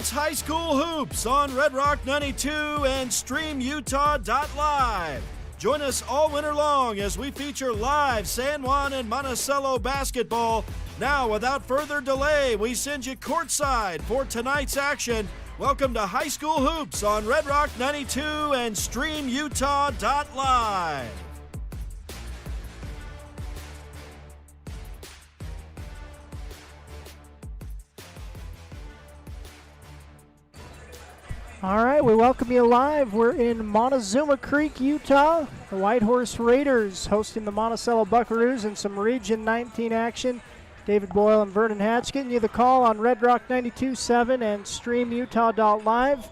It's High School Hoops on Red Rock 92 and StreamUtah.live. Join us all winter long as we feature live San Juan and Monticello basketball. Now, without further delay, we send you courtside for tonight's action. Welcome to High School Hoops on Red Rock 92 and StreamUtah.live. All right, we welcome you live. We're in Montezuma Creek, Utah. The Whitehorse Raiders hosting the Monticello Buckaroos in some Region 19 action. David Boyle and Vernon Hatch getting you the call on Red Rock 92.7 and StreamUtah.live.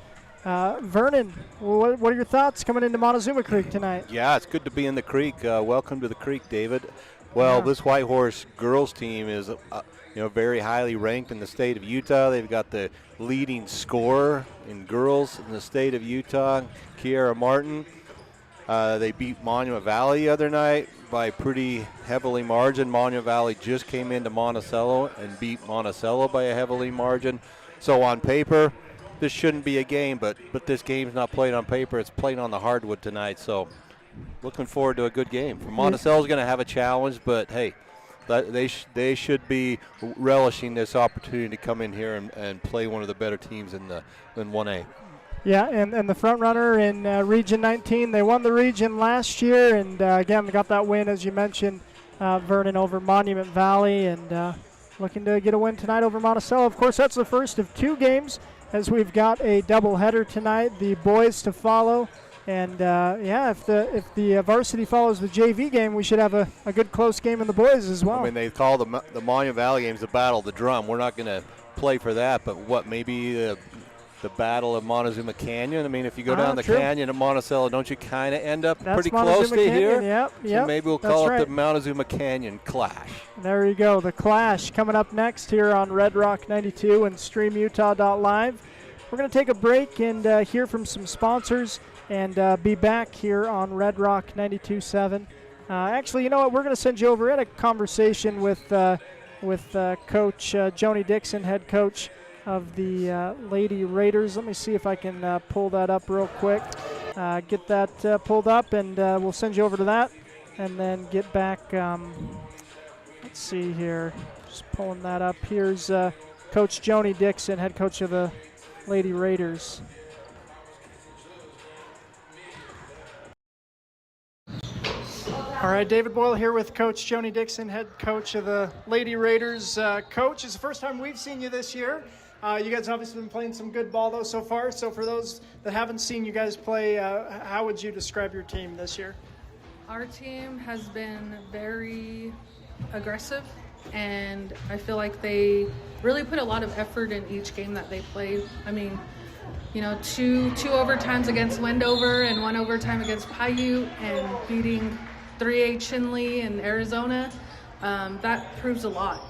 Vernon, what are your thoughts coming into Montezuma Creek tonight? Yeah, it's good to be in the creek. Welcome to the creek, David. Well, This Whitehorse girls team is very highly ranked in the state of Utah. They've got the leading scorer in girls in the state of Utah, Kiara Martin. They beat Monument Valley the other night by a pretty heavily margin. Monument Valley just came into Monticello and beat Monticello by a heavily margin. So on paper, this shouldn't be a game, but this game's not played on paper. It's played on the hardwood tonight. So looking forward to a good game. Monticello's going to have a challenge, but hey, they should be relishing this opportunity to come in here and play one of the better teams in 1A. Yeah, and the front runner in Region 19, they won the region last year, and again, got that win, as you mentioned, Vernon, over Monument Valley, and looking to get a win tonight over Monticello. Of course, that's the first of two games, as we've got a doubleheader tonight, the boys to follow. And, if the varsity follows the JV game, we should have a good close game in the boys as well. I mean, they call the Monument Valley games the Battle of the Drum. We're not going to play for that, but maybe the Battle of Montezuma Canyon? I mean, if you go down the canyon of Monticello, don't you kind of end up pretty close to here? Yep. So maybe we'll call it the Montezuma Canyon Clash. There you go, the Clash coming up next here on Red Rock 92 and StreamUtah.live. We're going to take a break and hear from some sponsors and be back here on Red Rock 92.7. Actually, you know what? We're going to send you over. We had a conversation with Coach Joni Dixon, head coach of the Lady Raiders. Let me see if I can pull that up real quick. Get that pulled up, and we'll send you over to that, and then get back. Let's see here. Just pulling that up. Here's Coach Joni Dixon, head coach of the Lady Raiders. All right, David Boyle here with Coach Joni Dixon, head coach of the Lady Raiders. Coach, it's the first time we've seen you this year. You guys obviously been playing some good ball, though, so far. So for those that haven't seen you guys play, how would you describe your team this year? Our team has been very aggressive, and I feel like they really put a lot of effort in each game that they played. I mean, two overtimes against Wendover and one overtime against Paiute, and beating 3A Chinle in Arizona, that proves a lot.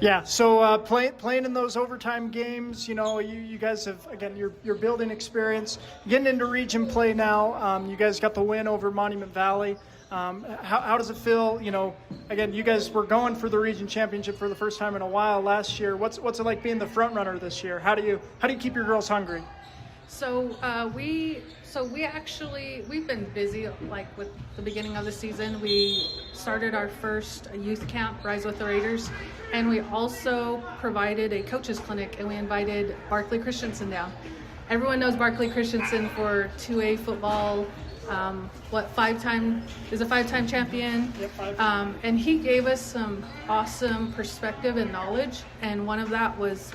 Yeah, so playing in those overtime games, you guys have, again, you're building experience, getting into region play now. You guys got the win over Monument Valley. How does it feel? Again, you guys were going for the region championship for the first time in a while last year. What's it like being the front runner this year? How do you keep your girls hungry? So we've been busy, like with the beginning of the season. We started our first youth camp, Rise with the Raiders, and we also provided a coaches clinic, and we invited Barkley Christensen down. Everyone knows Barkley Christensen for 2A football, five-time champion. Yep, and he gave us some awesome perspective and knowledge, and one of that was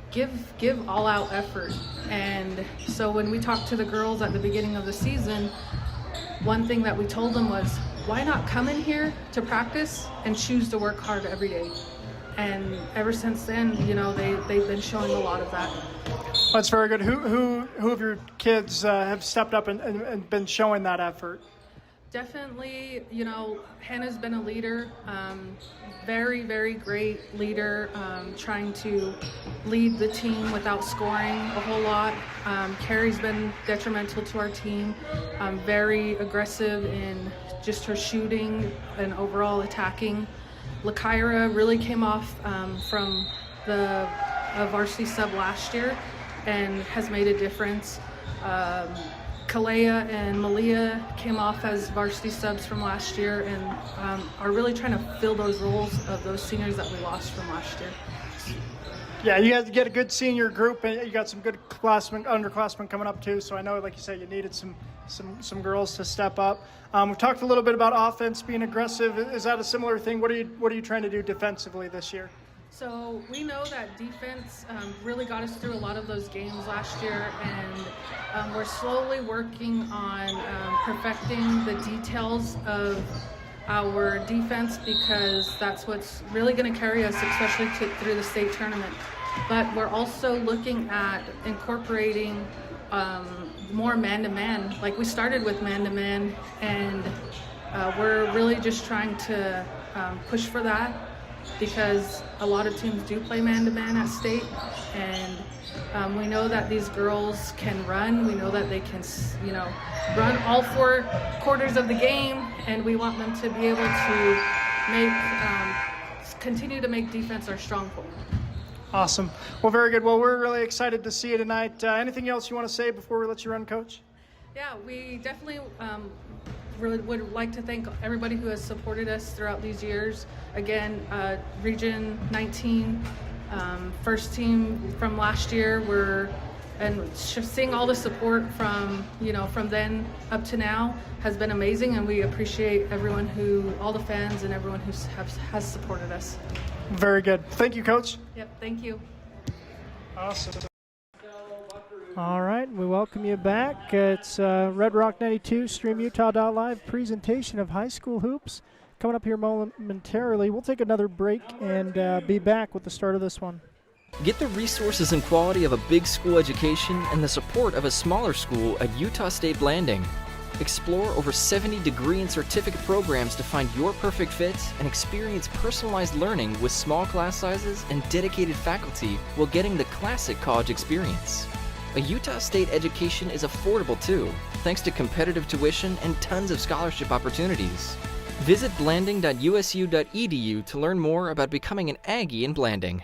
give all out effort. And so when we talked to the girls at the beginning of the season, one thing that we told them was, why not come in here to practice and choose to work hard every day? And ever since then, they've been showing a lot of that. That's very good. Who of your kids have stepped up and been showing that effort? Definitely, Hannah's been a leader, very, very great leader, trying to lead the team without scoring a whole lot. Carrie's been detrimental to our team, very aggressive in just her shooting and overall attacking. Lakaira really came off from the a varsity sub last year and has made a difference. Kalea and Malia came off as varsity subs from last year and are really trying to fill those roles of those seniors that we lost from last year. Yeah, you guys get a good senior group, and you got some good underclassmen coming up too. So I know, like you said, you needed some girls to step up. We've talked a little bit about offense being aggressive. Is that a similar thing? What are you trying to do defensively this year? So we know that defense really got us through a lot of those games last year, and we're slowly working on perfecting the details of our defense, because that's what's really going to carry us, especially through the state tournament. But we're also looking at incorporating more man-to-man. Like, we started with man-to-man, and we're really just trying to push for that, because a lot of teams do play man-to-man at state, and we know that these girls can run. We know that they can, run all 4 quarters of the game, and we want them to be able to continue to make defense our strong point. Awesome. Well, very good. Well, we're really excited to see you tonight. Anything else you want to say before we let you run, Coach? Yeah, we definitely really would like to thank everybody who has supported us throughout these years. Again, Region 19, first team from last year, and seeing all the support from then up to now has been amazing, and we appreciate all the fans and everyone who has supported us. Very good. Thank you, Coach. Yep, thank you. Awesome. All right, we welcome you back. It's Red Rock 92, StreamUtah.live presentation of high school hoops. Coming up here momentarily, we'll take another break and be back with the start of this one. Get the resources and quality of a big school education and the support of a smaller school at Utah State Blanding. Explore over 70 degree and certificate programs to find your perfect fit and experience personalized learning with small class sizes and dedicated faculty while getting the classic college experience. A Utah State education is affordable too, thanks to competitive tuition and tons of scholarship opportunities. Visit blanding.usu.edu to learn more about becoming an Aggie in Blanding.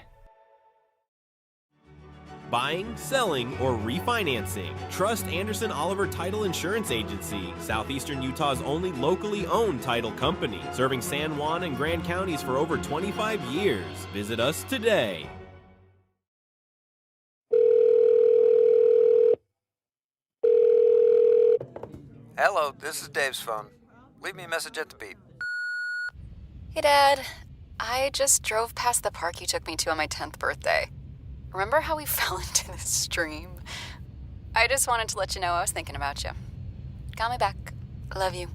Buying, selling, or refinancing. Trust Anderson Oliver Title Insurance Agency, Southeastern Utah's only locally owned title company, serving San Juan and Grand counties for over 25 years. Visit us today. Hello, this is Dave's phone. Leave me a message at the beep. Hey, Dad. I just drove past the park you took me to on my 10th birthday. Remember how we fell into the stream? I just wanted to let you know I was thinking about you. Call me back. I love you.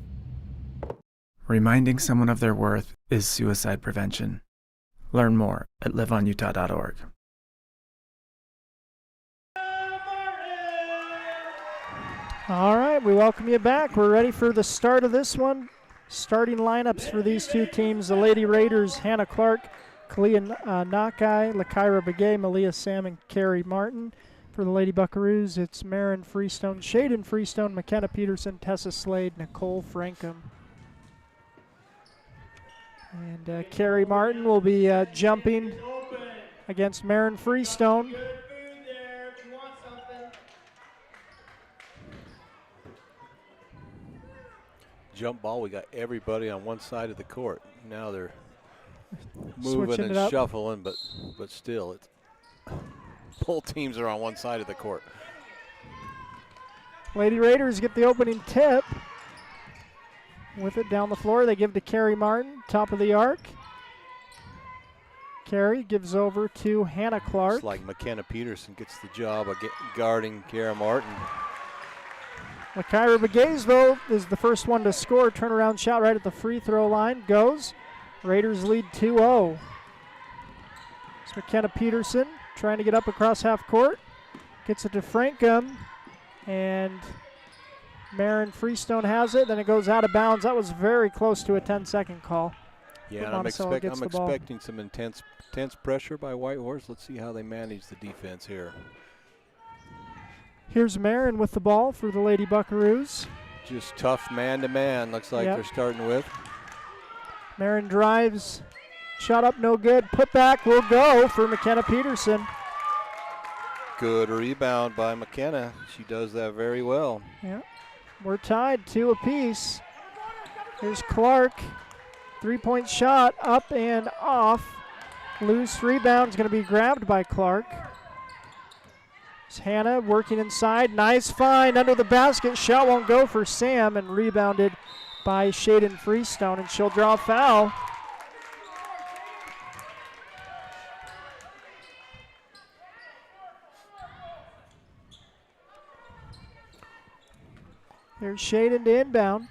Reminding someone of their worth is suicide prevention. Learn more at liveonutah.org. All right, we welcome you back. We're ready for the start of this one. Starting lineups for these two teams: the Lady Raiders, Hannah Clark, Kalia Nakai, Lakaira Begay, Malia Sam, and Carrie Martin. For the Lady Buckaroos, it's Marin Freestone, Shaden Freestone, McKenna Peterson, Tessa Slade, Nicole Frankham. And Carrie Martin will be jumping against Marin Freestone. Jump ball, we got everybody on one side of the court. Now they're moving Switching and shuffling, but still, it's both teams are on one side of the court. Lady Raiders get the opening tip. With it down the floor, they give to Carrie Martin, top of the arc. Carrie gives over to Hannah Clark. It's like McKenna Peterson gets the job of guarding Carrie Martin. Lakaira Begay, though, is the first one to score. Turnaround shot right at the free throw line. Goes. Raiders lead 2-0. It's McKenna Peterson trying to get up across half court. Gets it to Frankham. And Marin Freestone has it. Then it goes out of bounds. That was very close to a 10-second call. Yeah, and I'm expecting some intense pressure by Whitehorse. Let's see how they manage the defense here. Here's Marin with the ball for the Lady Buckaroos. Just tough man-to-man, looks like they're starting with. Marin drives, shot up no good, put back will go for McKenna Peterson. Good rebound by McKenna. She does that very well. Yeah, we're tied 2 apiece. Here's Clark. 3-point shot up and off. Loose rebound is going to be grabbed by Clark. It's Hannah working inside. Nice find under the basket. Shot won't go for Sam, and rebounded by Shaden Freestone, and she'll draw a foul. Here's Shaden to inbound.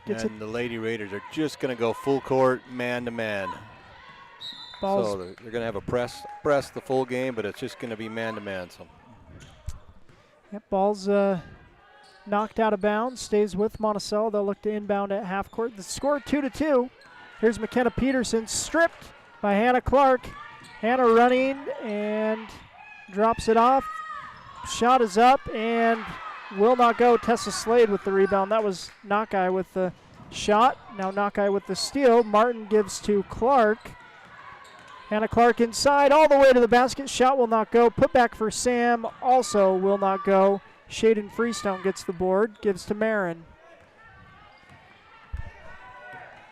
And the Lady Raiders are just going to go full court, man-to-man. So they're going to have a press the full game, but it's just going to be man-to-man. So. Yep, ball's knocked out of bounds, stays with Monticello. They'll look to inbound at half court. The score 2-2. Here's McKenna Peterson, stripped by Hannah Clark. Hannah running and drops it off. Shot is up and will not go. Tessa Slade with the rebound. That was Knockeye with the shot. Now Knockeye with the steal. Martin gives to Clark. Hannah Clark inside all the way to the basket. Shot will not go. Put back for Sam also will not go. Shaden Freestone gets the board. Gives to Marin.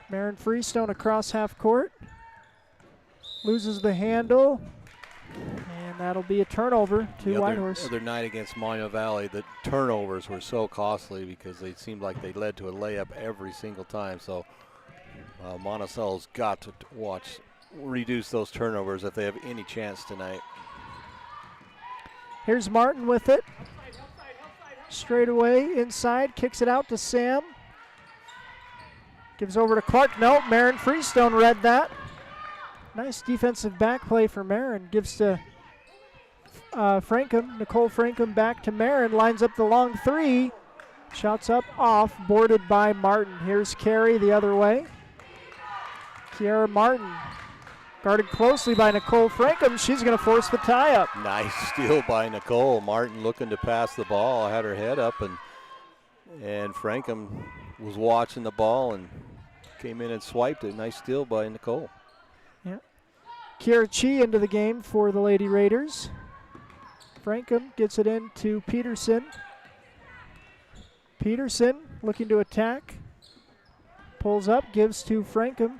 Marin Freestone across half court. Loses the handle. And that'll be a turnover to Whitehorse. The other night against Monument Valley, the turnovers were so costly because they seemed like they led to a layup every single time. So Monticello's got to reduce those turnovers if they have any chance tonight. Here's Martin with it. Straight away inside, kicks it out to Sam. Gives over to Clark. No, Marin Freestone read that. Nice defensive back play for Marin. Gives to Frankham. Nicole Frankham back to Marin. Lines up the long three. Shots up, off, boarded by Martin. Here's Carey the other way. Kiara Martin. Guarded closely by Nicole Frankham. She's going to force the tie-up. Nice steal by Nicole. Martin looking to pass the ball. Had her head up, and Frankham was watching the ball and came in and swiped it. Nice steal by Nicole. Yeah. Kiara Chi into the game for the Lady Raiders. Frankham gets it in to Peterson. Peterson looking to attack. Pulls up, gives to Frankham.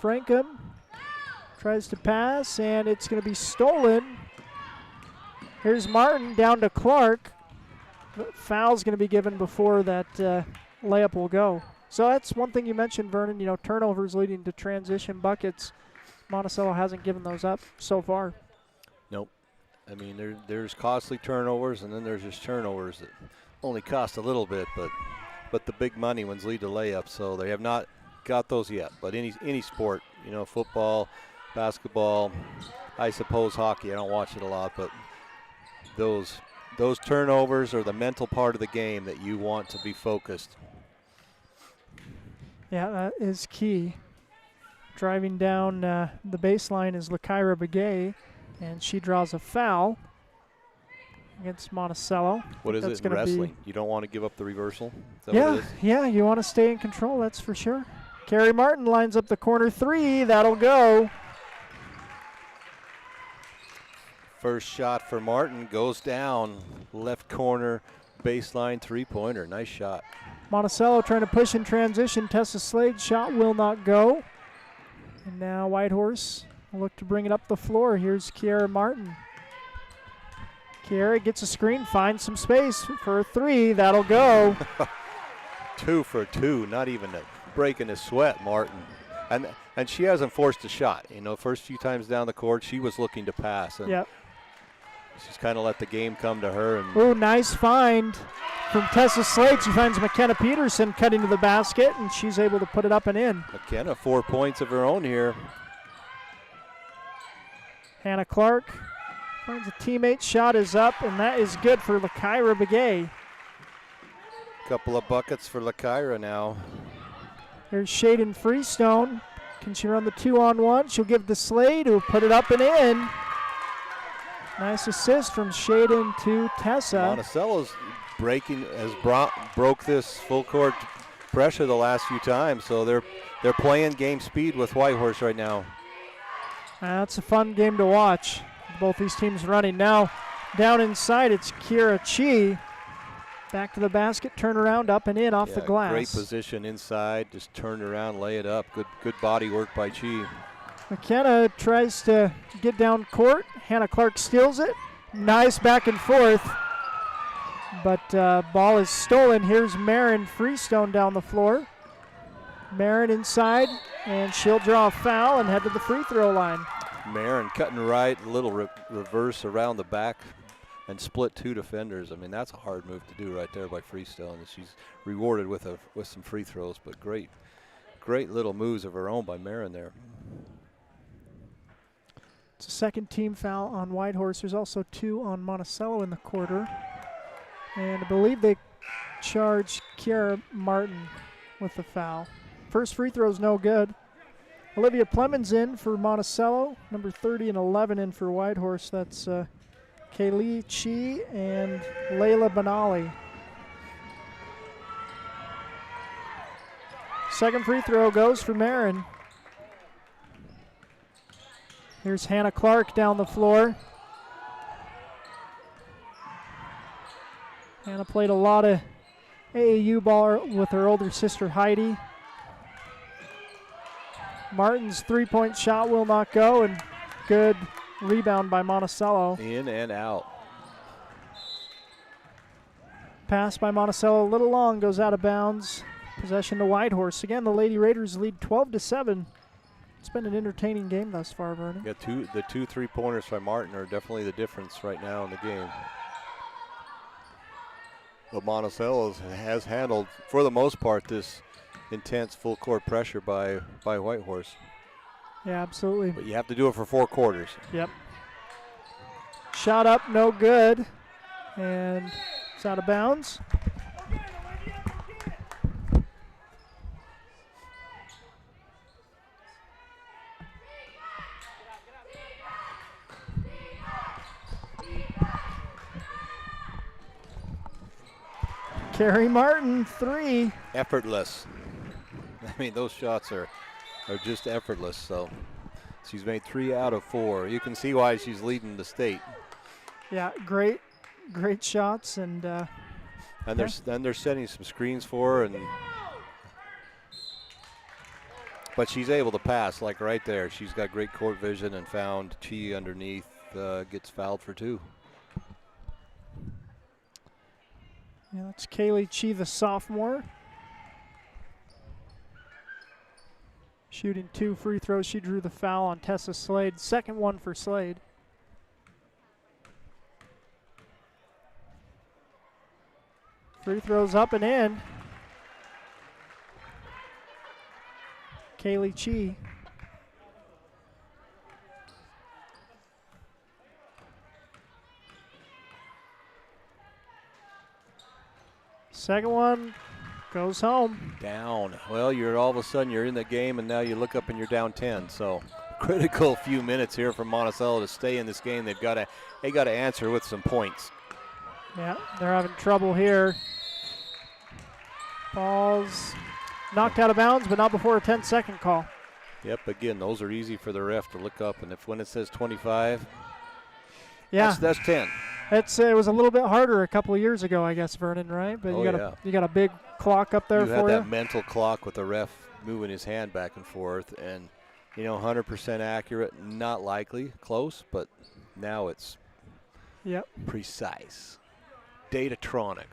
Frankham tries to pass, and it's going to be stolen. Here's Martin down to Clark. Foul's going to be given before that layup will go. So that's one thing you mentioned, Vernon, turnovers leading to transition buckets. Monticello hasn't given those up so far. Nope. I mean, there's costly turnovers, and then there's just turnovers that only cost a little bit, but the big money ones lead to layups, so they have not got those yet. But any sport, football, basketball, I suppose hockey, I don't watch it a lot, but those turnovers are the mental part of the game that you want to be focused. Yeah, that is key. Driving down the baseline is Lakyra Begay, and she draws a foul against Monticello. What is it in wrestling? You don't want to give up the reversal? Is that what it is? Yeah, you want to stay in control, that's for sure. Carey Martin lines up the corner three. That'll go. First shot for Martin goes down. Left corner, baseline three-pointer. Nice shot. Monticello trying to push in transition. Tessa Slade shot will not go. And now Whitehorse will look to bring it up the floor. Here's Kiara Martin. Kiara gets a screen, finds some space for a three. That'll go. 2 for 2, not even breaking a sweat, Martin. And she hasn't forced a shot. First few times down the court, she was looking to pass. And yep. She's kind of let the game come to her. Oh, nice find from Tessa Slade. She finds McKenna Peterson cutting to the basket, and she's able to put it up and in. McKenna, 4 points of her own here. Hannah Clark finds a teammate. Shot is up, and that is good for Lakyra Begay. Couple of buckets for Lakyra now. There's Shaden Freestone. Can she run the 2-on-1? She'll give to Slade, who will put it up and in. Nice assist from Shaden to Tessa. Monticello's broke this full court pressure the last few times, so they're playing game speed with Whitehorse right now. That's a fun game to watch. Both these teams running now. Down inside, it's Kiera Chi. Back to the basket, turn around, up and in off the glass. Great position inside, just turn around, lay it up. Good body work by Chi. McKenna tries to get down court. Hannah Clark steals it. Nice back and forth. But ball is stolen. Here's Marin Freestone down the floor. Marin inside, and she'll draw a foul and head to the free throw line. Marin cutting right, a little reverse around the back and split 2 defenders. I mean, that's a hard move to do right there by Freestone. She's rewarded with some free throws, but great little moves of her own by Marin there. It's a second team foul on Whitehorse. There's also 2 on Monticello in the quarter. And I believe they charged Kiara Martin with the foul. First free throw is no good. Olivia Plemons in for Monticello. Number 30 and 11 in for Whitehorse. That's Kaylee Chi and Layla Benali. Second free throw goes for Marin. Here's Hannah Clark down the floor. Hannah played a lot of AAU ball with her older sister Heidi. Martin's three-point shot will not go, and good rebound by Monticello. In and out. Pass by Monticello, a little long, goes out of bounds. Possession to Whitehorse. Again, the Lady Raiders lead 12-7. It's been an entertaining game thus far, Vernon. Yeah, the 2 3-pointers by Martin are definitely the difference right now in the game. But Monticello has handled, for the most part, this intense full court pressure by Whitehorse. Yeah, absolutely. But you have to do it for 4 quarters. Yep. Shot up, no good. And it's out of bounds. Carrie Martin, 3. Effortless. I mean, those shots are just effortless. So she's made 3 out of 4. You can see why she's leading the state. Yeah, great shots, and they're setting some screens for her, but she's able to pass, like right there. She's got great court vision and found Chi underneath, gets fouled for 2. Yeah, that's Kaylee Chi, the sophomore. Shooting 2 free throws. She drew the foul on Tessa Slade. Second one for Slade. Free throws up and in. Kaylee Chi. Second one goes home. Down. Well, all of a sudden you're in the game, and now you look up and you're down 10. So critical few minutes here for Monticello to stay in this game. They got to answer with some points. Yeah, they're having trouble here. Ball's knocked out of bounds, but not before a 10-second call. Yep, again, those are easy for the ref to look up, and when it says 25, yeah, that's 10. It was a little bit harder a couple of years ago, I guess, Vernon, right? But you got a big clock up there you for had you. that mental clock with the ref moving his hand back and forth, and 100% accurate, not likely, close, but now it's precise. Datatronics,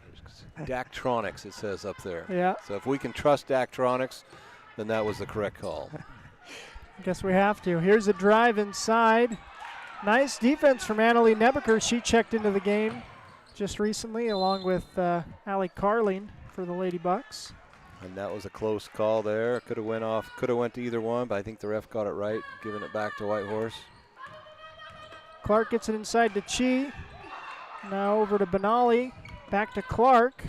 Daktronics, it says up there. Yeah. So if we can trust Daktronics, then that was the correct call. I guess we have to. Here's a drive inside. Nice defense from Annalie Nebeker. She checked into the game just recently, along with Allie Carling for the Lady Bucks. And that was a close call there. Could have went to either one, but I think the ref got it right, giving it back to Whitehorse. Clark gets it inside to Chi. Now over to Benali. Back to Clark.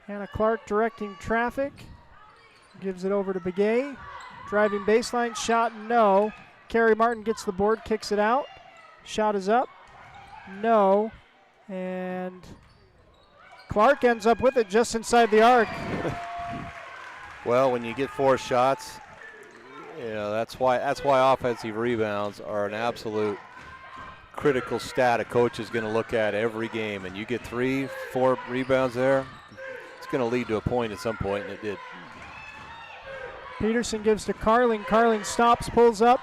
Hannah Clark directing traffic. Gives it over to Begay. Driving baseline shot, no. Carrie Martin gets the board, kicks it out. Shot is up, no. And Clark ends up with it just inside the arc. Well, when you get 4 shots, You know, that's why offensive rebounds are an absolute critical stat a coach is going to look at every game. And you get 3-4 rebounds there, it's going to lead to a point at some point, and it did. Peterson gives to Carling. Carling stops, pulls up.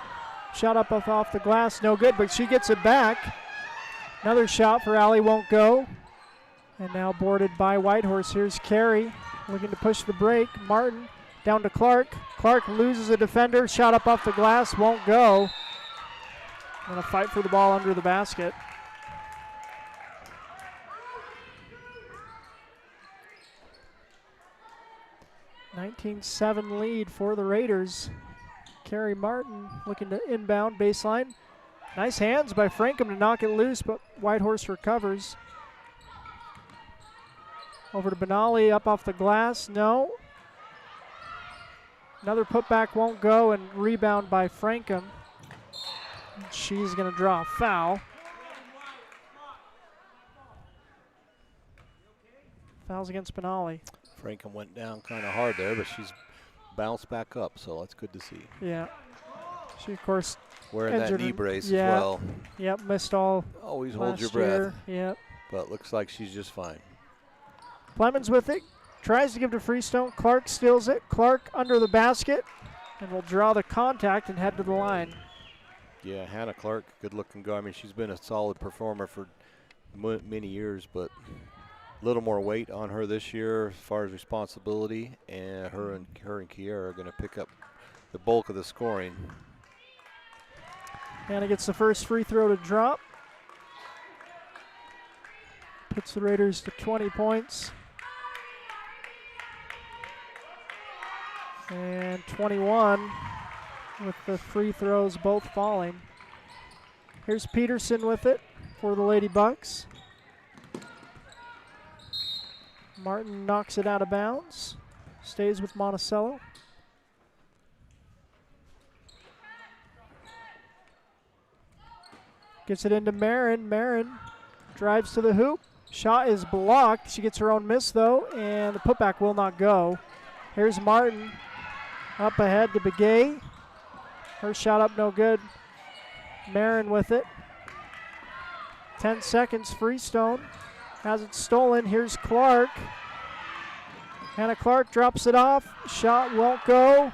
Shot up off the glass, no good, but she gets it back. Another shot for Allie, won't go. And now boarded by Whitehorse. Here's Carey looking to push the break. Martin down to Clark. Clark loses a defender. Shot up off the glass, won't go. And a fight for the ball under the basket. (19-7) lead for the Raiders. Carey Martin looking to inbound baseline. Nice hands by Frankham to knock it loose, but Whitehorse recovers. Over to Benali, up off the glass, no. Another putback won't go, and rebound by Frankham. She's going to draw a foul. Fouls against Benali. Frankham went down kind of hard there, but she's bounced back up, so that's good to see. Yeah. She, of course, wearing that knee brace as yeah. well. Yep, missed all. Always hold your year. breath. Yep. But looks like she's just fine. Plemons with it. Tries to give to Freestone. Clark steals it. Clark under the basket. And will draw the contact and head to the line. Yeah, Hannah Clark, good-looking girl. I mean, she's been a solid performer for many years, but a little more weight on her this year as far as responsibility, and her and Kiera are going to pick up the bulk of the scoring. Hannah gets the first free throw to drop. Puts the Raiders to 20 points. And 21 with the free throws both falling. Here's Peterson with it for the Lady Bucks. Martin knocks it out of bounds. Stays with Monticello. Gets it into Marin. Marin drives to the hoop. Shot is blocked. She gets her own miss, though, and the putback will not go. Here's Martin up ahead to Begay. Her shot up, no good. Marin with it. 10 seconds, Freestone has it stolen. Here's Clark. Hannah Clark drops it off. Shot won't go.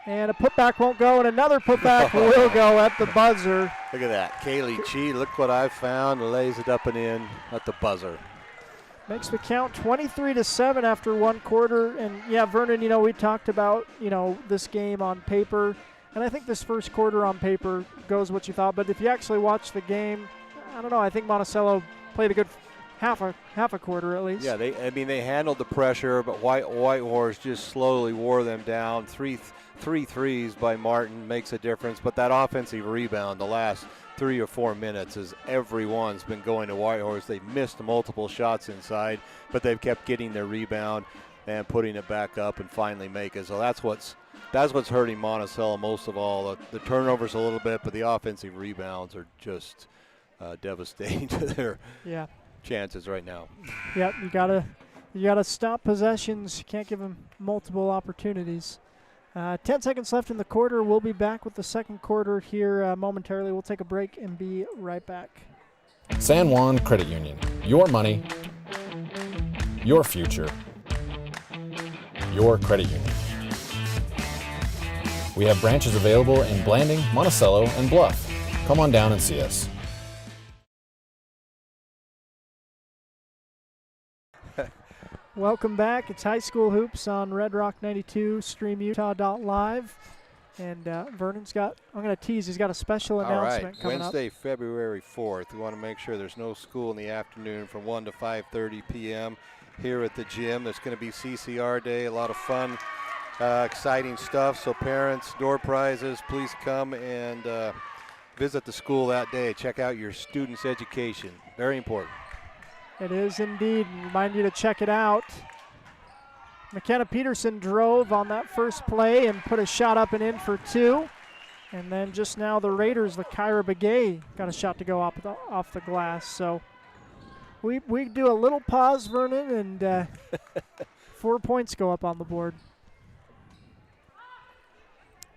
And a putback won't go, and another putback will go at the buzzer. Look at that. Kaylee Chi, look what I found. Lays it up and in at the buzzer. Makes the count 23-7 after one quarter. And, yeah, Vernon, you know, we talked about, you know, this game on paper. And I think this first quarter on paper goes what you thought. But if you actually watch the game, I don't know. I think Monticello played a good half a quarter at least. Yeah, they handled the pressure, but Whitehorse just slowly wore them down. Three threes by Martin makes a difference, but that offensive rebound the last 3 or 4 minutes is everyone's been going to Whitehorse. They've missed multiple shots inside, but they've kept getting their rebound and putting it back up and finally make it. So that's what's hurting Monticello most of all. The turnovers a little bit, but the offensive rebounds are just devastating to their chances right now. Yep, you gotta stop possessions. You can't give them multiple opportunities. 10 seconds left in the quarter. We'll be back with the second quarter here momentarily. We'll take a break and be right back. San Juan Credit Union. Your money, your future, your credit union. We have branches available in Blanding, Monticello, and Bluff. Come on down and see us. Welcome back. It's High School Hoops on Red Rock 92, streamutah.live. And Vernon's got, I'm going to tease, he's got a special announcement coming up. Wednesday, February 4th. We want to make sure there's no school in the afternoon from 1 to 5:30 p.m. here at the gym. There's going to be CCR Day, a lot of fun, exciting stuff. So parents, door prizes, please come and visit the school that day. Check out your students' education. Very important. It is indeed. Remind you to check it out. McKenna Peterson drove on that first play and put a shot up and in for 2. And then just now the Raiders, the Kyra Begay, got a shot to go off the glass. So we do a little pause, Vernon, and 4 points go up on the board.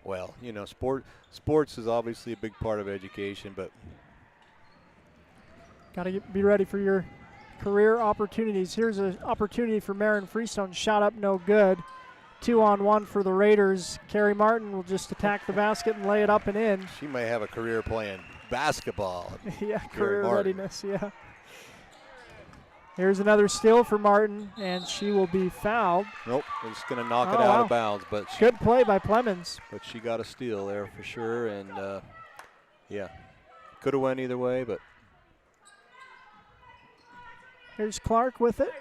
Well, you know, sports is obviously a big part of education, but Got to be ready for your career opportunities. Here's an opportunity for Marin Freestone. Shot up, no good. 2-on-1 for the Raiders. Carrie Martin will just attack the basket and lay it up and in. she may have a career playing basketball. Yeah, Carrie career Martin. readiness, yeah. Here's another steal for Martin, and she will be fouled. Nope, they're just going to knock it Oh, out wow. of bounds. But Good play by Plemons. But she got a steal there for sure, and yeah, could have went either way, but Here's Clark with it.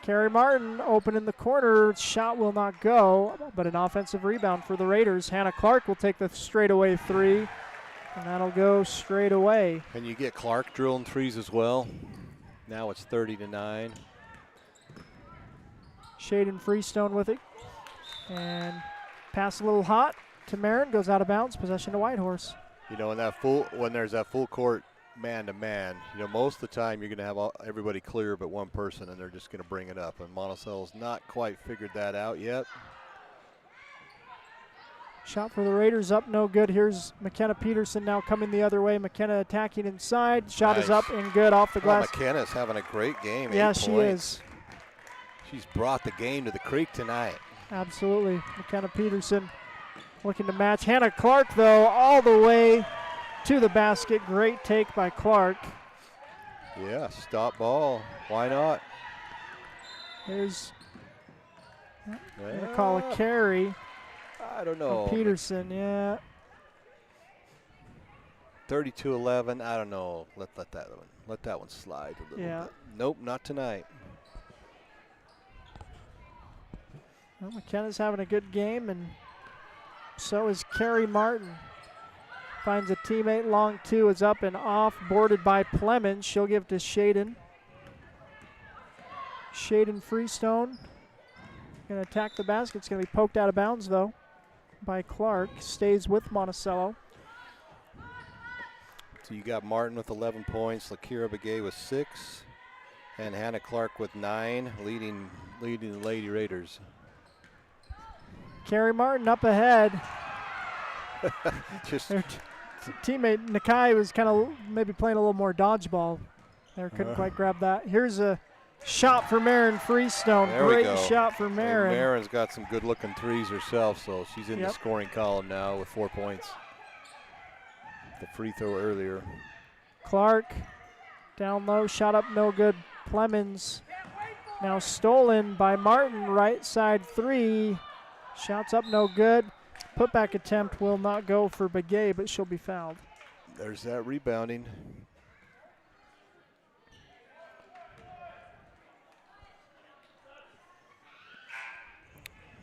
Carrie Martin open in the corner. Shot will not go, but an offensive rebound for the Raiders. Hannah Clark will take the straightaway three, and that'll go straight away. and you get Clark drilling threes as well. Now it's 30-9. Shaden Freestone with it. And pass a little hot to Marin. Goes out of bounds. Possession to Whitehorse. You know, when there's that full court man-to-man, you know, most of the time you're going to have everybody clear but one person, and they're just going to bring it up. And Monticello's not quite figured that out yet. Shot for the Raiders up, no good. Here's McKenna Peterson now coming the other way. McKenna attacking inside. Shot is up and good off the glass. McKenna's having a great game. Yeah, 8 she points. is. She's brought the game to the Creek tonight. Absolutely. McKenna Peterson looking to match. Hannah Clark, though, all the way to the basket. Great take by Clark. Yeah, stop ball. Why not? Here's, I'm going to call a carry. I don't know. Peterson, yeah. 32-11. I don't know. Let that one slide a little bit. Nope, not tonight. Well, McKenna's having a good game, and so is Carrie Martin. Finds a teammate. Long two is up and off. Boarded by Plemons. She'll give to Shaden. Shaden Freestone. Going to attack the basket. It's going to be poked out of bounds, though, by Clark. Stays with Monticello. So you got Martin with 11 points, Lakira Begay with 6, and Hannah Clark with 9, leading the Lady Raiders. Carrie Martin up ahead. Just Their teammate Nakai was kind of maybe playing a little more dodgeball there. Couldn't quite grab that. Here's a shot for Marin Freestone. There we Great go. shot for Marin. And Marin's got some good-looking threes herself, so she's in the scoring column now with 4 points. The free throw earlier. Clark down low, shot up no good. Plemons now stolen by Martin, right side three. Shots up no good. Putback attempt will not go for Begay, but she'll be fouled. There's that rebounding.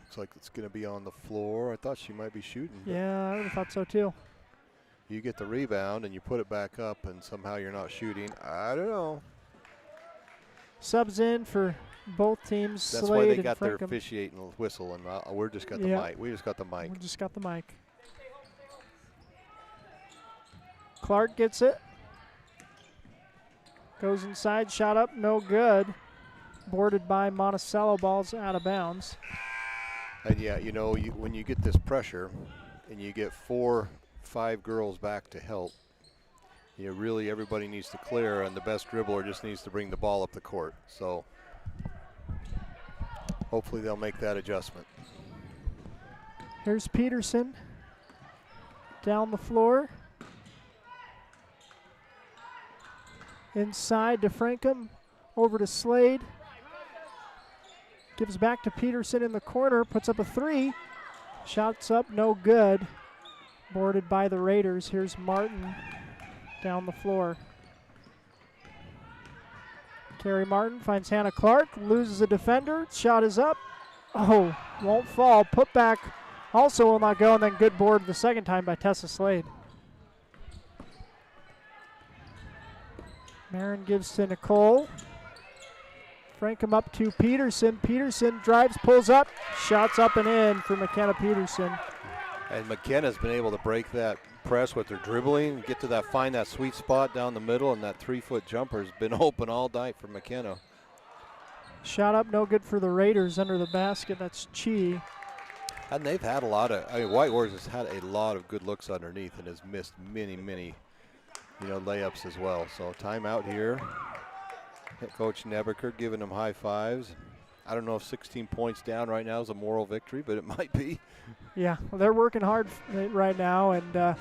Looks like it's going to be on the floor. I thought she might be shooting. Yeah, I would have thought so too. You get the rebound and you put it back up and somehow you're not shooting. I don't know. Subs in for both teams. That's Slade why they and got their Frankham. officiating whistle, and we're just got the mic. We just got the mic. We just got the mic. Clark gets it. Goes inside, shot up, no good. Boarded by Monticello, ball's out of bounds. And yeah, you know, when you get this pressure and you get 4-5 girls back to help, really everybody needs to clear, and the best dribbler just needs to bring the ball up the court. So hopefully they'll make that adjustment. Here's Peterson down the floor. Inside to Frankham, over to Slade. Gives back to Peterson in the corner, puts up a three. Shots up, no good. Boarded by the Raiders. Here's Martin down the floor. Carrie Martin finds Hannah Clark, loses a defender. Shot is up. Oh, won't fall. Put back also will not go, and then good board the second time by Tessa Slade. Marin gives to Nicole. Frankham up to Peterson. Peterson drives, pulls up, shots up and in for McKenna Peterson. And McKenna's been able to break that press with her dribbling, get to that, find that sweet spot down the middle, and that 3-foot jumper's been open all night for McKenna. Shot up, no good for the Raiders under the basket. That's Chi. And they've had a lot of, Whitehorse has had a lot of good looks underneath and has missed many, layups as well. So timeout here. Head coach Nebeker giving them high fives. I don't know if 16 points down right now is a moral victory, but it might be. Yeah, well, they're working hard right now, and the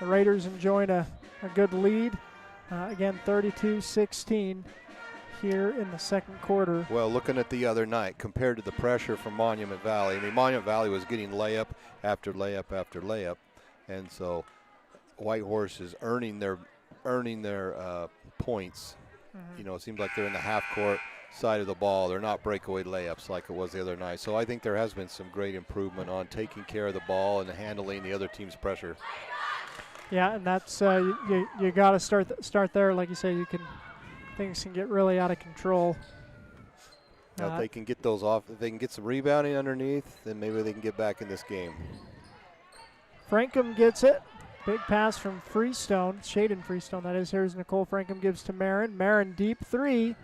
Raiders enjoying a good lead. Again, 32-16 here in the second quarter. Well, looking at the other night, compared to the pressure from Monument Valley, Monument Valley was getting layup after layup after layup, and so Whitehorse is earning their points. Mm-hmm. It seems like they're in the half-court side of the ball. They're not breakaway layups like it was the other night. So I think there has been some great improvement on taking care of the ball and handling the other team's pressure. Yeah, and that's you got to start there. Like you say, things can get really out of control. Now if they can get those off, if they can get some rebounding underneath, then maybe they can get back in this game. Frankham gets it. Big pass from Freestone, Shaden Freestone, that is. Here's Nicole Frankham, gives to Marin. Marin deep three.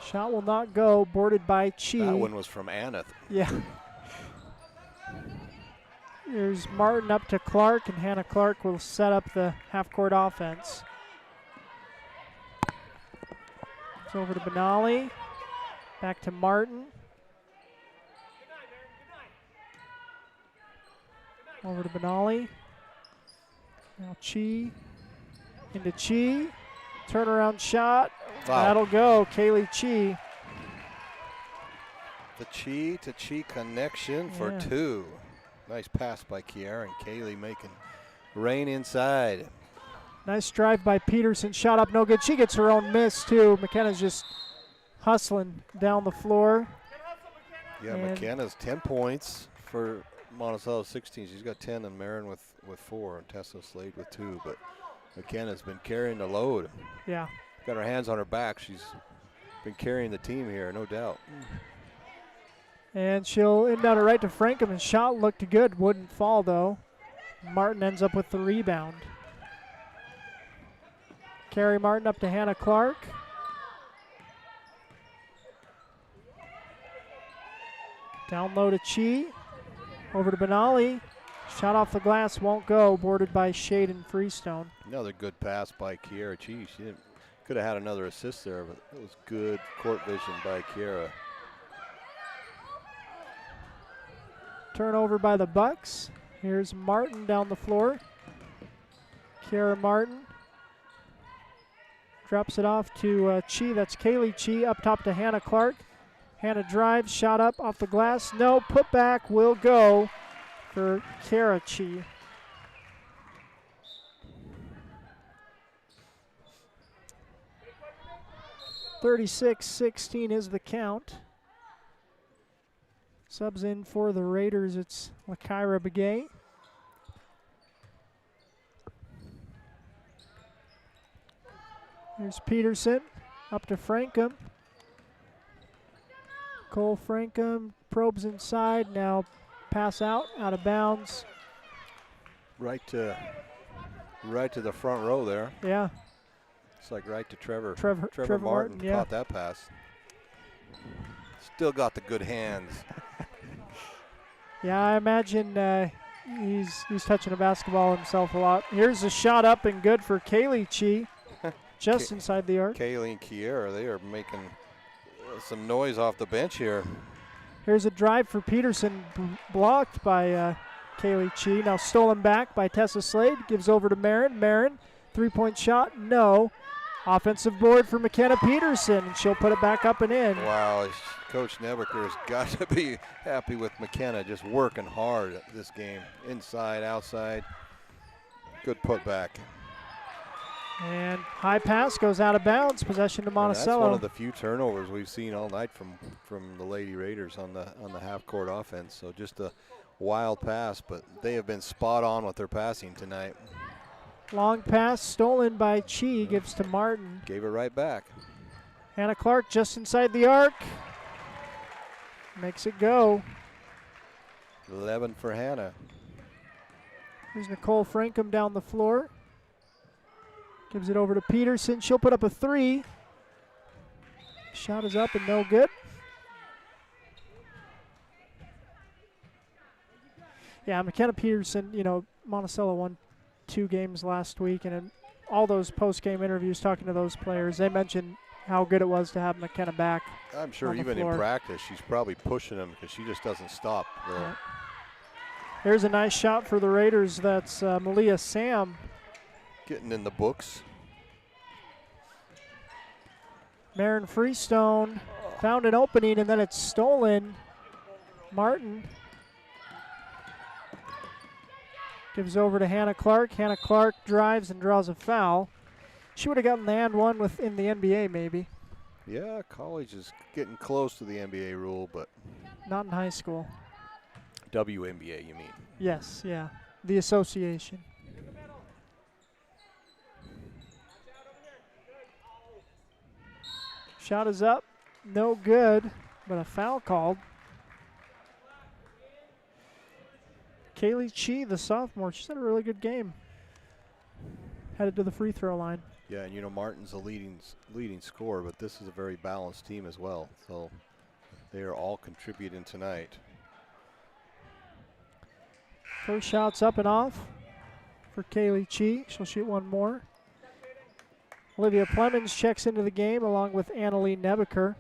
Shot will not go, boarded by Chi. That one was from Aneth. Yeah. Here's Martin up to Clark, and Hannah Clark will set up the half-court offense. It's over to Benali. Back to Martin. Over to Benali. Now Chi into Chi. Turnaround shot. Wow. That'll go. Kaylee Chi. The Chi to Chi connection for two. Nice pass by Kiara, and Kaylee making rain inside. Nice drive by Peterson. Shot up, no good. She gets her own miss, too. McKenna's just hustling down the floor. Yeah, McKenna's 10 points for Monticello 16. She's got 10, and Marin with 4, and Tessa Slade with 2. But McKenna's been carrying the load. Yeah. Got her hands on her back. She's been carrying the team here, no doubt. And she'll end down it right to Frankham, and shot looked good. Wouldn't fall, though. Martin ends up with the rebound. Carrie Martin up to Hannah Clark. Down low to Chi. Over to Benali. Shot off the glass, won't go. Boarded by Shaden Freestone. Another good pass by Kiara Chi. She could have had another assist there, but it was good court vision by Kiara. Turnover by the Bucks. Here's Martin down the floor. Kiara Martin drops it off to Chi. That's Kaylee Chi up top to Hannah Clark. Hannah drives, shot up off the glass. No, put back will go for Kiara Chi. (36-16) is the count. Subs in for the Raiders, it's Lakaira Begay. Here's Peterson up to Frankham. Cole Frankham probes inside, now pass out of bounds. Right to the front row there. Yeah. It's like right to Trevor. Trevor Martin yeah. Caught that pass. Still got the good hands. Yeah, I imagine he's touching a basketball himself a lot. Here's a shot up and good for Kaylee Chi, just inside the arc. Kaylee and Kiera, they are making some noise off the bench here. Here's a drive for Peterson, blocked by Kaylee Chi. Now stolen back by Tessa Slade. Gives over to Marin. Marin, three-point shot, no. Offensive board for McKenna Peterson, and she'll put it back up and in. Wow, Coach Nebeker has got to be happy with McKenna, just working hard at this game. Inside, outside, good putback. And high pass goes out of bounds, possession to Monticello. That's one of the few turnovers we've seen all night from the Lady Raiders on the half-court offense. So just a wild pass, but they have been spot on with their passing tonight. Long pass stolen by Chi, gives to Martin. Gave it right back. Hannah Clark just inside the arc. Makes it go. 11 for Hannah. Here's Nicole Frankham down the floor. Gives it over to Peterson. She'll put up a three. Shot is up and no good. Yeah, McKenna Peterson, Monticello won 2 games last week, and in all those post-game interviews talking to those players, they mentioned how good it was to have McKenna back. I'm sure on the even floor. in practice, she's probably pushing him because she just doesn't stop. Yeah. Here's a nice shot for the Raiders. That's Malia Sam. Getting in the books. Marin Freestone found an opening, and then it's stolen. Martin gives over to Hannah Clark. Hannah Clark drives and draws a foul. She would have gotten the and one within the NBA maybe. Yeah, college is getting close to the NBA rule, but Not in high school. WNBA, you mean? Yes, yeah. The association. Shot is up. No good, but a foul called. Kaylee Chi, the sophomore, she's had a really good game. Headed to the free throw line. Yeah, and Martin's a leading scorer, but this is a very balanced team as well. So they are all contributing tonight. First shot's up and off for Kaylee Chi. She'll shoot one more. Olivia Plemons checks into the game along with Annalie Nebeker.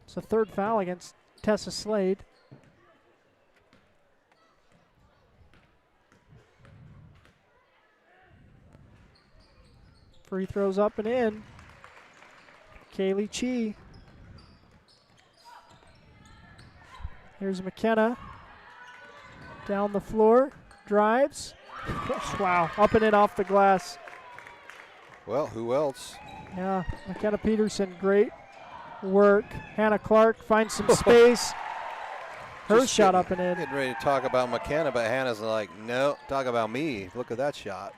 It's a third foul against Tessa Slade. Free throws up and in. Kaylee Chi. Here's McKenna. Down the floor. Drives. Wow. Up and in off the glass. Well, who else? Yeah. McKenna Peterson, great work. Hannah Clark finds some space. Her Just shot up and in. Getting ready to talk about McKenna, but Hannah's like, no, talk about me. Look at that shot.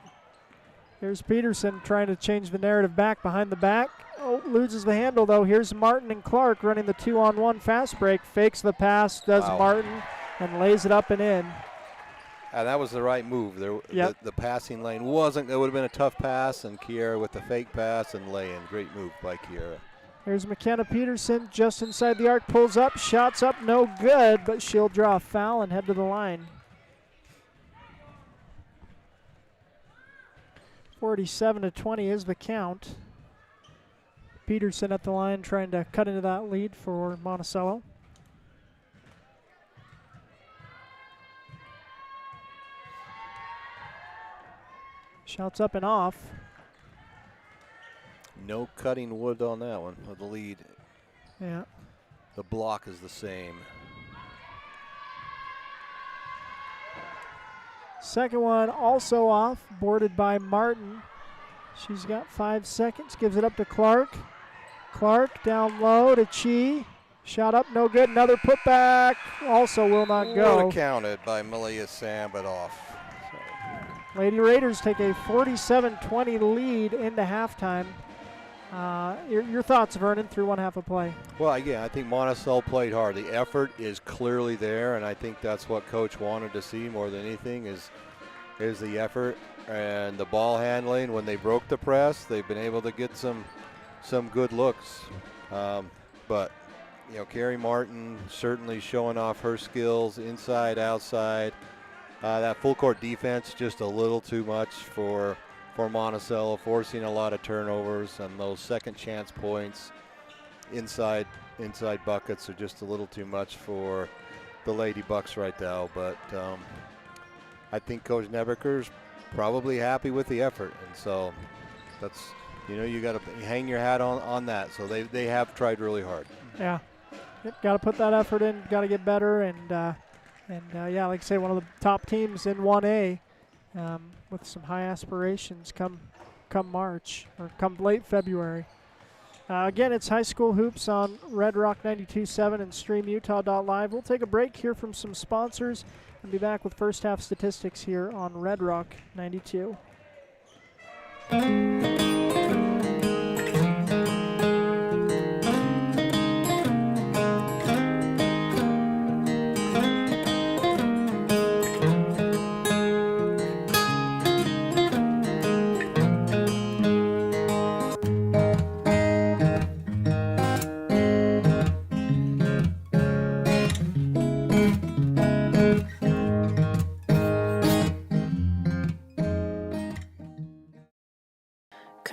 Here's Peterson trying to change the narrative back behind the back. Oh, loses the handle though. Here's Martin and Clark running the 2-on-1 fast break. Fakes the pass, does Wow. Martin, and lays it up and in. And that was the right move. Yep. The passing lane wasn't. It would have been a tough pass, and Kiera with the fake pass and lay-in. Great move by Kiera. Here's McKenna Peterson just inside the arc, pulls up, shots up, no good, but she'll draw a foul and head to the line. 47-20 is the count. Peterson at the line trying to cut into that lead for Monticello. Shots up and off. No cutting wood on that one with the lead. Yeah. The block is the same. Second one also off, boarded by Martin. She's got 5 seconds, gives it up to Clark. Clark down low to Chi. Shot up, no good. Another putback, also will not go. Would have counted by Malia Sam, but off. Lady Raiders take a 47-20 lead into halftime. Your thoughts, Vernon, through one half of play? Well, again, I think Monticello played hard. The effort is clearly there, and I think that's what Coach wanted to see more than anything is the effort and the ball handling. When they broke the press, they've been able to get some good looks. But Carrie Martin certainly showing off her skills inside, outside. That full court defense just a little too much for Monticello, forcing a lot of turnovers, and those second chance points inside buckets are just a little too much for the Lady Bucks right now. But I think Coach Nebeker's probably happy with the effort, and so that's you got to hang your hat on that. So they have tried really hard. Yeah, got to put that effort in, got to get better, and yeah, like I say, one of the top teams in 1A. With some high aspirations come March or come late February. Again, it's high school hoops on Red Rock 92.7 and StreamUtah.live. We'll take a break, hear from some sponsors, and be back with first half statistics here on Red Rock 92.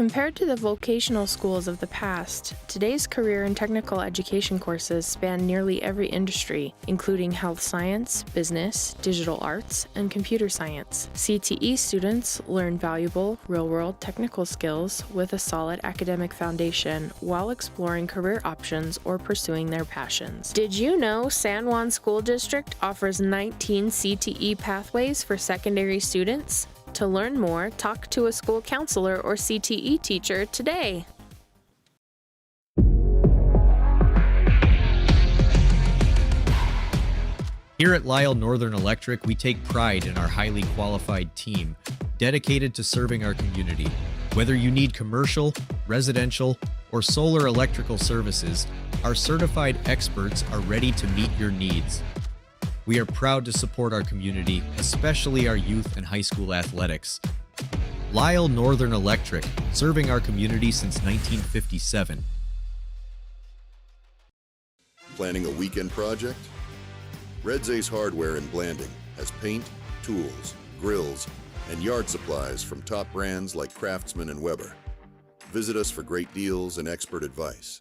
Compared to the vocational schools of the past, today's career and technical education courses span nearly every industry, including health science, business, digital arts, and computer science. CTE students learn valuable, real-world technical skills with a solid academic foundation while exploring career options or pursuing their passions. Did you know San Juan School District offers 19 CTE pathways for secondary students? To learn more, talk to a school counselor or CTE teacher today. Here at Lisle Northern Electric, we take pride in our highly qualified team, dedicated to serving our community. Whether you need commercial, residential, or solar electrical services, our certified experts are ready to meet your needs. We are proud to support our community, especially our youth and high school athletics. Lisle Northern Electric, serving our community since 1957. Planning a weekend project? Red Zay's Hardware in Blanding has paint, tools, grills, and yard supplies from top brands like Craftsman and Weber. Visit us for great deals and expert advice.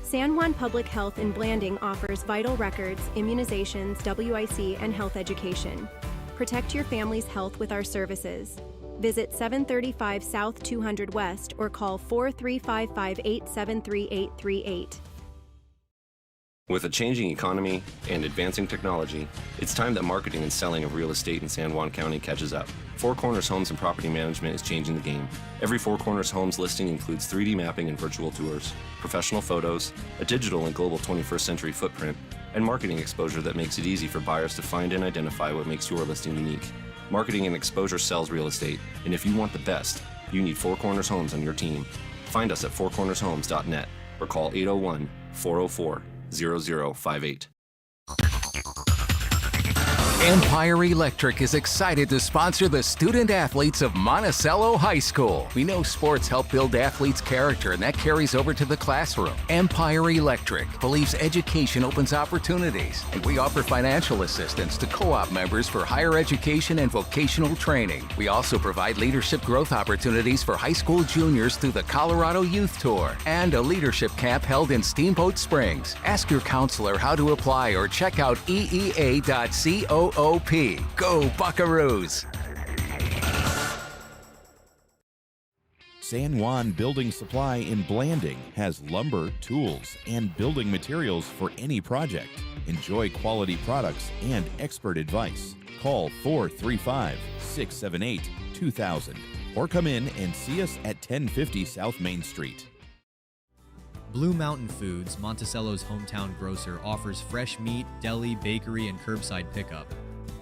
San Juan Public Health in Blanding offers vital records, immunizations, WIC, and health education. Protect your family's health with our services. Visit 735 South 200 West or call 4355-873-838. With a changing economy and advancing technology, it's time that marketing and selling of real estate in San Juan County catches up. Four Corners Homes and Property Management is changing the game. Every Four Corners Homes listing includes 3D mapping and virtual tours, professional photos, a digital and global 21st century footprint, and marketing exposure that makes it easy for buyers to find and identify what makes your listing unique. Marketing and exposure sells real estate, and if you want the best, you need Four Corners Homes on your team. Find us at fourcornershomes.net or call 801-404-0058. Empire Electric is excited to sponsor the student athletes of Monticello High School. We know sports help build athletes' character, and that carries over to the classroom. Empire Electric believes education opens opportunities, and we offer financial assistance to co-op members for higher education and vocational training. We also provide leadership growth opportunities for high school juniors through the Colorado Youth Tour and a leadership camp held in Steamboat Springs. Ask your counselor how to apply or check out eea.coop. Go Buckaroos! San Juan Building Supply in Blanding has lumber, tools, and building materials for any project. Enjoy quality products and expert advice. Call 435-678-2000 or come in and see us at 1050 South Main Street. Blue Mountain Foods, Monticello's hometown grocer, offers fresh meat, deli, bakery, and curbside pickup.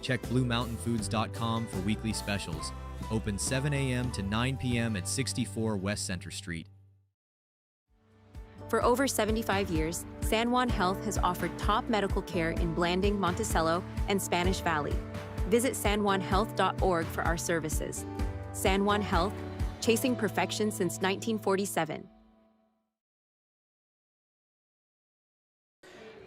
Check BlueMountainFoods.com for weekly specials. Open 7 a.m. to 9 p.m. at 64 West Center Street. For over 75 years, San Juan Health has offered top medical care in Blanding, Monticello, and Spanish Valley. Visit sanjuanhealth.org for our services. San Juan Health, chasing perfection since 1947.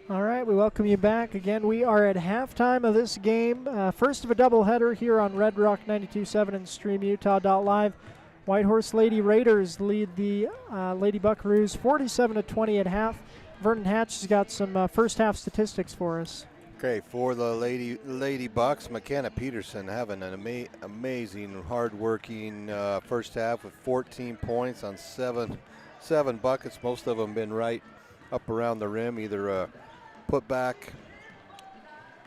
All right, we welcome you back. Again, we are at halftime of this game. First of a doubleheader here on Red Rock 92.7 and StreamUtah.live. Whitehorse Lady Raiders lead the Lady Buckaroos 47-20 at half. Vernon Hatch has got some first half statistics for us. Okay, for the Lady Bucks, McKenna Peterson having an amazing, hard-working first half with 14 points on seven buckets. Most of them been right up around the rim, either put back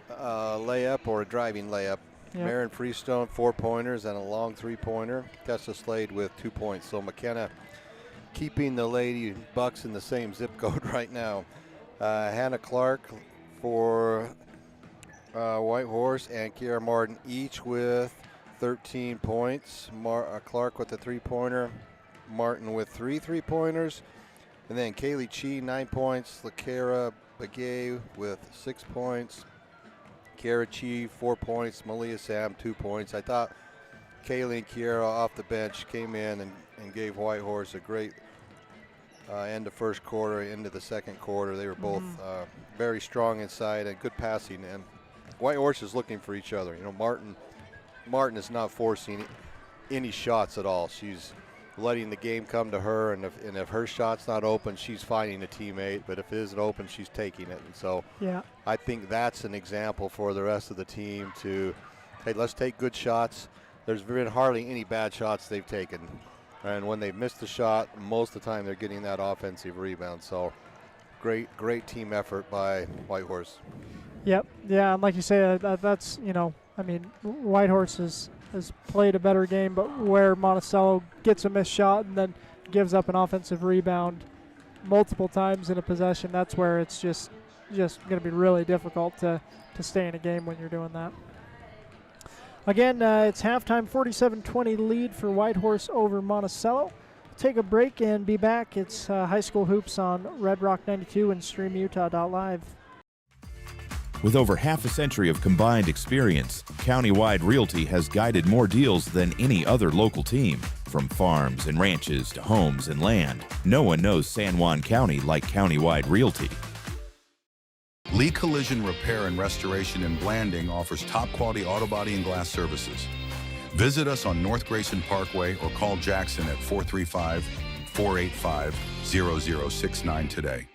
layup or a driving layup. Yep. Marin Freestone 4-pointers and a long 3-pointer. Tessa Slade with 2 points. So McKenna keeping the Lady Bucks in the same zip code right now. Hannah Clark for Whitehorse and Kiara Martin each with 13 points. Clark with a 3-pointer. Martin with 3 3-pointers. And then Kaylee Chi, 9 points. LaKara Begay with 6 points. Kara Chi, 4 points. Malia Sam, 2 points. I thought Kaylee and Kiara off the bench came in and gave Whitehorse a great end of first quarter, into the second quarter. They were both very strong inside and good passing. And Whitehorse is looking for each other. You know, Martin is not forcing any shots at all. She's letting the game come to her, and if her shot's not open, she's finding a teammate, but if it isn't open, she's taking it. And so I think that's an example for the rest of the team to, hey, let's take good shots. There's been hardly any bad shots they've taken. And when they've missed the shot, most of the time they're getting that offensive rebound. So great team effort by Whitehorse. Yep. Yeah, and like you say, that's, I mean, Whitehorse has played a better game, but where Monticello gets a missed shot and then gives up an offensive rebound multiple times in a possession, that's where it's just going to be really difficult to stay in a game when you're doing that. Again, it's halftime, 47-20 lead for Whitehorse over Monticello. We'll take a break and be back. It's High School Hoops on Red Rock 92 and StreamUtah.live. With over half a century of combined experience, Countywide Realty has guided more deals than any other local team. From farms and ranches to homes and land, no one knows San Juan County like Countywide Realty. Lee Collision Repair and Restoration in Blanding offers top-quality auto body and glass services. Visit us on North Grayson Parkway or call Jackson at 435-485-0069 today.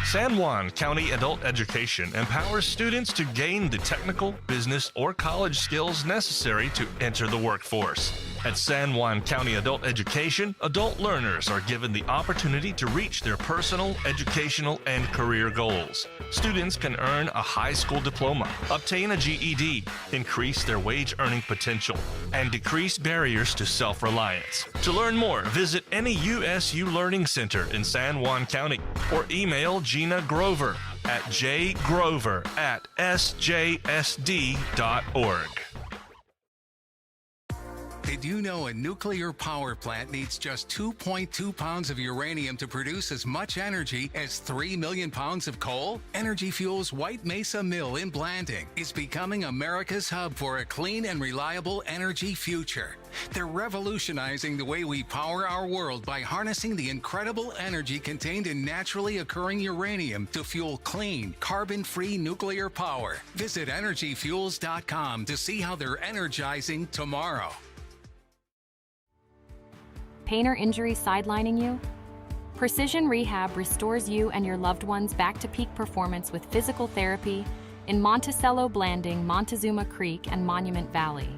San Juan County Adult Education empowers students to gain the technical, business, or college skills necessary to enter the workforce. At San Juan County Adult Education, adult learners are given the opportunity to reach their personal, educational, and career goals. Students can earn a high school diploma, obtain a GED, increase their wage earning potential, and decrease barriers to self-reliance. To learn more, visit any USU Learning Center in San Juan County or email Gina Grover at jgrover@sjsd.org. Did you know a nuclear power plant needs just 2.2 pounds of uranium to produce as much energy as 3 million pounds of coal? Energy Fuels' White Mesa Mill in Blanding is becoming America's hub for a clean and reliable energy future. They're revolutionizing the way we power our world by harnessing the incredible energy contained in naturally occurring uranium to fuel clean, carbon-free nuclear power. Visit energyfuels.com to see how they're energizing tomorrow. Pain or injury sidelining you? Precision Rehab restores you and your loved ones back to peak performance with physical therapy in Monticello, Blanding, Montezuma Creek, and Monument Valley.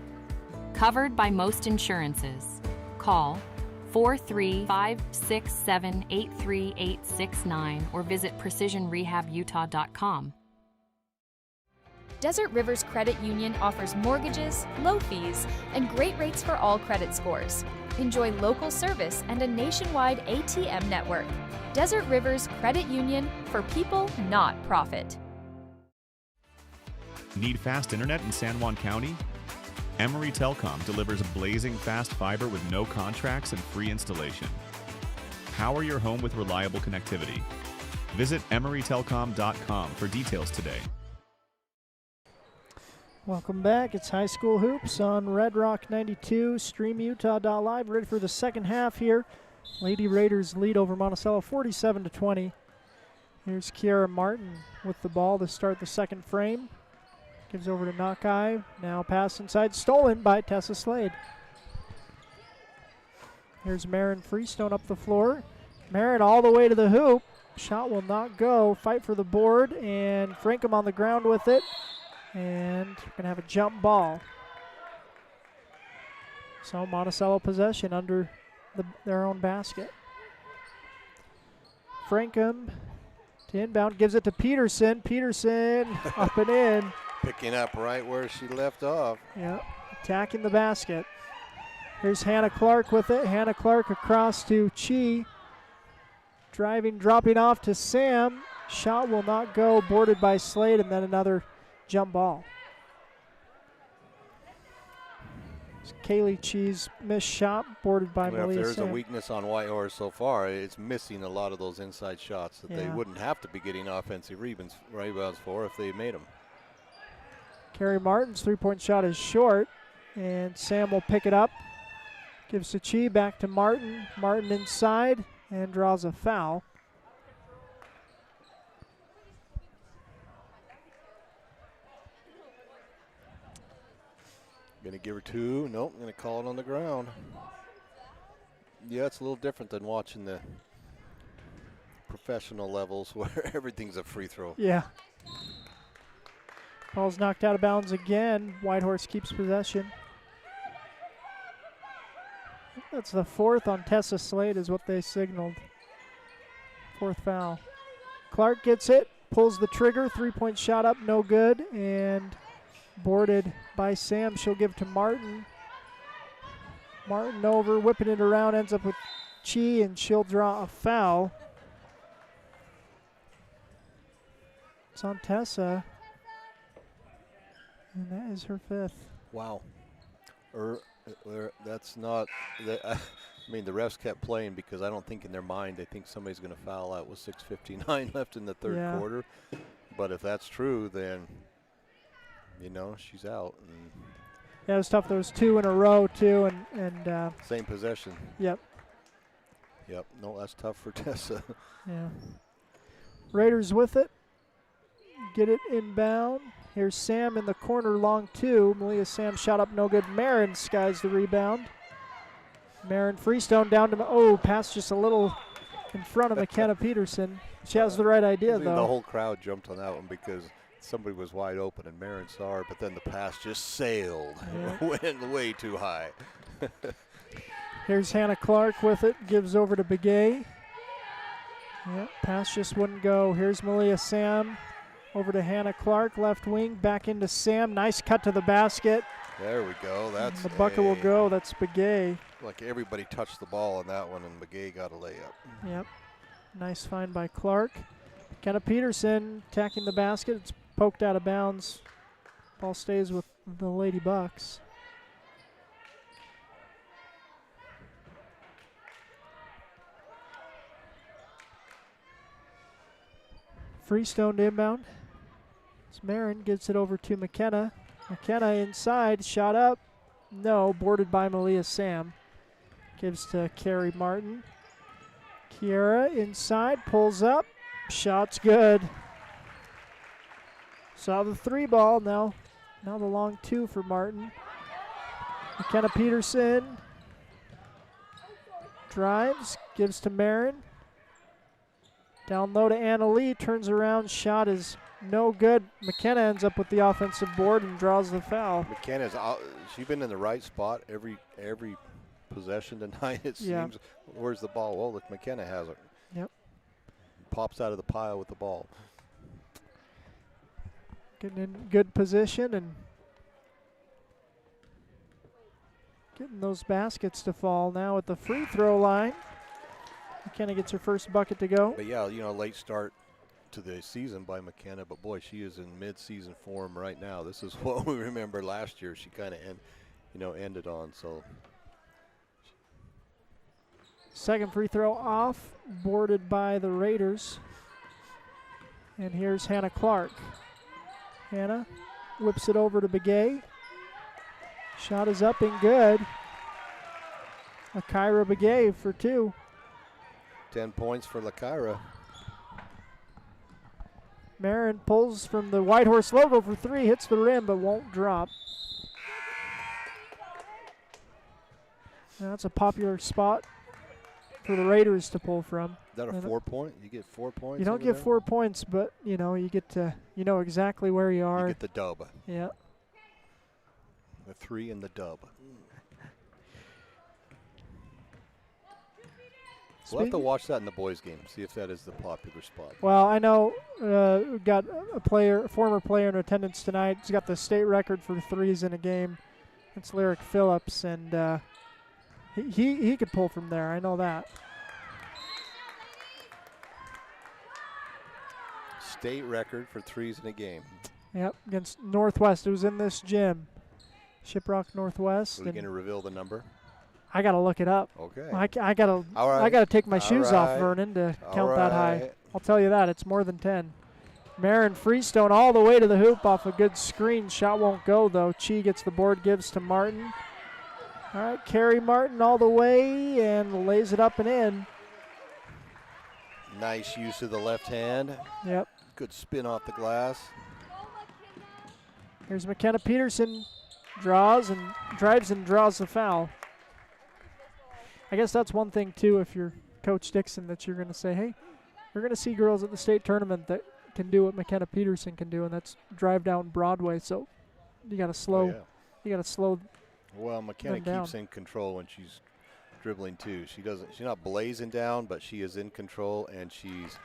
Covered by most insurances. Call 435-678-3869 or visit precisionrehabutah.com. Desert Rivers Credit Union offers mortgages, low fees, and great rates for all credit scores. Enjoy local service and a nationwide ATM network. Desert Rivers Credit Union, for people, not profit. Need fast internet in San Juan County? Emory Telecom delivers blazing fast fiber with no contracts and free installation. Power your home with reliable connectivity. Visit emorytelecom.com for details today. Welcome back. It's High School Hoops on Red Rock 92, StreamUtah.live. Ready for the second half here. Lady Raiders lead over Monticello 47-20. Here's Kiara Martin with the ball to start the second frame. Gives over to Nakai. Now pass inside, stolen by Tessa Slade. Here's Marin Freestone up the floor. Marin all the way to the hoop. Shot will not go. Fight for the board, and Frankham on the ground with it. And we're going to have a jump ball. So Monticello possession under their own basket. Frankham to inbound, gives it to Peterson. Peterson up and in. Picking up right where she left off. Yeah, attacking the basket. Here's Hannah Clark with it. Hannah Clark across to Chi. Driving, dropping off to Sam. Shot will not go, boarded by Slade, and then another jump ball. Kaylee Chi's missed shot, boarded by Malia. If there's Sam. a weakness on Whitehorse so far, it's missing a lot of those inside shots that they wouldn't have to be getting offensive rebounds for if they made them. Carrie Martin's three-point shot is short, and Sam will pick it up. Gives to Chi, back to Martin. Martin inside and draws a foul. Going to give her 2. Nope, going to call it on the ground. Yeah, it's a little different than watching the professional levels where everything's a free throw. Yeah. Ball's knocked out of bounds again. Whitehorse keeps possession. That's the 4th on Tessa Slade is what they signaled. 4th foul. Clark gets it, pulls the trigger, 3-point shot up, no good, and boarded by Sam. She'll give to Martin. Martin over, whipping it around, ends up with Chi, and she'll draw a foul. It's on Tessa, and that is her 5th. Wow. That's not, I mean, the refs kept playing because I don't think in their mind they think somebody's going to foul out with 6:59 left in the third quarter. But if that's true, then, you know, she's out. And yeah, it was tough. There was 2 in a row, too, and same possession. Yep. Yep. No, that's tough for Tessa. Yeah. Raiders with it. Get it inbound. Here's Sam in the corner, long 2. Malia Sam shot up, no good. Marin skies the rebound. Marin Freestone down to, pass just a little in front of McKenna Peterson. She has the right idea, though. The whole crowd jumped on that one because somebody was wide open and Marin saw her, but then the pass just sailed. Yeah. Went way too high. Here's Hannah Clark with it, gives over to Begay. Yep, pass just wouldn't go. Here's Malia Sam. Over to Hannah Clark, left wing, back into Sam. Nice cut to the basket. There we go. That's the bucket will go. That's Begay. Like everybody touched the ball on that one, and Begay got a layup. Yep. Nice find by Clark. McKenna Peterson attacking the basket. It's poked out of bounds. Ball stays with the Lady Bucks. Freestone to inbound. Marin gets it over to McKenna. McKenna inside, shot up. No, boarded by Malia Sam. Gives to Carrie Martin. Kiera inside, pulls up. Shot's good. Saw the 3 ball, now the long 2 for Martin. McKenna Peterson drives, gives to Marin. Down low to Anna Lee, turns around, shot is no good. McKenna ends up with the offensive board and draws the foul. McKenna's she's been in the right spot every possession tonight, it seems. Where's the ball? Well, look, McKenna has it. Yep. Pops out of the pile with the ball. Getting in good position and getting those baskets to fall now at the free throw line. McKenna gets her first bucket to go. But yeah, late start to the season by McKenna, but boy, she is in mid-season form right now. This is what we remember last year. She kind of ended on. So second free throw off, boarded by the Raiders. And here's Hannah Clark. Hannah whips it over to Begay. Shot is up and good. Akira Begay for 2. 10 points for Lakira. Marin pulls from the Whitehorse logo for 3, hits the rim but won't drop. Now that's a popular spot for the Raiders to pull from. Is that a 4-point? You get 4 points? You don't get there? 4 points, but you get to exactly where you are. You get the dub. Yeah. The 3 and the dub. We'll have to watch that in the boys' game, see if that is the popular spot. Well, I know we've got a former player in attendance tonight. He's got the state record for 3s in a game. It's Lyric Phillips, and he could pull from there. I know that. State record for 3s in a game. Yep, against Northwest. It was in this gym, Shiprock Northwest. Are we going to reveal the number? I gotta look it up. Okay. I gotta take my shoes off, Vernon, to count that high. I'll tell you that it's more than 10. Marin Freestone all the way to the hoop off a good screen. Shot won't go though. Chi gets the board, gives to Martin. All right, Carrie Martin all the way and lays it up and in. Nice use of the left hand. Yep. Good spin off the glass. Here's McKenna Peterson. drives and draws the foul. I guess that's one thing, too, if you're Coach Dixon, that you're going to say, hey, we're going to see girls at the state tournament that can do what McKenna Peterson can do, and that's drive down Broadway. So you got to slow. Oh, yeah. You got to slow. Well, McKenna them down. keeps in control when she's dribbling too. She's not blazing down, but she is in control, and she's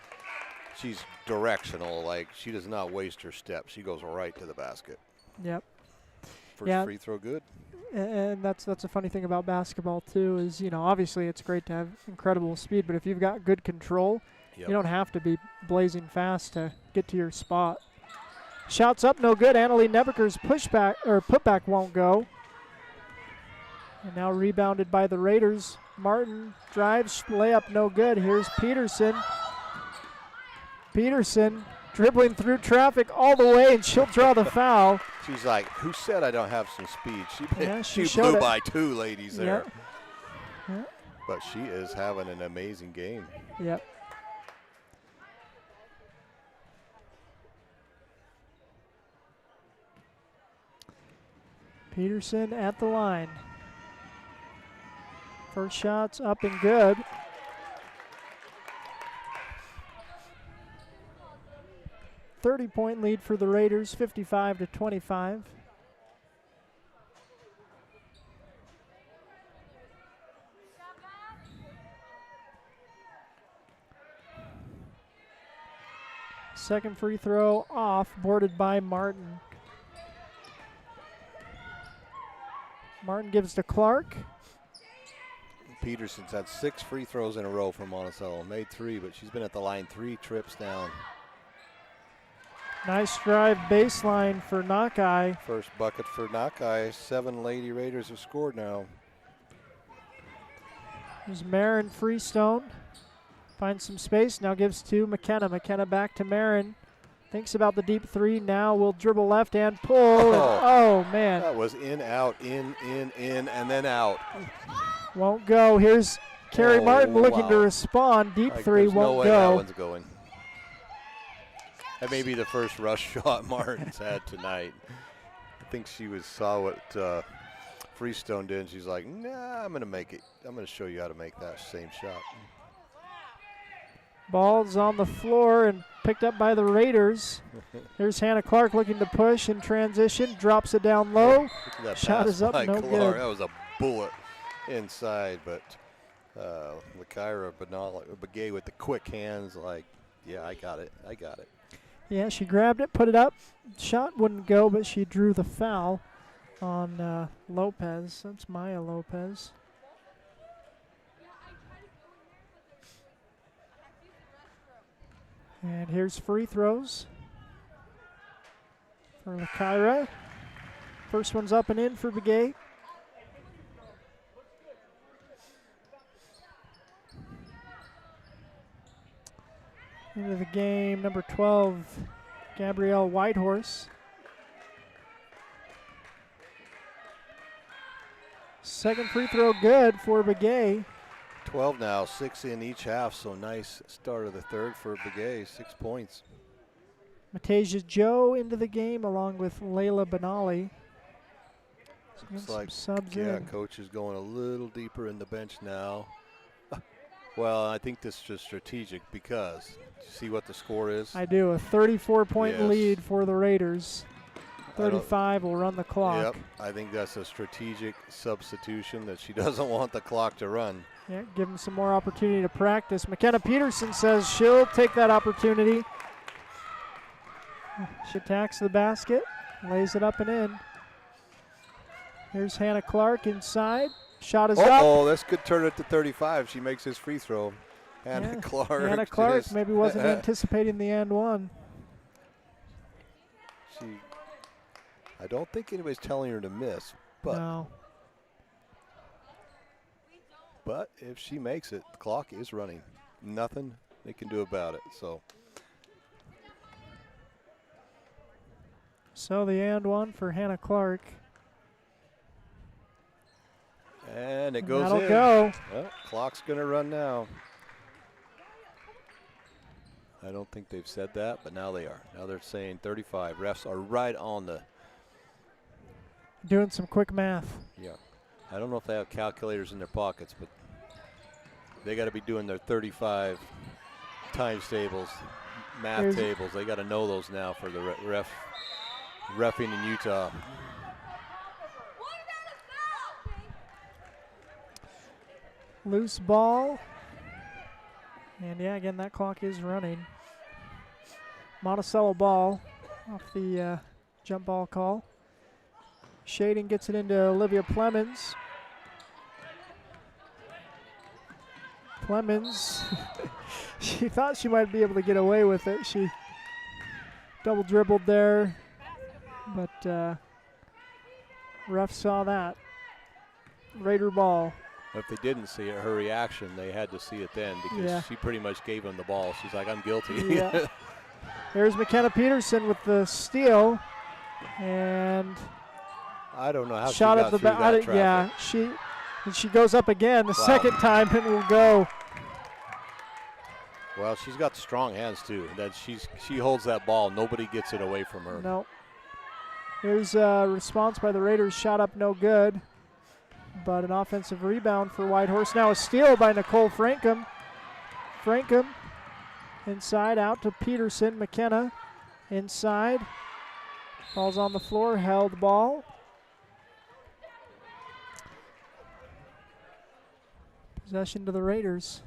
directional. Like, she does not waste her step. She goes right to the basket. Yep. First free throw, good. And that's a funny thing about basketball too, is, you know, obviously it's great to have incredible speed, but if you've got good control, you don't have to be blazing fast to get to your spot. Shots up, no good. Annalie Nebeker's pushback or putback won't go. And now rebounded by the Raiders. Martin drives, layup, no good. Here's Peterson. Peterson dribbling through traffic all the way, and she'll draw the foul. She's like, who said I don't have some speed? She showed blew it. by two ladies there. Yep. But she is having an amazing game. Yep. Peterson at the line. First shot's up and good. .30 lead for the Raiders, 55-25. Second free throw off, boarded by Martin. Martin gives to Clark. Peterson's had 6 free throws in a row for Monticello. Made 3, but she's been at the line 3 trips down. Nice drive baseline for Knockeye. First bucket for Knockeye. 7 Lady Raiders have scored now. There's Marin Freestone. Finds some space, now gives to McKenna. McKenna back to Marin. Thinks about the deep three, now will dribble left and pull. Oh, man. That was in, out, in, and then out. Won't go. Here's Carrie Martin looking to respond. Deep three won't no way go. That one's going. That may be the first rush shot Martin's had tonight. I think she saw what Freestone did, and she's like, nah, I'm going to make it. I'm going to show you how to make that same shot. Ball's on the floor and picked up by the Raiders. Here's Hannah Clark looking to push in transition. Drops it down low. Shot is up, no Clark. good. That was a bullet inside, but Lykyra Begay with the quick hands, like, yeah, I got it. Yeah, she grabbed it, put it up. Shot wouldn't go, but she drew the foul on Lopez. That's Maya Lopez. And here's free throws for Lykyra. First one's up and in for Begay. Into the game, number 12, Gabrielle Whitehorse. Second free throw good for Begay. 12 now, 6 in each half, so nice start of the third for Begay, 6 points. Matasia Joe into the game along with Layla Benali. Looks like, subs yeah, in. coach is going a little deeper in the bench now. Well, I think this is just strategic because, see what the score is? I do, a 34-point Yes. lead for the Raiders. 35 will run the clock. Yep, I think that's a strategic substitution that she doesn't want the clock to run. Yeah, give them some more opportunity to practice. McKenna Peterson says she'll take that opportunity. She attacks the basket, lays it up and in. Here's Hannah Clark inside. Shot is up. Oh, this could turn it to 35. She makes his free throw. Hannah Clark. Hannah Clark maybe wasn't anticipating the and one. I don't think anybody's telling her to miss, but no. But if she makes it, the clock is running. Nothing they can do about it. So the and one for Hannah Clark. And it goes that'll in. Go. Well, clock's going to run now. I don't think they've said that, but now they are. Now they're saying 35. Refs are right on the Doing some quick math. Yeah. I don't know if they have calculators in their pockets, but they got to be doing their 35 times tables, math tables. They got to know those now for the reffing in Utah. Loose ball. And yeah, again, that clock is running. Monticello ball off the jump ball call. Shading gets it into Olivia Plemons. Plemons, she thought she might be able to get away with it. She double dribbled there, but ref saw that. Raider ball. If they didn't see it, her reaction, they had to see it then because she pretty much gave him the ball. She's like, I'm guilty. Yeah. There's McKenna Peterson with the steal. And I don't know how shot she at got the through that traffic. Yeah, she goes up again the second time and will go. Well, she's got strong hands too. That she holds that ball. Nobody gets it away from her. No. Here's a response by the Raiders. Shot up, no good. But an offensive rebound for Whitehorse. Now a steal by Nicole Frankham. Frankham inside out to Peterson. McKenna inside. Ball's on the floor. Held ball. Possession to the Raiders.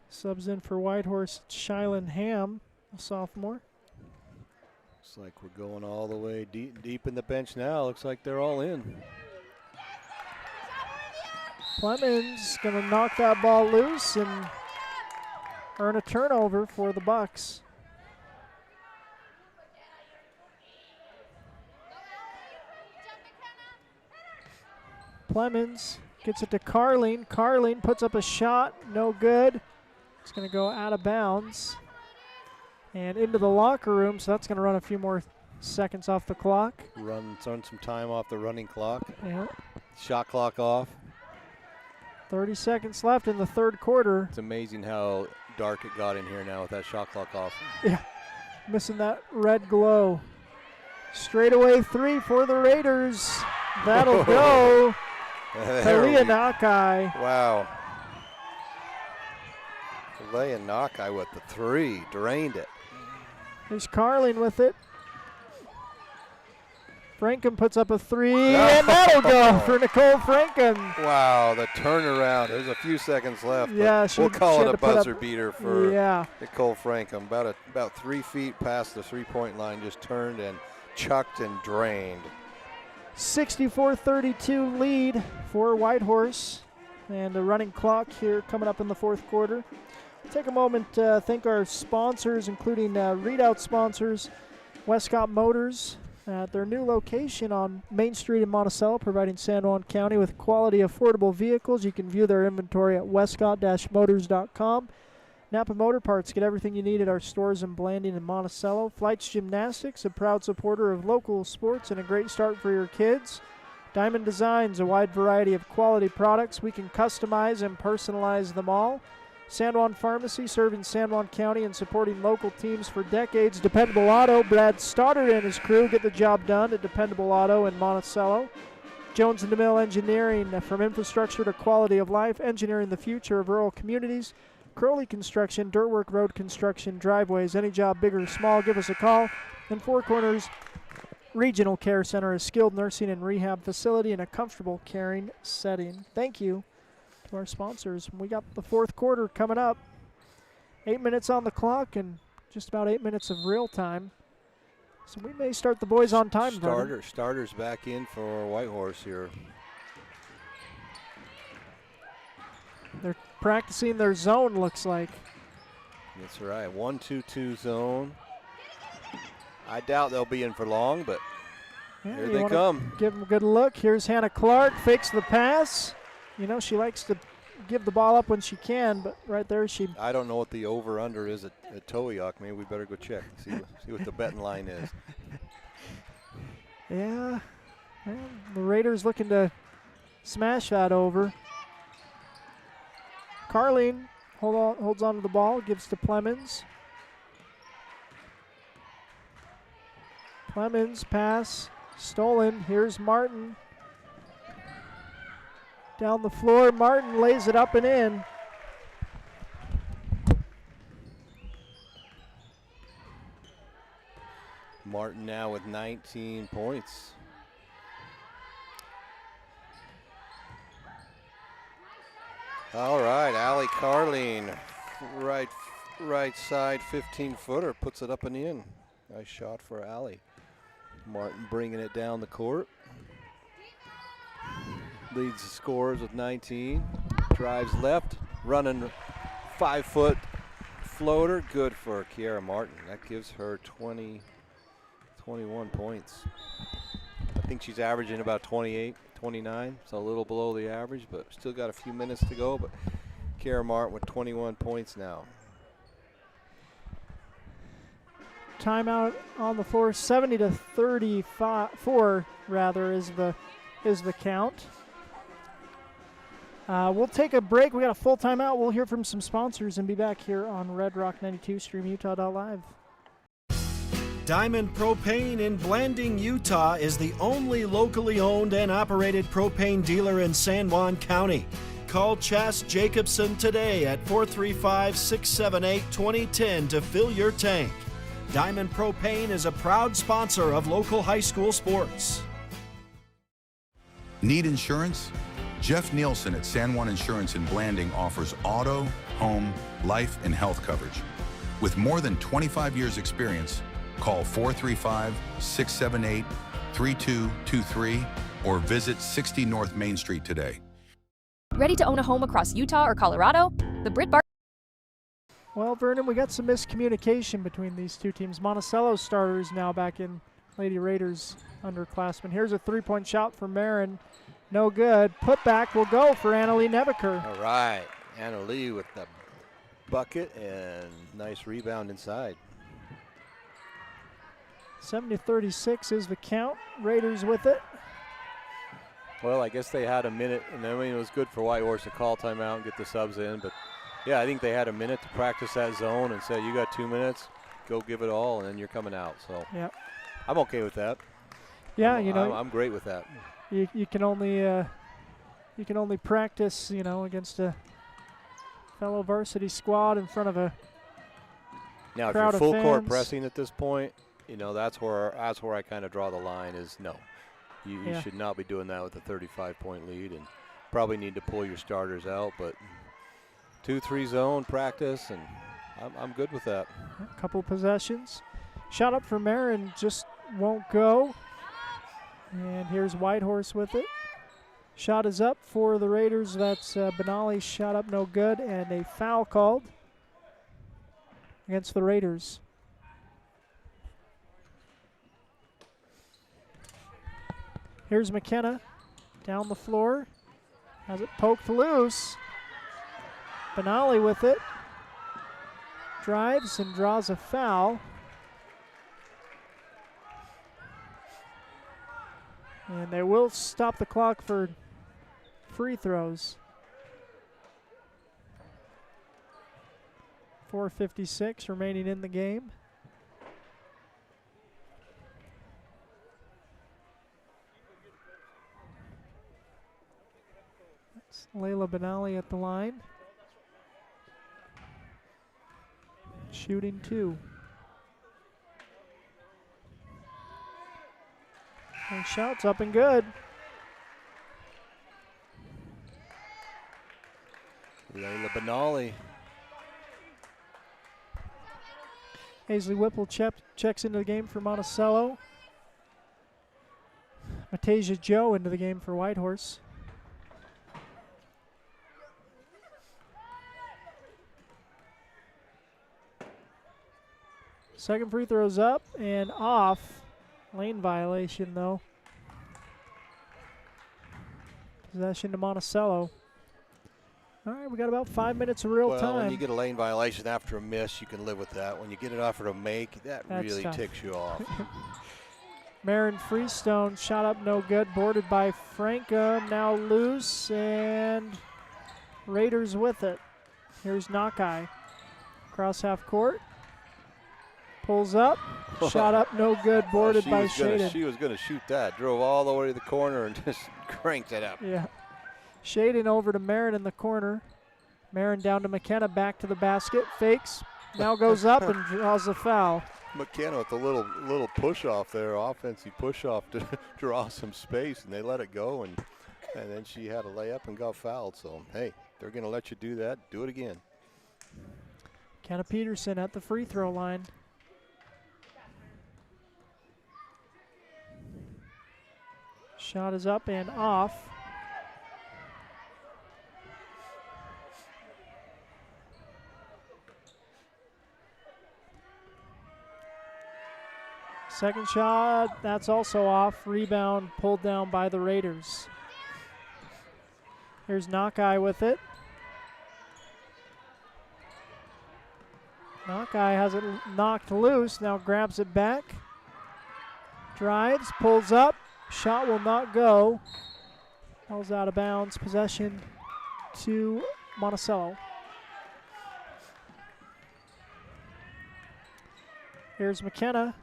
Subs in for Whitehorse, Shylin Ham, a sophomore. Looks like we're going all the way deep in the bench now. Looks like they're all in. Clemens going to knock that ball loose and earn a turnover for the Bucks. Clemens gets it to Carleen. Carleen puts up a shot, no good. It's going to go out of bounds and into the locker room, so that's going to run a few more seconds off the clock. Run some time off the running clock. Yeah. Shot clock off. 30 seconds left in the third quarter. It's amazing how dark it got in here now with that shot clock off. Yeah, missing that red glow. Straightaway three for the Raiders. That'll go. Talia Nakai. Wow. Talia Nakai with the three. Drained it. There's Carling with it. Frankham puts up a three, and that'll go for Nicole Frankham. Wow, the turnaround. There's a few seconds left. Yeah, we'll call it a buzzer up, beater for yeah. Nicole Frankham. About 3 feet past the three-point line, just turned and chucked and drained. 64-32 lead for Whitehorse, and a running clock here coming up in the fourth quarter. Take a moment to thank our sponsors, including readout sponsors, Westcott Motors, at their new location on Main Street in Monticello, providing San Juan County with quality, affordable vehicles. You can view their inventory at westcott-motors.com. Napa Motor Parts, get everything you need at our stores in Blanding and Monticello. Flights Gymnastics, a proud supporter of local sports and a great start for your kids. Diamond Designs, a wide variety of quality products. We can customize and personalize them all. San Juan Pharmacy, serving San Juan County and supporting local teams for decades. Dependable Auto, Brad Stoddard and his crew get the job done at Dependable Auto in Monticello. Jones & DeMille Engineering, from infrastructure to quality of life, engineering the future of rural communities. Crowley Construction, dirt work, road construction, driveways, any job big or small, give us a call. And Four Corners Regional Care Center, a skilled nursing and rehab facility in a comfortable caring setting. Thank you to our sponsors. We got the fourth quarter coming up. 8 minutes on the clock and just about 8 minutes of real time. So we may start the boys on time. Starters back in for Whitehorse here. They're practicing their zone, looks like. That's right, 1-2-2 zone. I doubt they'll be in for long, but here they come. Give them a good look. Here's Hannah Clark, fakes the pass. You know, she likes to give the ball up when she can, but right there she... I don't know what the over-under is at Towaoc. Maybe we better go check and see what the betting line is. Yeah, well, the Raiders looking to smash that over. Carleen holds on to the ball, gives to Plemons. Plemons pass, stolen. Here's Martin. Down the floor, Martin lays it up and in. Martin now with 19 points. All right, Allie Carleen, right side 15-footer, puts it up and in. Nice shot for Allie. Martin bringing it down the court. Leads the scorers with 19. Drives left, running 5-foot floater. Good for Kiara Martin. That gives her 21 points. I think she's averaging about 28, 29, so a little below the average, but still got a few minutes to go. But Kiara Martin with 21 points now. Timeout on the floor, 70-34 rather is the count. We'll take a break. We got a full timeout. We'll hear from some sponsors and be back here on Red Rock 92 StreamUtah.live. Diamond Propane in Blanding, Utah is the only locally owned and operated propane dealer in San Juan County. Call Chas Jacobson today at 435-678-2010 to fill your tank. Diamond Propane is a proud sponsor of local high school sports. Need insurance? Jeff Nielsen at San Juan Insurance in Blanding offers auto, home, life, and health coverage. With more than 25 years experience, call 435-678-3223 or visit 60 North Main Street today. Ready to own a home across Utah or Colorado? The Britt Bar. Well, Vernon, we got some miscommunication between these two teams. Monticello starters now back in Lady Raiders underclassmen. Here's a three-point shot for Marin. No good. Putback will go for Annalie Nebeker. All right, Annalie with the bucket and nice rebound inside. 70-36 is the count. Raiders with it. Well, I guess they had a minute, and I mean, it was good for Whitehorse to call timeout and get the subs in, but yeah, I think they had a minute to practice that zone and said, you got 2 minutes, go give it all, and then you're coming out. So yeah, I'm okay with that. Yeah, I'm great with that. You can only practice, against a fellow varsity squad in front of a now crowd if you're of full court fans. pressing at this point, that's where I kind of draw the line. Is no, you should not be doing that with a 35-point lead, and probably need to pull your starters out, but 2-3 zone practice, and I'm good with that. A couple possessions. Shot up for Marin, just won't go. And here's Whitehorse with it. Shot is up for the Raiders. That's Benali's shot up, no good, and a foul called against the Raiders. Here's McKenna down the floor. Has it poked loose. Benali with it. Drives and draws a foul. And they will stop the clock for free throws. 4:56 remaining in the game. That's Layla Benali at the line. Shooting 2. And shots up and good. Layla Benali. Hazley Whipple checks into the game for Monticello. Matasia Joe into the game for Whitehorse. Second free throw's up and off. Lane violation, though. Possession to Monticello. All right, we got about 5 minutes of real Well, time. when you get a lane violation after a miss, you can live with that. When you get it after a make, that's really tough. ticks you off. Marin Freestone shot up no good. Boarded by Franca. Now loose, and Raiders with it. Here's Nakai. Cross half court. Pulls up. Shot up, no good. Boarded by Shaden. She was going to shoot that. Drove all the way to the corner and just cranked it up. Yeah. Shaden over to Marin in the corner. Marin down to McKenna, back to the basket. Fakes. Now goes up and draws a foul. McKenna with a little push off there, offensive push off to draw some space, and they let it go, and then she had a layup and got fouled. So hey, they're going to let you do that. Do it again. Kenna Peterson at the free throw line. Shot is up and off. Second shot, that's also off. Rebound pulled down by the Raiders. Here's Nakai with it. Nakai has it knocked loose, now grabs it back. Drives, pulls up, shot will not go. Ball's out of bounds, possession to Monticello. Here's McKenna.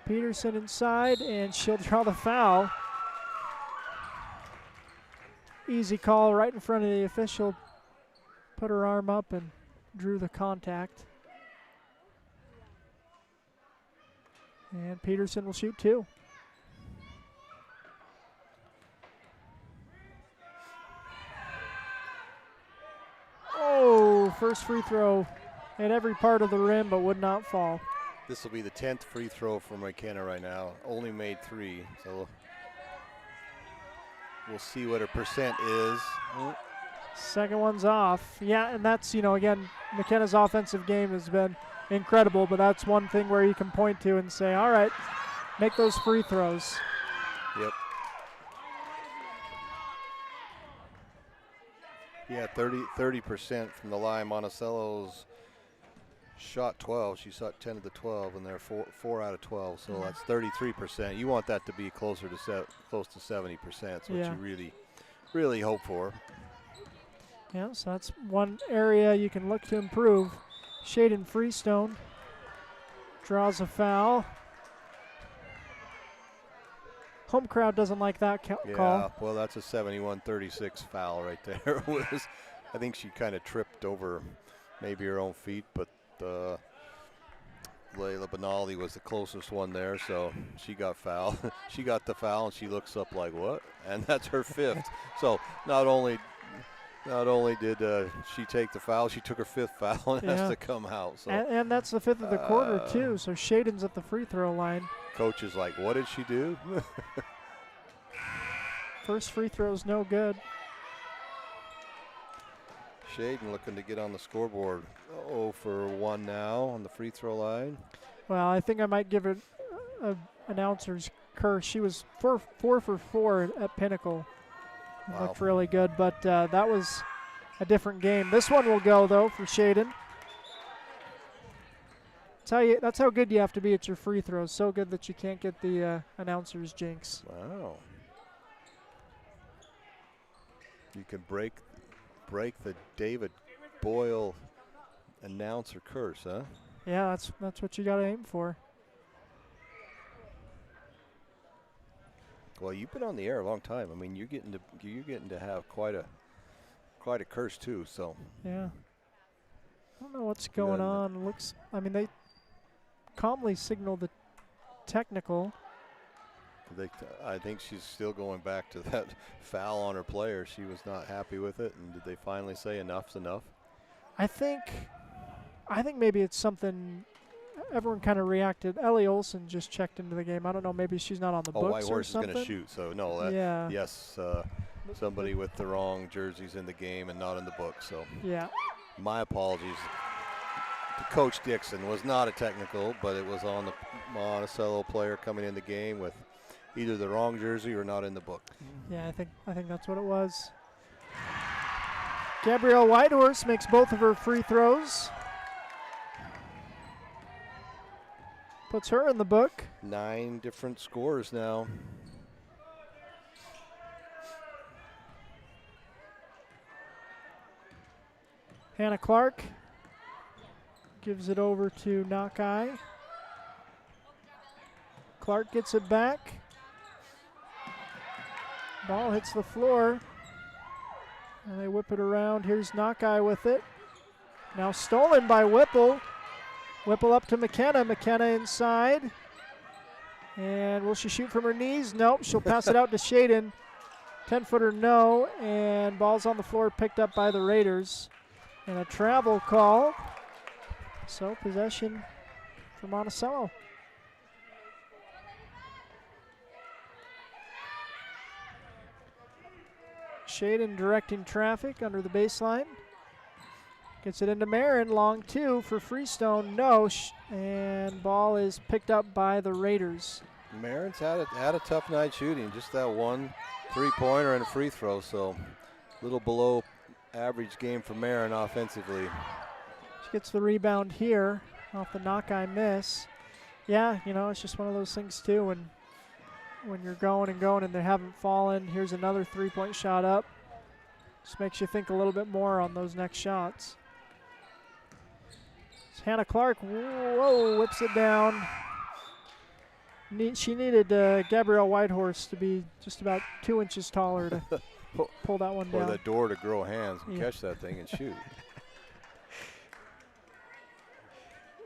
Peterson inside, and she'll draw the foul. Easy call right in front of the official. Put her arm up and drew the contact. And Peterson will shoot two. Oh, first free throw at every part of the rim, but would not fall. This will be the 10th free throw for McKenna right now. Only made 3, so we'll see what her percent is. Second one's off. Yeah, and that's, again, McKenna's offensive game has been incredible, but that's one thing where you can point to and say, all right, make those free throws. Yep. Yeah, 30% from the line. Monticello's shot 12. She shot 10 of the 12, and they're 4 out of 12. So that's 33%. You want that to be close to 70%. That's what you really hope for. Yeah, so that's one area you can look to improve. Shaden Freestone draws a foul. Home crowd doesn't like that call. Yeah, well, that's a 71-36 foul right there. I think she kind of tripped over maybe her own feet, but Layla Benali was the closest one there, so she got fouled. She got the foul, and she looks up like, what? And that's her 5th. So not only did she take the foul, she took her 5th foul and has to come out. So and that's the 5th of the quarter, too, so Shaden's at the free throw line. Coach is like, what did she do? First free throw's no good. Shaden looking to get on the scoreboard. 0 for 1 now on the free throw line. Well, I think I might give it an announcer's curse. She was 4 for 4 at Pinnacle. Wow. Looked really good, but that was a different game. This one will go, though, for Shaden. That's how good you have to be at your free throws. So good that you can't get the announcer's jinx. Wow. You can break the David Boyle announcer curse, huh? Yeah, that's what you got to aim for. Well, you've been on the air a long time. I mean, you're getting to have quite a curse too. So yeah, I don't know what's going on. They calmly signaled the technical. I think she's still going back to that foul on her player. She was not happy with it, and did they finally say enough's enough? I think maybe it's something. Everyone kind of reacted. Ellie Olsen just checked into the game. I don't know. Maybe she's not on the books Whitehorse or something. is going to shoot. So no. Yeah. Yes. Somebody with the wrong jerseys in the game and not in the book. So yeah. My apologies to Coach Dixon. Was not a technical, but it was on the Monticello player coming in the game with either the wrong jersey or not in the book. Yeah, I think that's what it was. Gabrielle Whitehorse makes both of her free throws. Puts her in the book. 9 different scores now. Hannah Clark gives it over to Nakai. Clark gets it back. Ball hits the floor. And they whip it around. Here's Nakai with it. Now stolen by Whipple. Whipple up to McKenna. McKenna inside. And will she shoot from her knees? Nope. She'll pass it out to Shaden. 10-footer no. And ball's on the floor picked up by the Raiders. And a travel call. So possession for Monticello. Shaden directing traffic under the baseline. Gets it into Marin, long two for Freestone, no, and ball is picked up by the Raiders. Marin's had a tough night shooting, just that one 3-pointer and a free throw, so a little below average game for Marin offensively. She gets the rebound here off the Nakai miss. Yeah, you know, it's just one of those things too, when you're going and they haven't fallen. Here's another 3-point shot up. Just makes you think a little bit more on those next shots. It's Hannah Clark, whoa, whips it down. She needed Gabrielle Whitehorse to be just about 2 inches taller to pull that one down. Or the door to grow hands and catch that thing and shoot.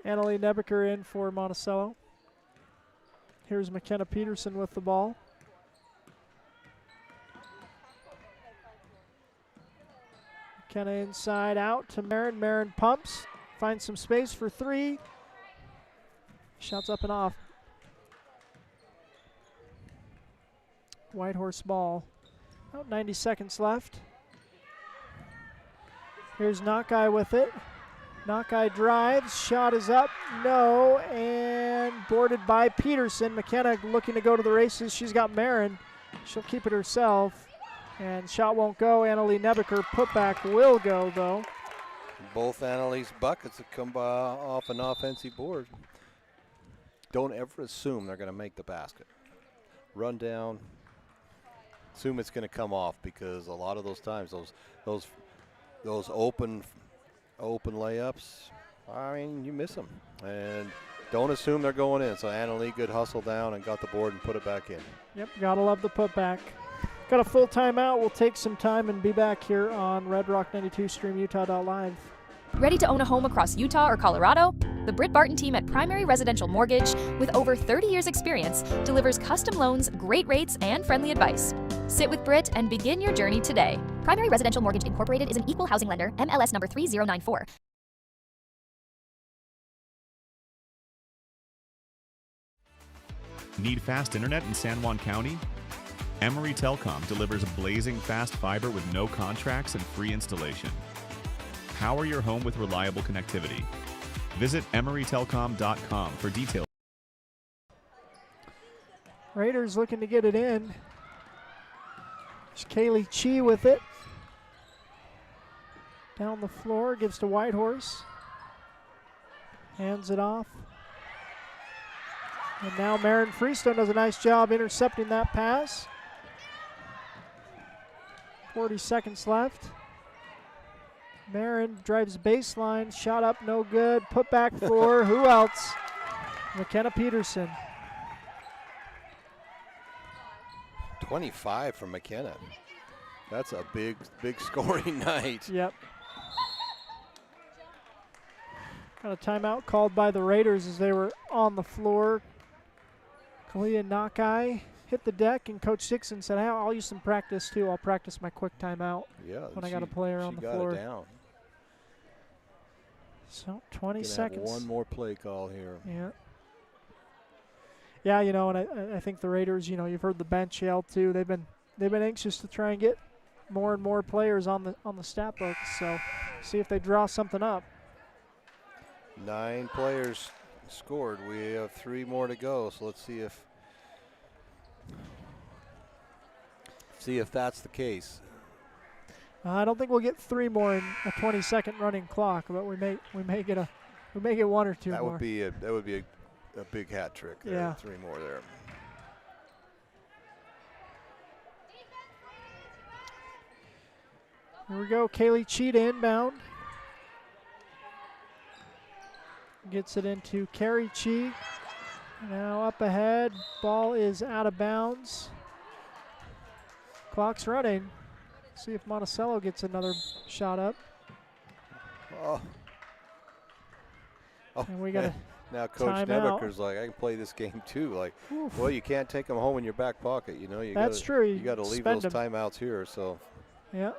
Annalie Nebeker in for Monticello. Here's McKenna Peterson with the ball. McKenna inside out to Marin. Marin pumps, finds some space for three. Shots up and off. Whitehorse ball. About 90 seconds left. Here's Nakai with it. Nakai drives, shot is up, no, and boarded by Peterson. McKenna looking to go to the races. She's got Marin. She'll keep it herself, and shot won't go. Annalie Nebeker putback will go, though. Both Annalie's buckets have come off an offensive board. Don't ever assume they're going to make the basket. Run down, assume it's going to come off, because a lot of those times, those open layups, I mean, you miss them. And don't assume they're going in. So Annalie, good hustle down and got the board and put it back in. Yep, gotta love the putback. Got a full timeout. We'll take some time and be back here on Red Rock 92 StreamUtah.live. Ready to own a home across Utah or Colorado? The Britt Barton team at Primary Residential Mortgage, with over 30 years experience, delivers custom loans, great rates, and friendly advice. Sit with Britt and begin your journey today. Primary Residential Mortgage Incorporated is an equal housing lender, MLS number 3094. Need fast internet in San Juan County? Emory Telecom delivers blazing fast fiber with no contracts and free installation. Power your home with reliable connectivity. Visit emorytelecom.com for details. Raiders looking to get it in. There's Kaylee Chi with it. Down the floor, gives to Whitehorse. Hands it off. And now Marin Freestone does a nice job intercepting that pass. 40 seconds left. Marin drives baseline, shot up, no good. Put back for who else? McKenna Peterson. 25 from McKenna. That's a big scoring night. Yep. Got a timeout called by the Raiders as they were on the floor. Kalia Nakai hit the deck, and Coach Dixon said, hey, I'll use some practice too. I'll practice my quick timeout when I got a player on the floor. She got it down. So 20 seconds. One more play call here. Yeah. Yeah, you know, and I think the Raiders, you know, you've heard the bench yell too. They've been anxious to try and get more and more players on the stat book. So see if they draw something up. 9 players scored. We have 3 more to go. So let's see if that's the case. I don't think we'll get 3 more in a 20-second running clock, but we may get 1 or 2 more. That would be a big hat trick there. Yeah. 3 more there. Here we go. Kaylee Cheetah inbound. Gets it into Karichi. Now up ahead. Ball is out of bounds. Clock's running. See if Monticello gets another shot up. Oh. And we got a now Coach timeout. Nebeker's like, I can play this game too. Like, Oof. well, you can't take them home in your back pocket. You know, That's true. You got to leave those timeouts here. So. Yeah.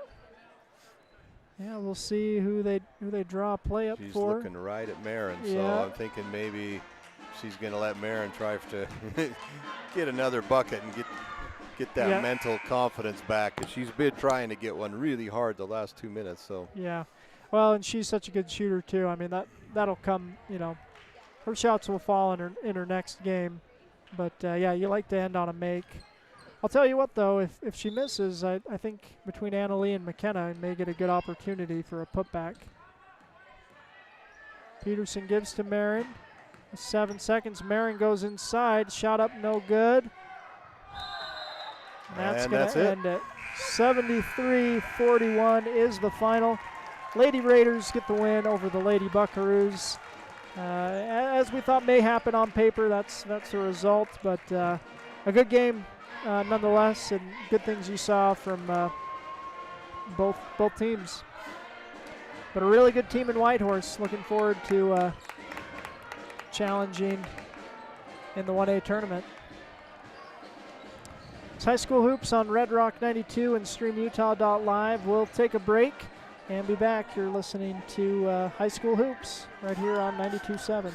Yeah, we'll see who they draw a play up She's for. She's looking right at Marin, yeah. So I'm thinking maybe she's going to let Marin try to get another bucket and get that mental confidence back. Because she's been trying to get one really hard the last 2 minutes. So. Yeah. Well, and she's such a good shooter too. I mean, that'll come. You know, her shots will fall in her next game. But yeah, you like to end on a make. I'll tell you what, though, if she misses, I think between Annalee and McKenna, I may get a good opportunity for a putback. Peterson gives to Marin. 7 seconds. Marin goes inside. Shot up, no good. And that's going to end it. 73-41 is the final. Lady Raiders get the win over the Lady Buckaroos. As we thought may happen on paper, that's the result. But a good game. Nonetheless, and good things you saw from both teams. But a really good team in Whitehorse. Looking forward to challenging in the 1A tournament. It's High School Hoops on Red Rock 92 and StreamUtah.live. We'll take a break and be back. You're listening to High School Hoops right here on 92.7.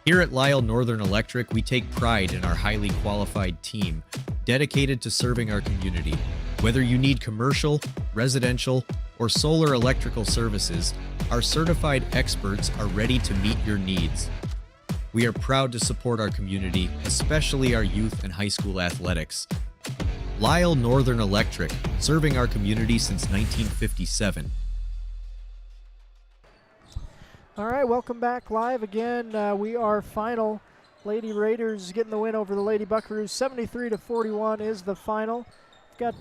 Here at Lisle Northern Electric, we take pride in our highly qualified team, dedicated to serving our community. Whether you need commercial, residential, or solar electrical services, our certified experts are ready to meet your needs. We are proud to support our community, especially our youth and high school athletics. Lisle Northern Electric, serving our community since 1957. All right, welcome back live again. We are final. Lady Raiders getting the win over the Lady Buckaroos. 73-41 is the final. Got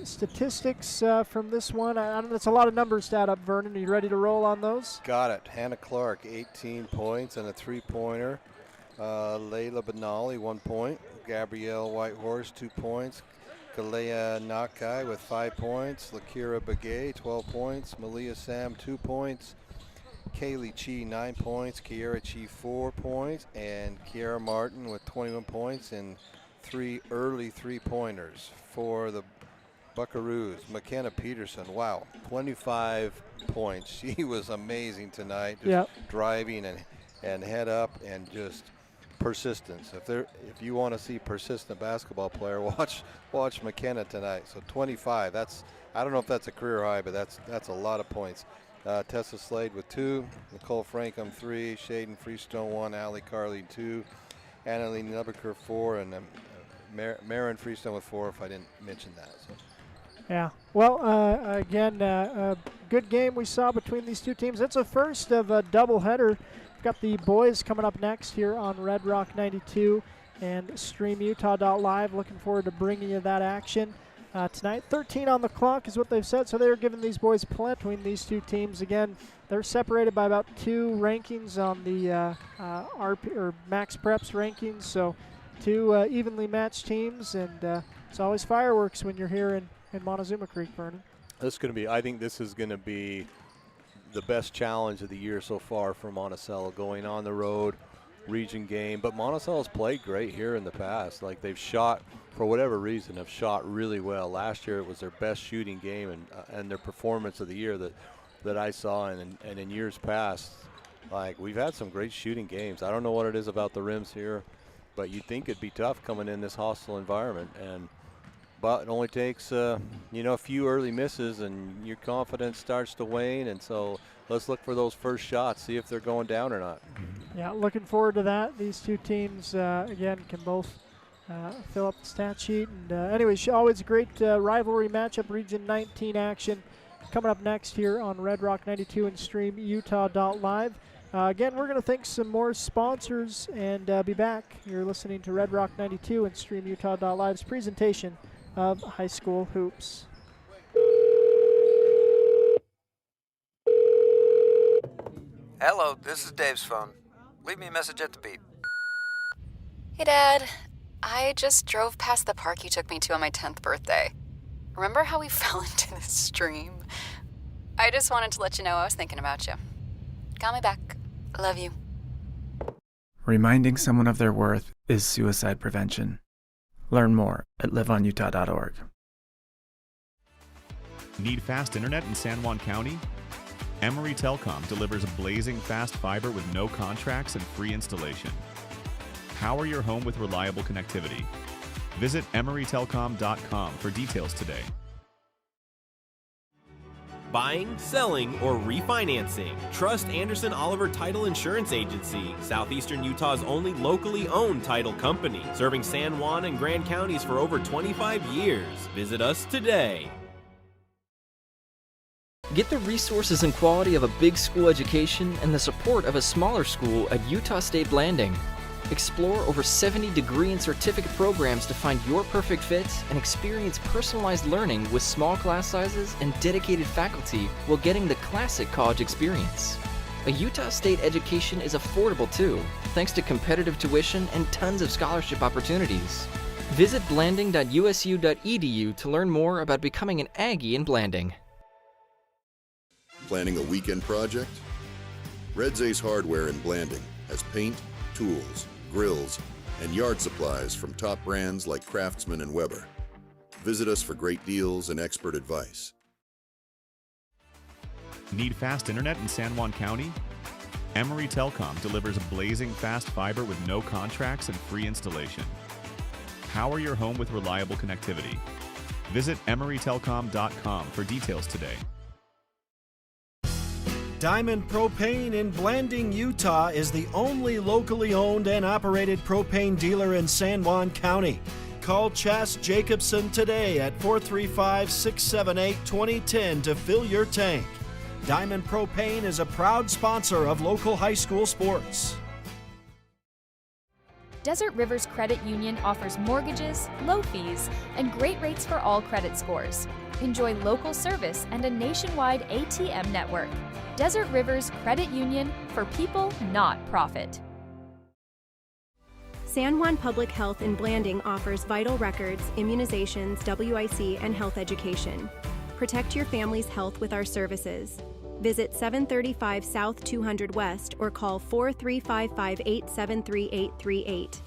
statistics from this one. That's a lot of numbers to add up, Vernon. Are you ready to roll on those? Got it. Hannah Clark, 18 points and a three-pointer. Layla Benali, 1 point. Gabrielle Whitehorse, 2 points. Kalea Nakai with 5 points. Lakira Begay, 12 points. Malia Sam, 2 points. Kaylee Chi, 9 points. Kiara Chi, 4 points. And Kiara Martin with 21 points and 3 early three-pointers for the Buckaroos. McKenna Peterson, wow, 25 points. She was amazing tonight, just driving and head up and just persistence. If you want to see persistent basketball player, watch McKenna tonight. So 25. I don't know if that's a career high, but that's a lot of points. Tessa Slade with 2, Nicole Frankham 3, Shaden Freestone 1, Allie Carly 2, Annalee Nebeker 4, and Marin Freestone with 4, if I didn't mention that. So. Yeah. Well, again, a good game we saw between these two teams. It's a first of a doubleheader. We've got the boys coming up next here on Red Rock 92 and StreamUtah.live. Looking forward to bringing you that action. Tonight, 13 on the clock is what they've said, so they're giving these boys plenty between these two teams. Again, they're separated by about 2 rankings on the RP or Max Preps rankings, so 2 evenly matched teams, and it's always fireworks when you're here in Montezuma Creek, Vernon. I think this is going to be the best challenge of the year so far for Monticello, going on the road, region game. But Monticello's played great here in the past. Like, they've shot, for whatever reason, have shot really well. Last year it was their best shooting game and their performance of the year that I saw. And in years past, like, we've had some great shooting games. I don't know what it is about the rims here, but you'd think it'd be tough coming in this hostile environment. But it only takes a few early misses and your confidence starts to wane. And so let's look for those first shots, see if they're going down or not. Yeah, looking forward to that. These two teams, again, can both fill up the stat sheet. And anyways, always a great rivalry matchup, Region 19 action coming up next here on Red Rock 92 and StreamUtah.live. Again, we're going to thank some more sponsors and be back. You're listening to Red Rock 92 and StreamUtah.live's presentation of High School Hoops. Hello, this is Dave's phone. Leave me a message at the beep. Hey, Dad. I just drove past the park you took me to on my 10th birthday. Remember how we fell into this stream? I just wanted to let you know I was thinking about you. Call me back. Love you. Reminding someone of their worth is suicide prevention. Learn more at liveonutah.org. Need fast internet in San Juan County? Emory Telecom delivers blazing fast fiber with no contracts and free installation. Power your home with reliable connectivity. Visit emorytelecom.com for details today. Buying, selling, or refinancing. Trust Anderson Oliver Title Insurance Agency, Southeastern Utah's only locally owned title company, serving San Juan and Grand counties for over 25 years. Visit us today. Get the resources and quality of a big school education and the support of a smaller school at Utah State Blanding. Explore over 70 degree and certificate programs to find your perfect fit and experience personalized learning with small class sizes and dedicated faculty while getting the classic college experience. A Utah State education is affordable too, thanks to competitive tuition and tons of scholarship opportunities. Visit blanding.usu.edu to learn more about becoming an Aggie in Blanding. Planning a weekend project? Red Zay's Hardware in Blanding has paint, tools, grills, and yard supplies from top brands like Craftsman and Weber. Visit us for great deals and expert advice. Need fast internet in San Juan County? Emory Telecom delivers blazing fast fiber with no contracts and free installation. Power your home with reliable connectivity. Visit emorytelecom.com for details today. Diamond Propane in Blanding, Utah is the only locally owned and operated propane dealer in San Juan County. Call Chas Jacobson today at 435-678-2010 to fill your tank. Diamond Propane is a proud sponsor of local high school sports. Desert Rivers Credit Union offers mortgages, low fees, and great rates for all credit scores. Enjoy local service and a nationwide ATM network. Desert Rivers Credit Union, for people, not profit. San Juan Public Health in Blanding offers vital records, immunizations, WIC, and health education. Protect your family's health with our services. Visit 735 South 200 West or call 4355-873-838.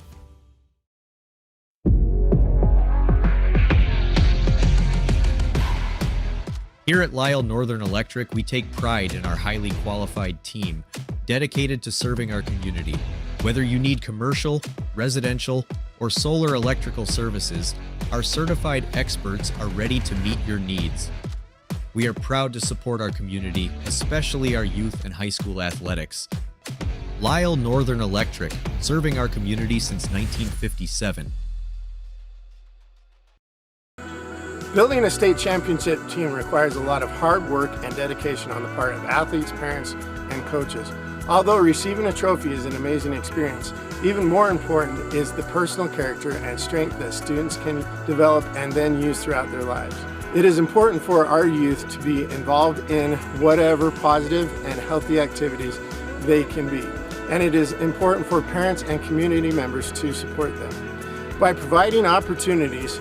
Here at Lyle Northern Electric, we take pride in our highly qualified team, dedicated to serving our community. Whether you need commercial, residential, or solar electrical services, our certified experts are ready to meet your needs. We are proud to support our community, especially our youth and high school athletics. Lyle Northern Electric, serving our community since 1957. Building a state championship team requires a lot of hard work and dedication on the part of athletes, parents, and coaches. Although receiving a trophy is an amazing experience, even more important is the personal character and strength that students can develop and then use throughout their lives. It is important for our youth to be involved in whatever positive and healthy activities they can be, and it is important for parents and community members to support them. By providing opportunities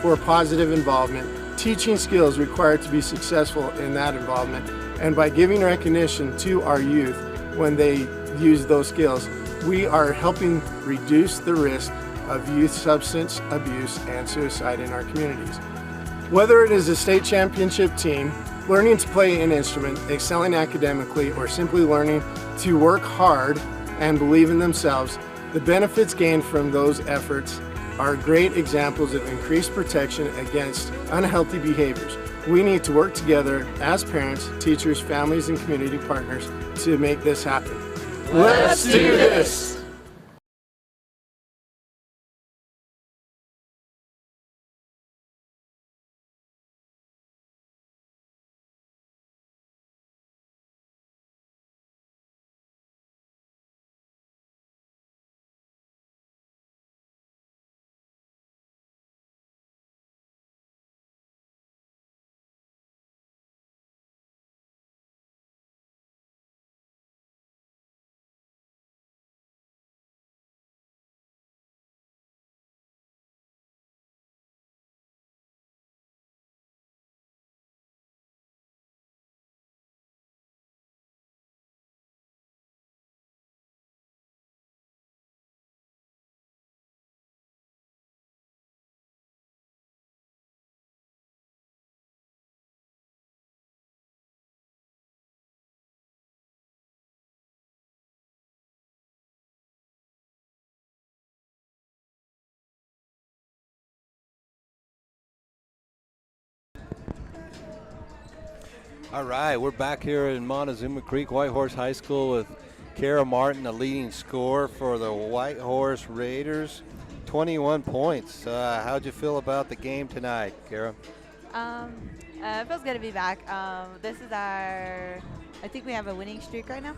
for positive involvement, teaching skills required to be successful in that involvement, and by giving recognition to our youth when they use those skills, we are helping reduce the risk of youth substance abuse and suicide in our communities. Whether it is a state championship team, learning to play an instrument, excelling academically, or simply learning to work hard and believe in themselves, the benefits gained from those efforts are great examples of increased protection against unhealthy behaviors. We need to work together as parents, teachers, families, and community partners to make this happen. Let's do this! All right, we're back here in Montezuma Creek, Whitehorse High School with Kara Martin, the leading scorer for the Whitehorse Raiders. 21 points. How'd you feel about the game tonight, Kara? It feels good to be back. This is I think we have a winning streak right now,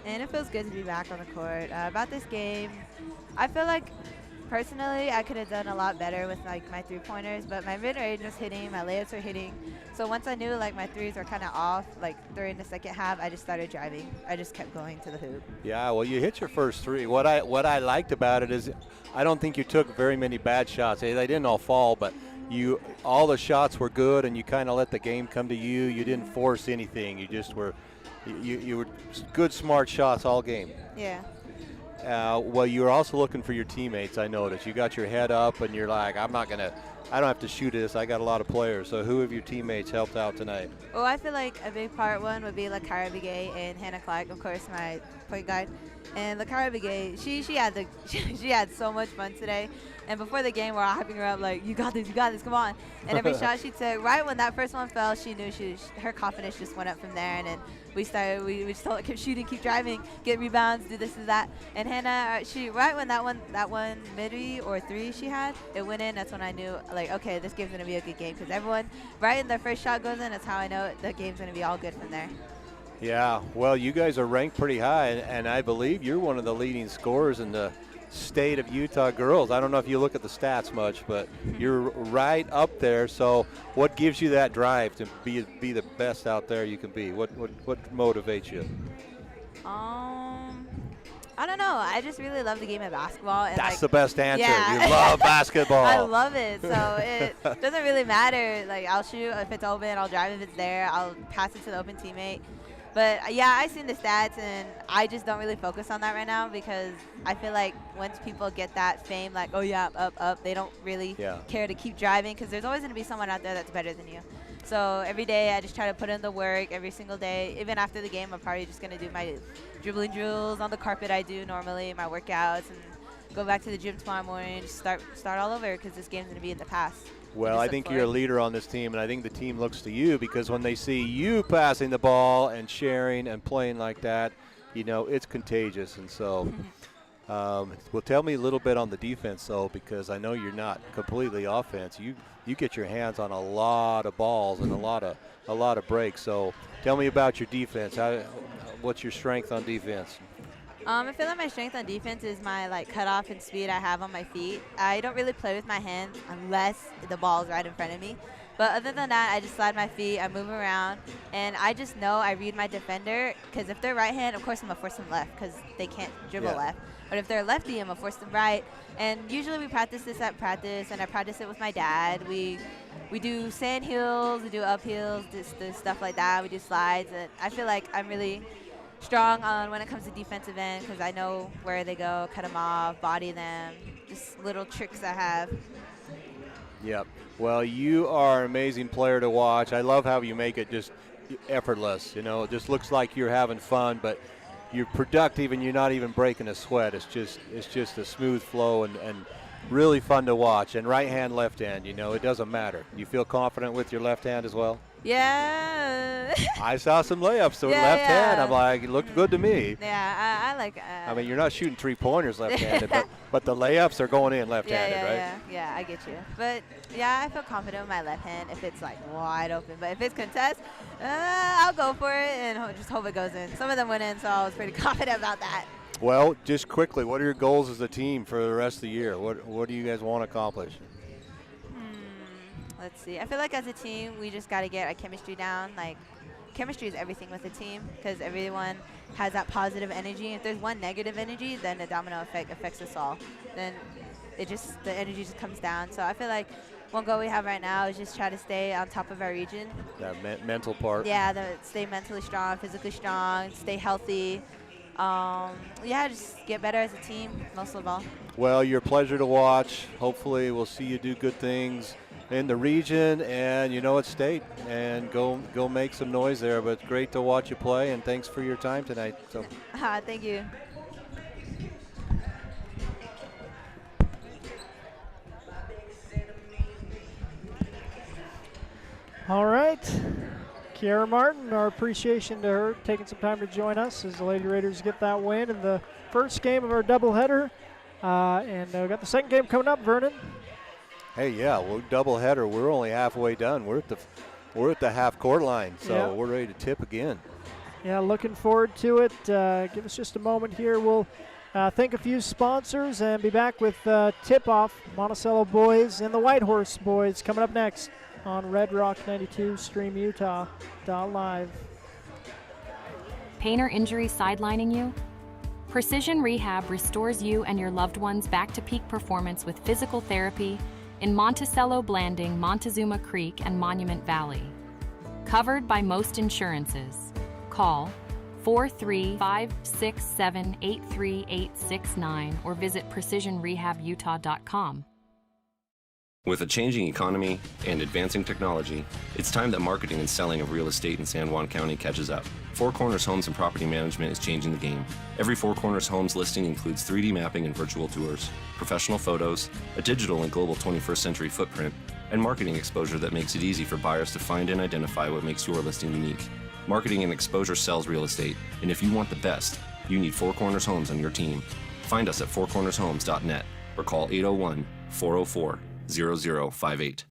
and it feels good to be back on the court. About this game, I feel like personally I could have done a lot better with like my 3-pointers, but my mid-range was hitting, my layups were hitting. So once I knew like my threes were kind of off, like during the second half, I just started driving. I just kept going to the hoop. Yeah, well, you hit your first three. What I liked about it is I don't think you took very many bad shots. They didn't all fall, but all the shots were good, and you kind of let the game come to you. You didn't force anything. You just were you were good, smart shots all game. Yeah. Well, you were also looking for your teammates, I noticed. You got your head up, and you're like, I don't have to shoot this. I got a lot of players. So who of your teammates helped out tonight? Well, I feel like a big part one would be Lakara Begay and Hannah Clark, of course, my point guard. And Lakara Begay, she had so much fun today. And before the game, we're all hyping her up like, you got this, come on. And every shot she took, right when that first one fell, she knew her confidence just went up from there. And then we just told her, keep shooting, keep driving, get rebounds, do this and that. And Hannah, right when that one mid or three she had, it went in. That's when I knew, like, okay, this game's gonna be a good game, because everyone, right when their first shot goes in, that's how I know the game's gonna be all good from there. Yeah, well, you guys are ranked pretty high, and I believe you're one of the leading scorers in the state of Utah girls. I don't know if you look at the stats much, but you're right up there. So what gives you that drive to be the best out there you can be? What motivates you? I don't know. I just really love the game of basketball. And That's the best answer. Yeah. You love basketball. I love it. So it doesn't really matter. Like, I'll shoot if it's open. I'll drive if it's there. I'll pass it to the open teammate. But, yeah, I've seen the stats, and I just don't really focus on that right now, because I feel like once people get that fame, like, oh, yeah, up, they don't really care to keep driving, because there's always going to be someone out there that's better than you. So every day I just try to put in the work every single day. Even after the game, I'm probably just going to do my dribbling drills on the carpet I do normally, my workouts, and go back to the gym tomorrow morning and just start all over, because this game's going to be in the past. Well, I think you're a leader on this team, and I think the team looks to you, because when they see you passing the ball and sharing and playing like that, you know, it's contagious. And so, well, tell me a little bit on the defense, though, because I know you're not completely offense. You get your hands on a lot of balls and a lot of breaks. So tell me about your defense. What's your strength on defense? I feel like my strength on defense is my cutoff and speed I have on my feet. I don't really play with my hands unless the ball's right in front of me. But other than that, I just slide my feet, I move around, and I just know I read my defender, because if they're right hand, of course I'm going to force them left, because they can't dribble left. But if they're lefty, I'm going to force them right. And usually we practice this at practice, and I practice it with my dad. We do sand hills, we do up hills, this stuff like that. We do slides, and I feel like I'm really strong on when it comes to defensive end, because I know where they go, cut them off, body them, just little tricks I have. Yep. Well, you are an amazing player to watch. I love how you make it just effortless. You know, it just looks like you're having fun, but you're productive and you're not even breaking a sweat. It's just a smooth flow and really fun to watch. And right hand, left hand, you know, it doesn't matter. You feel confident with your left hand as well? Yeah. I saw some layups to left hand. I'm like, it looked good to me. Yeah, I like. I mean, you're not shooting 3-pointers left-handed, but the layups are going in left-handed, right? Yeah, I get you. But yeah, I feel confident with my left hand if it's like wide open. But if it's contest, I'll go for it and just hope it goes in. Some of them went in, so I was pretty confident about that. Well, just quickly, what are your goals as a team for the rest of the year? What do you guys want to accomplish? Let's see. I feel like as a team, we just got to get our chemistry down. Like, chemistry is everything with a team, because everyone has that positive energy. If there's one negative energy, then the domino effect affects us all. Then the energy just comes down. So I feel like one goal we have right now is just try to stay on top of our region. That mental part. Yeah, stay mentally strong, physically strong, stay healthy. Just get better as a team, most of all. Well, you're a pleasure to watch. Hopefully we'll see you do good things in the region and, at state, and go make some noise there. But it's great to watch you play, and thanks for your time tonight. So. Thank you. All right. Kiara Martin, our appreciation to her taking some time to join us as the Lady Raiders get that win in the first game of our doubleheader. And we got the second game coming up, Vernon. Hey, yeah, we're doubleheader. We're only halfway done. We're at the half-court line, so we're ready to tip again. Yeah, looking forward to it. Give us just a moment here. We'll thank a few sponsors and be back with tip-off, Monticello boys and the Whitehorse boys coming up next on Red Rock 92 Stream Utah.live. Pain or injury sidelining you? Precision Rehab restores you and your loved ones back to peak performance with physical therapy in Monticello, Blanding, Montezuma Creek, and Monument Valley. Covered by most insurances. Call 43567-83869 or visit precisionrehabutah.com. With a changing economy and advancing technology, it's time that marketing and selling of real estate in San Juan County catches up. Four Corners Homes and Property Management is changing the game. Every Four Corners Homes listing includes 3D mapping and virtual tours, professional photos, a digital and global 21st century footprint, and marketing exposure that makes it easy for buyers to find and identify what makes your listing unique. Marketing and exposure sells real estate, and if you want the best, you need Four Corners Homes on your team. Find us at fourcornershomes.net or call 801-404-0058.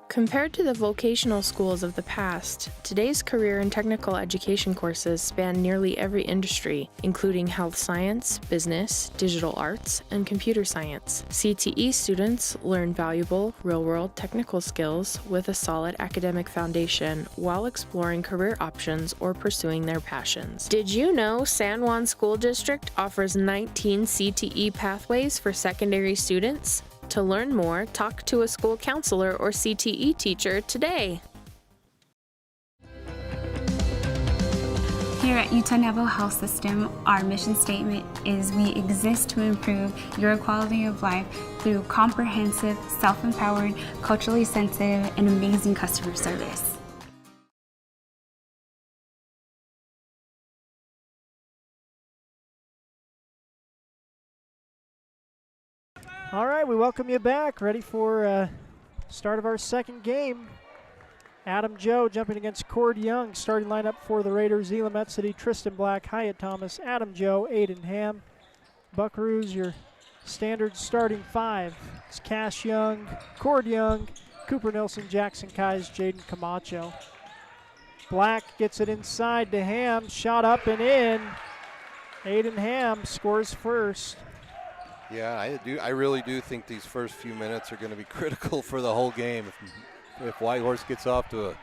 Compared to the vocational schools of the past, today's career and technical education courses span nearly every industry, including health science, business, digital arts, and computer science. CTE students learn valuable, real-world technical skills with a solid academic foundation while exploring career options or pursuing their passions. Did you know San Juan School District offers 19 CTE pathways for secondary students? To learn more, talk to a school counselor or CTE teacher today. Here at Utah Naval Health System, our mission statement is we exist to improve your quality of life through comprehensive, self-empowered, culturally sensitive, and amazing customer service. All right, we welcome you back. Ready for start of our second game. Adam Joe jumping against Cord Young. Starting lineup for the Raiders: Elam Etzedy, Tristan Black, Hyatt Thomas, Adam Joe, Aiden Ham. Buckaroos, your standard starting five. It's Cash Young, Cord Young, Cooper Nilsson, Jackson Kais, Jaden Camacho. Black gets it inside to Ham. Shot up and in. Aiden Ham scores first. Yeah, I really do think these first few minutes are going to be critical for the whole game. If Whitehorse gets off to a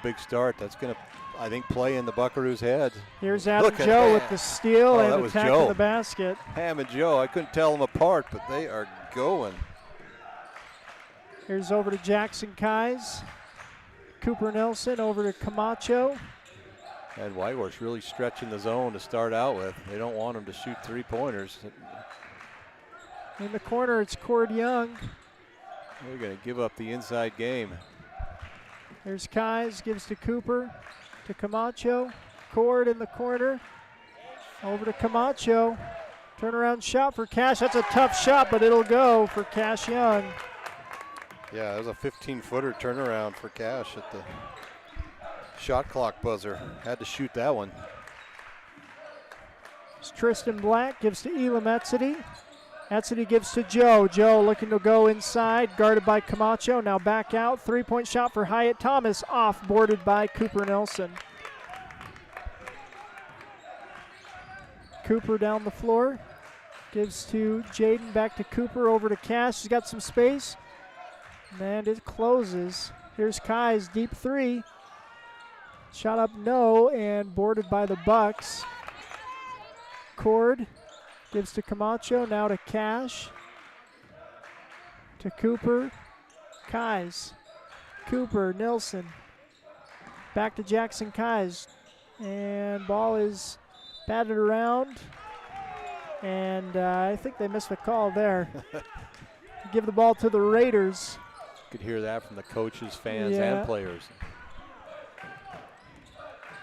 big start, that's going to, I think, play in the Buckaroo's head. Here's Adam Joe with the steal and attack in the basket. Ham and Joe, I couldn't tell them apart, but they are going. Here's over to Jackson Kais. Cooper Nelson over to Camacho. And Whitehorse really stretching the zone to start out with. They don't want them to shoot three-pointers. In the corner, it's Cord Young. They're going to give up the inside game. Here's Kais, gives to Cooper, to Camacho. Cord in the corner, over to Camacho. Turnaround shot for Cash. That's a tough shot, but it'll go for Cash Young. Yeah, that was a 15-footer turnaround for Cash at the shot clock buzzer. Had to shoot that one. It's Tristan Black, gives to Elam Etzedy. Etzedy gives to Joe. Joe looking to go inside, guarded by Camacho. Now back out. Three-point shot for Hyatt Thomas, off, boarded by Cooper Nelson. Cooper down the floor. Gives to Jaden, back to Cooper, over to Cash. He's got some space. And it closes. Here's Kai's deep three. Shot up no, and boarded by the Bucks. Cord gives to Camacho, now to Cash. To Cooper. Kais. Cooper, Nilsson. Back to Jackson Kais. And ball is batted around. And I think they missed the call there. Give the ball to the Raiders. You could hear that from the coaches, fans, and players.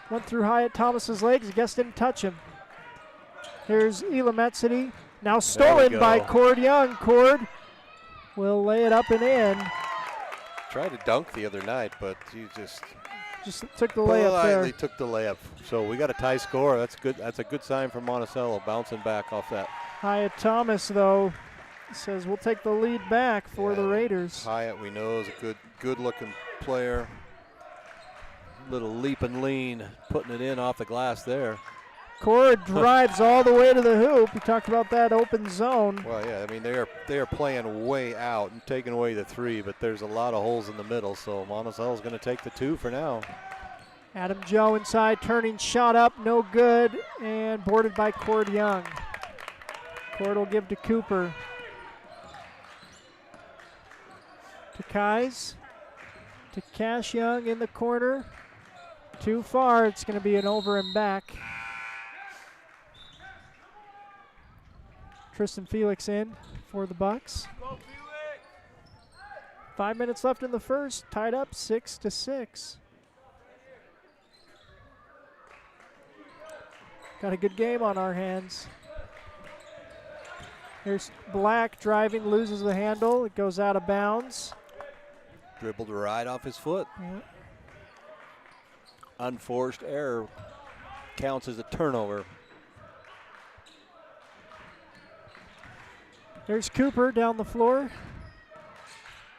Went through Hyatt Thomas's legs. I guess didn't touch him. Here's Elam Etzedy. Now stolen by Cord Young. Cord will lay it up and in. Tried to dunk the other night, but he just Just took the layup there. Politely took the layup. So we got a tie score. That's good. That's a good sign for Monticello, bouncing back off that. Hyatt Thomas, though, says we'll take the lead back for the Raiders. Hyatt, we know, is a good-looking player. Little leap and lean, putting it in off the glass there. Cord drives all the way to the hoop. We talked about that open zone. Well, yeah, I mean, they are playing way out and taking away the three, but there's a lot of holes in the middle, so Monticello's going to take the two for now. Adam Joe inside, turning shot up, no good, and boarded by Cord Young. Cord will give to Cooper. To Kais. To Cash Young in the corner. Too far, it's going to be an over and back. Tristan Felix in for the Bucks. 5 minutes left in the first, tied up 6-6. Got a good game on our hands. Here's Black driving, loses the handle. It goes out of bounds. Dribbled right off his foot. Yeah. Unforced error counts as a turnover. There's Cooper down the floor.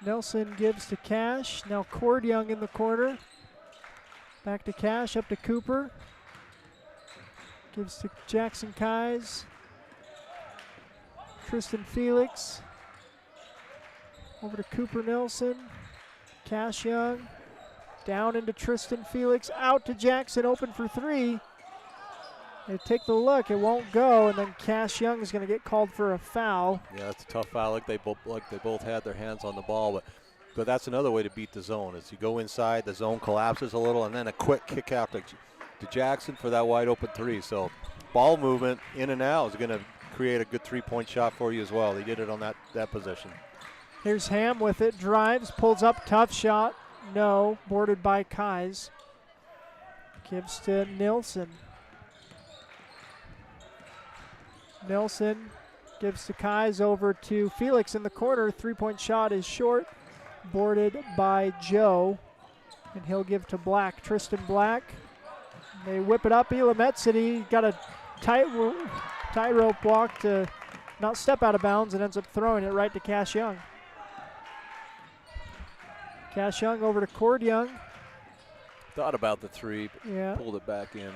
Nelson gives to Cash. Now Cord Young in the corner. Back to Cash, up to Cooper. Gives to Jackson Kais. Tristan Felix. Over to Cooper Nelson. Cash Young. Down into Tristan Felix. Out to Jackson, open for three. They take the look, it won't go, and then Cash Young is going to get called for a foul. Yeah, that's a tough foul. Like they both had their hands on the ball, but that's another way to beat the zone. Is you go inside, the zone collapses a little, and then a quick kick out to Jackson for that wide open three. So ball movement in and out is going to create a good three-point shot for you as well. They did it on that position. Here's Ham with it, drives, pulls up, tough shot. No, boarded by Kais. Gives to Nilsson. Nelson gives to Kais, over to Felix in the corner. Three-point shot is short, boarded by Joe, and he'll give to Black. Tristan Black. They whip it up. Elam City got a tightrope walk to not step out of bounds and ends up throwing it right to Cash Young. Cash Young over to Cord Young. Thought about the three, but yeah, pulled it back in.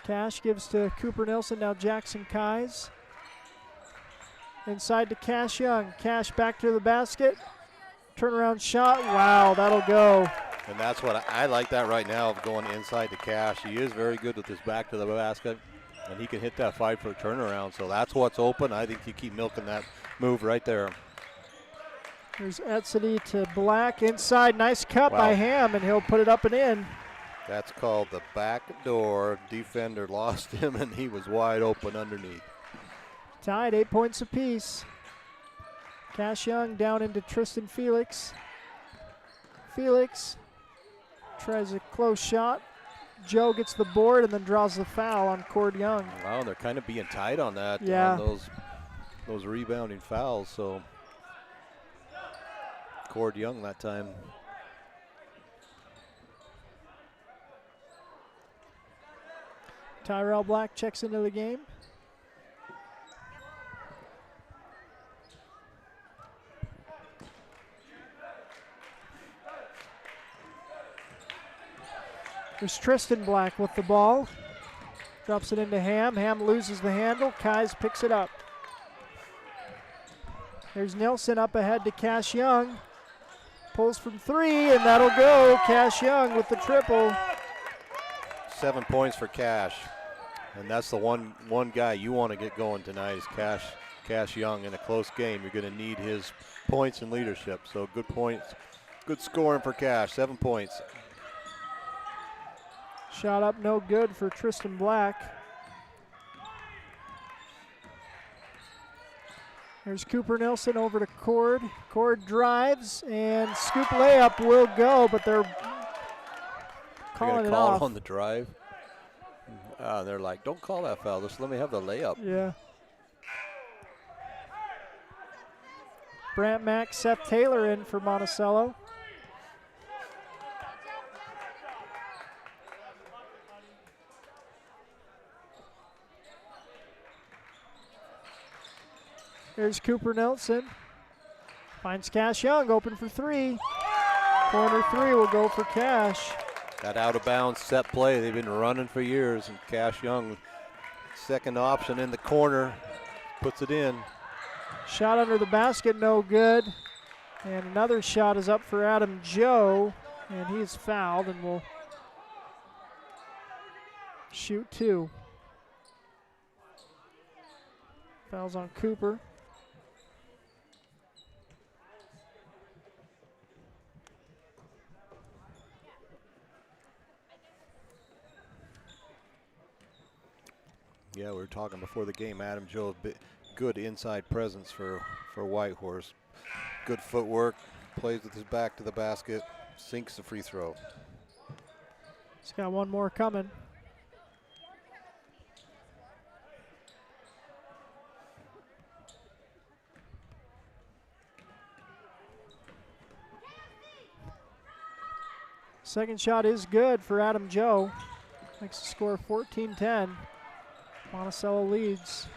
Cash gives to Cooper Nelson, now Jackson Kais. Inside to Cash Young. Cash back to the basket. Turnaround shot, wow, that'll go. And that's what I like that right now, of going inside to Cash. He is very good with his back to the basket, and he can hit that 5-foot turnaround. So that's what's open. I think you keep milking that move right there. There's Etzedy to Black inside. Nice cut by Ham, and he'll put it up and in. That's called the back door. Defender lost him, and he was wide open underneath. Tied, 8 points apiece. Cash Young down into Tristan Felix. Felix tries a close shot. Joe gets the board and then draws the foul on Cord Young. Wow, they're kind of being tight on that. Yeah. On those rebounding fouls. So Cord Young that time. Tyrell Black checks into the game. There's Tristan Black with the ball. Drops it into Ham. Ham loses the handle. Kais picks it up. There's Nelson up ahead to Cash Young. Pulls from three, and that'll go. Cash Young with the triple. 7 points for Cash. And that's the one guy you want to get going tonight is Cash Young. In a close game, you're going to need his points and leadership. So good points, good scoring for Cash, 7 points. Shot up, no good for Tristan Black. There's Cooper Nelson over to Cord. Cord drives, and scoop layup will go, but they're calling it off. On the drive. They're like, don't call that foul. Just let me have the layup. Yeah. Brant Mack, Seth Taylor in for Monticello. Here's Cooper Nelson. Finds Cash Young, open for three. Corner three will go for Cash. That out of bounds set play they've been running for years, and Cash Young, second option in the corner, puts it in. Shot under the basket, no good. And another shot is up for Adam Joe, and he's fouled and will shoot two. Fouls on Cooper. Yeah, we were talking before the game. Adam Joe, good inside presence for Whitehorse. Good footwork, plays with his back to the basket, sinks the free throw. He's got one more coming. Second shot is good for Adam Joe. Makes the score 14-10. Monticello leads.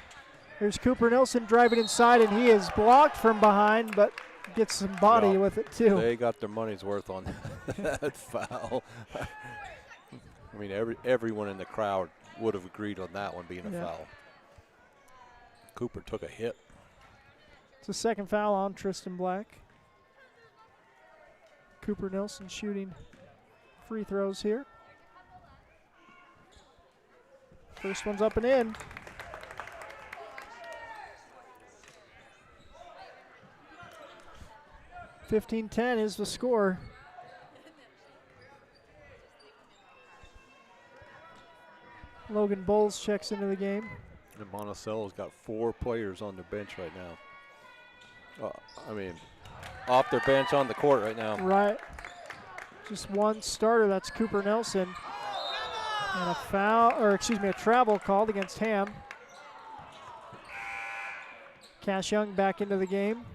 Here's Cooper Nelson driving inside, and he is blocked from behind, but gets some body with it too. They got their money's worth on that foul. I mean, everyone in the crowd would have agreed on that one being a foul. Cooper took a hit. It's the second foul on Tristan Black. Cooper Nelson shooting free throws here. First one's up and in. (15-10) is the score. Logan Bowles checks into the game. And Monticello's got 4 players on their bench right now. I mean, off their bench on the court right now. Right. Just one starter, that's Cooper Nelson. And a foul, or excuse me, a travel called against Ham. Cash Young back into the game.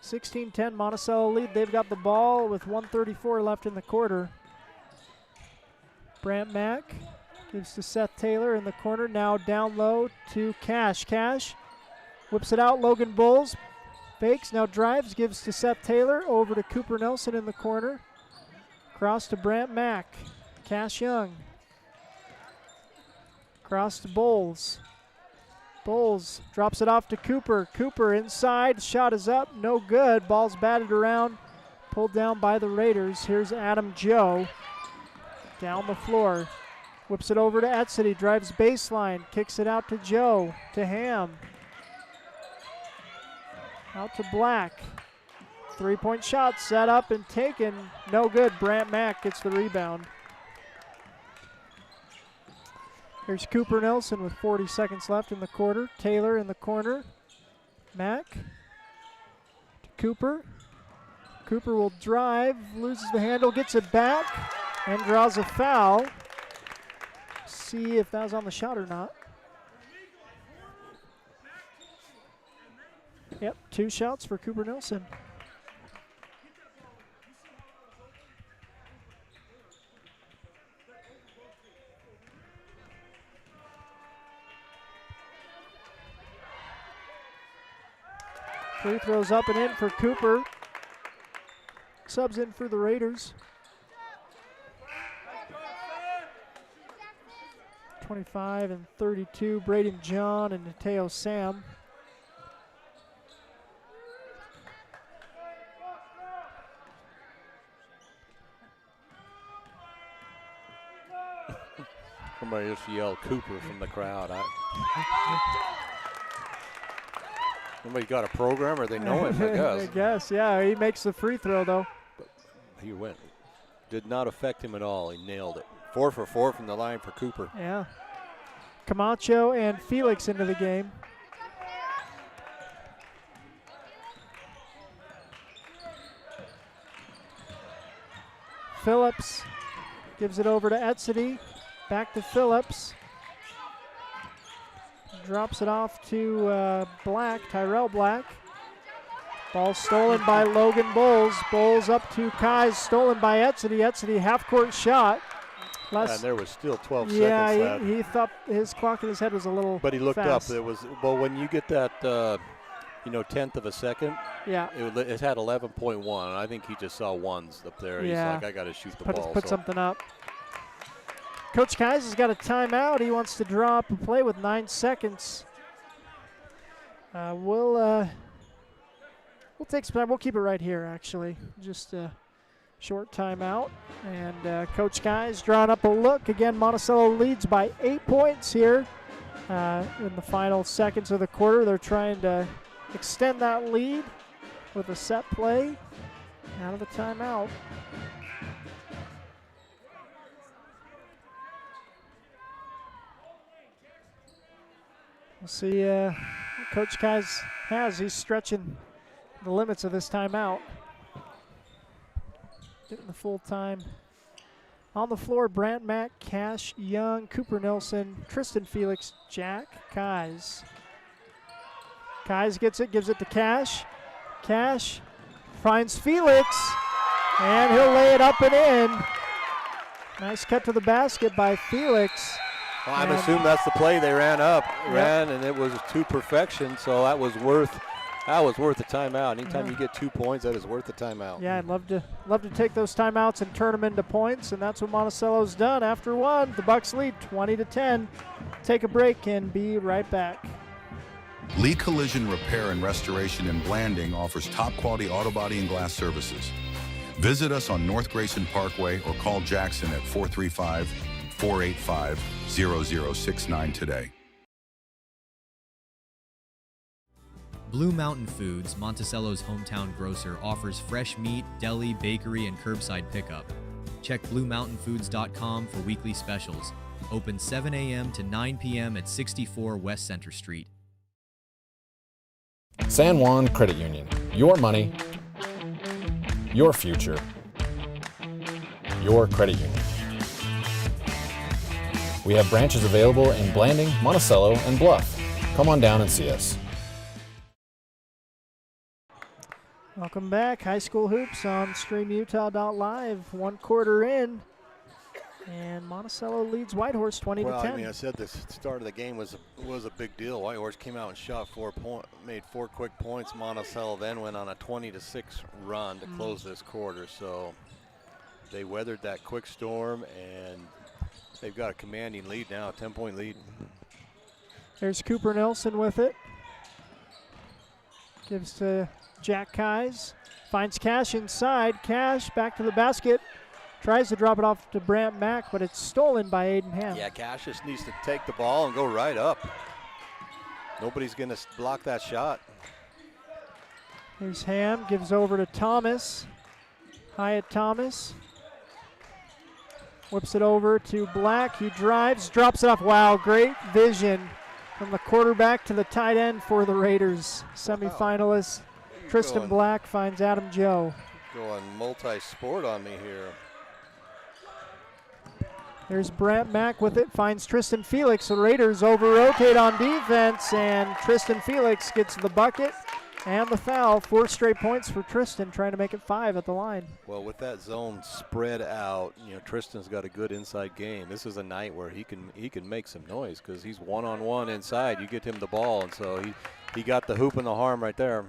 16-10 Monticello lead. They've got the ball with 1:34 left in the quarter. Brant Mack gives to Seth Taylor in the corner. Now down low to Cash. Cash whips it out. Logan Bowles fakes, now drives, gives to Seth Taylor. Over to Cooper Nelson in the corner. Cross to Brant Mack. Cash Young. Cross to Bowles. Bowles drops it off to Cooper. Cooper inside. Shot is up. No good. Ball's batted around. Pulled down by the Raiders. Here's Adam Joe. Down the floor. Whips it over to Etzedy. Drives baseline. Kicks it out to Joe. To Ham. Out to Black. Three-point shot set up and taken. No good. Brant Mack gets the rebound. Here's Cooper Nelson with 40 seconds left in the quarter. Taylor in the corner. Mack to Cooper. Cooper will drive, loses the handle, gets it back, and draws a foul. See if that was on the shot or not. Yep, 2 shots for Cooper Nelson. Free throws up and in for Cooper. Subs in for the Raiders. 25 and 32, Braden John and Mateo Sam. Somebody just yelled Cooper from the crowd. Somebody got a program, or they know him, I guess. I guess, yeah. He makes the free throw, though. But he went. Did not affect him at all. He nailed it. 4 for 4 from the line for Cooper. Yeah. Camacho and Felix into the game. Phillips gives it over to Etzedy. Back to Phillips. drops it off to Black, Tyrell Black. Ball stolen by Logan Bowles. Bowles up to Kais, stolen by Etzedy. Etzedy half-court shot. And there was still 12 seconds Yeah, left. he thought his clock in his head was a little But he looked fast. up. It was, well, when you get that, 10th of a second, yeah, it had 11.1. I think he just saw ones up there. Yeah. He's like, I got to shoot the ball. Put something up. Coach Kais has got a timeout. He wants to draw up a play with 9 seconds. We'll take some time. We'll keep it right here, actually. Just a short timeout. And Coach Kais drawing up a look. Again, Monticello leads by 8 points here in the final seconds of the quarter. They're trying to extend that lead with a set play out of the timeout. We'll see what Coach Kais has. He's stretching the limits of this timeout. Getting the full time. On the floor, Brant Mack, Cash, Young, Cooper Nelson, Tristan Felix, Jack, Kais. Kais gets it, gives it to Cash. Cash finds Felix, and he'll lay it up and in. Nice cut to the basket by Felix. Well, I'm assuming that's the play they ran, and it was to perfection, so that was worth the timeout. Anytime you get 2 points, that is worth the timeout. Yeah, I'd love to take those timeouts and turn them into points, and that's what Monticello's done. After one, the Bucks lead 20-10. Take a break and be right back. Lee Collision Repair and Restoration in Blanding offers top-quality auto body and glass services. Visit us on North Grayson Parkway or call Jackson at 435-485-0069 today. Blue Mountain Foods, Monticello's hometown grocer, offers fresh meat, deli, bakery, and curbside pickup. Check BlueMountainFoods.com for weekly specials. Open 7 a.m. to 9 p.m. at 64 West Center Street. San Juan Credit Union. Your money, your future, your credit union. We have branches available in Blanding, Monticello, and Bluff. Come on down and see us. Welcome back. High school hoops on StreamUtah.live. 1 quarter in, and Monticello leads Whitehorse 20-10. Well, I mean, I said the start of the game was a big deal. Whitehorse came out and shot made 4 quick points. Monticello then went on a 20-6 run to close this quarter. So they weathered that quick storm, and they've got a commanding lead now, a 10-point lead. There's Cooper Nelson with it. Gives to Jack Kais. Finds Cash inside. Cash back to the basket. Tries to drop it off to Brant Mack, but it's stolen by Aiden Ham. Yeah, Cash just needs to take the ball and go right up. Nobody's going to block that shot. Here's Ham, gives over to Thomas. Hyatt Thomas. Whips it over to Black. He drives, drops it off. Wow, great vision from the quarterback to the tight end for the Raiders. Semifinalist Tristan Black finds Adam Joe. Going multi-sport on me here. There's Brant Mack with it, finds Tristan Felix. The Raiders over-rotate on defense, and Tristan Felix gets the bucket and the foul. 4 straight points for Tristan, trying to make it 5 at the line. Well, with that zone spread out, Tristan's got a good inside game. This is a night where he can make some noise because he's one-on-one inside. You get him the ball, and so he got the hoop and the harm right there.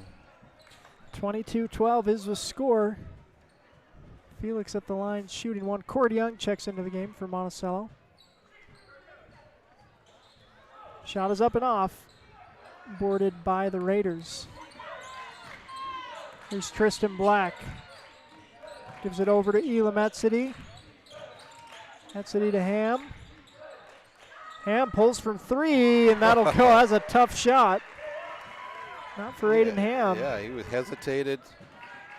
22-12 is the score. Felix at the line shooting one. Cord Young checks into the game for Monticello. Shot is up and off. Boarded by the Raiders. Here's Tristan Black. Gives it over to Elam Etzedy. Etzedy to Ham. Ham pulls from 3, and that'll go. That's a tough shot. Not for Aiden Ham. Yeah, he was hesitated.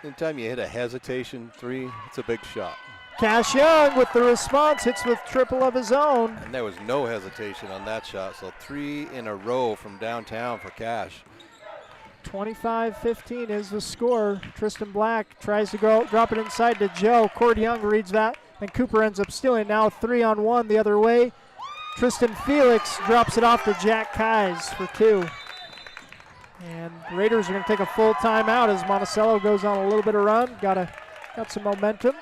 Anytime you hit a hesitation 3, it's a big shot. Cash Young with the response, hits with triple of his own. And there was no hesitation on that shot, so 3 in a row from downtown for Cash. 25-15 is the score. Tristan Black tries to go, drop it inside to Joe. Cord Young reads that, and Cooper ends up stealing. Now 3-on-1 the other way. Tristan Felix drops it off to Jack Keyes for 2. And the Raiders are going to take a full timeout as Monticello goes on a little bit of run. Got some momentum.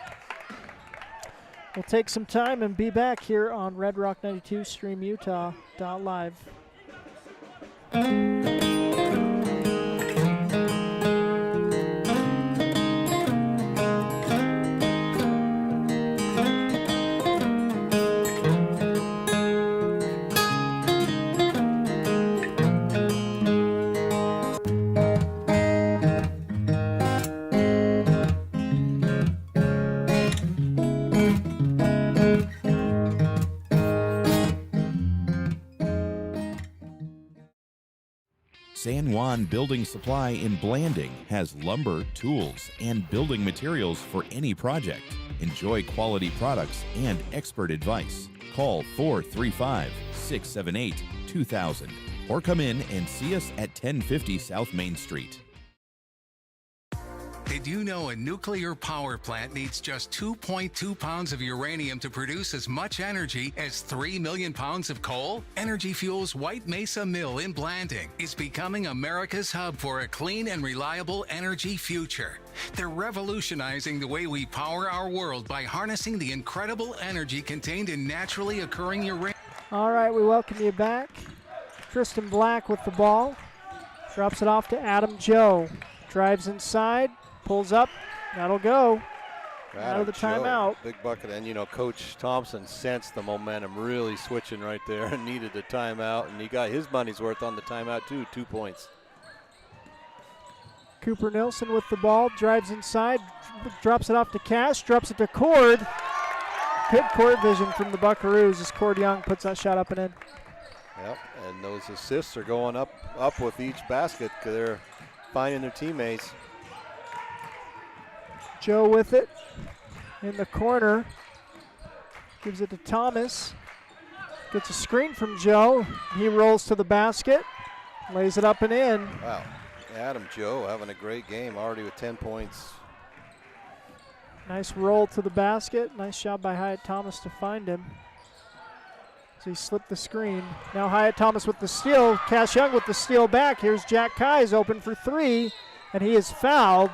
We'll take some time and be back here on Red Rock 92 StreamUtah.live. San Juan Building Supply in Blanding has lumber, tools, and building materials for any project. Enjoy quality products and expert advice. Call 435-678-2000 or come in and see us at 1050 South Main Street. Did you know a nuclear power plant needs just 2.2 pounds of uranium to produce as much energy as 3 million pounds of coal? Energy Fuels White Mesa Mill in Blanding is becoming America's hub for a clean and reliable energy future. They're revolutionizing the way we power our world by harnessing the incredible energy contained in naturally occurring uranium. All right, we welcome you back. Tristan Black with the ball. Drops it off to Adam Joe. Drives inside. Pulls up, that'll go. Out of the timeout. Big bucket, and Coach Thompson sensed the momentum really switching right there and needed a timeout, and he got his money's worth on the timeout too, 2 points. Cooper Nilsson with the ball, drives inside, drops it off to Cash, drops it to Cord. Good court vision from the Buckaroos as Cord Young puts that shot up and in. Yep, and those assists are going up with each basket because they're finding their teammates. Joe with it in the corner. Gives it to Thomas. Gets a screen from Joe. He rolls to the basket. Lays it up and in. Wow. Adam Joe having a great game already with 10 points. Nice roll to the basket. Nice job by Hyatt Thomas to find him. So he slipped the screen. Now Hyatt Thomas with the steal. Cash Young with the steal back. Here's Jack Keyes open for 3. And he is fouled.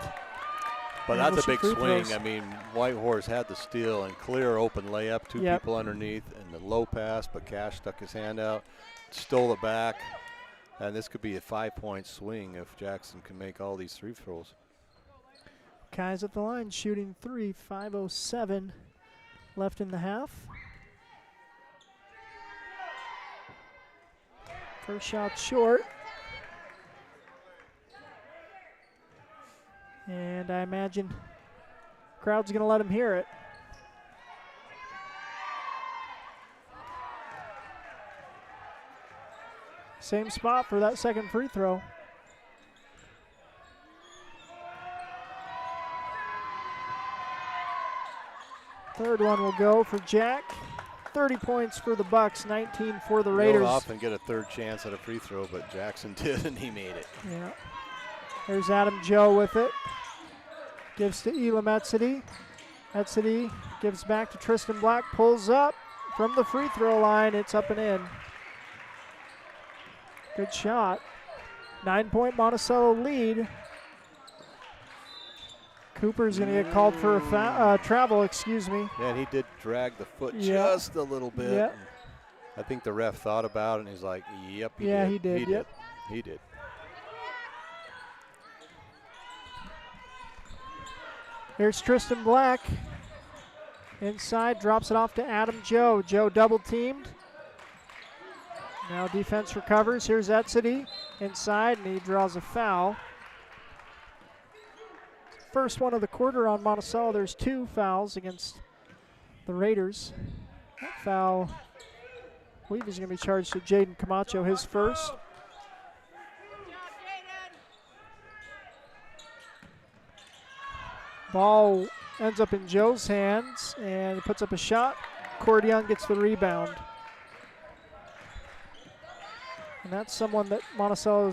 But that's a big swing. I mean, Whitehorse had the steal and clear open layup, 2 people underneath, and the low pass, but Cash stuck his hand out, stole it back, and this could be a 5-point swing if Jackson can make all these free throws. Keyes at the line, shooting 3, 5:07 left in the half. First shot short. And I imagine crowd's going to let him hear it. Same spot for that second free throw. Third one will go for Jack. 30 points for the Bucks, 19 for the Raiders. You don't often get a third chance at a free throw, but Jackson did, and he made it. Yeah. There's Adam Joe with it. Gives to Elam Etsedy. Etsedy gives back to Tristan Black. Pulls up from the free throw line. It's up and in. Good shot. 9-point Monticello lead. Cooper's going to get called for a travel, excuse me. Yeah, and he did drag the foot just a little bit. Yeah. I think the ref thought about it, and he's like, yep, he did. He did. He did. Here's Tristan Black. Inside, drops it off to Adam Joe. Joe double teamed. Now defense recovers. Here's Etsedy inside, and he draws a foul. First one of the quarter on Monticello. There's 2 fouls against the Raiders. That foul, I believe he's going to be charged to Jaden Camacho, his first. Ball ends up in Joe's hands, and he puts up a shot. Cord Young gets the rebound. And that's someone that Monticello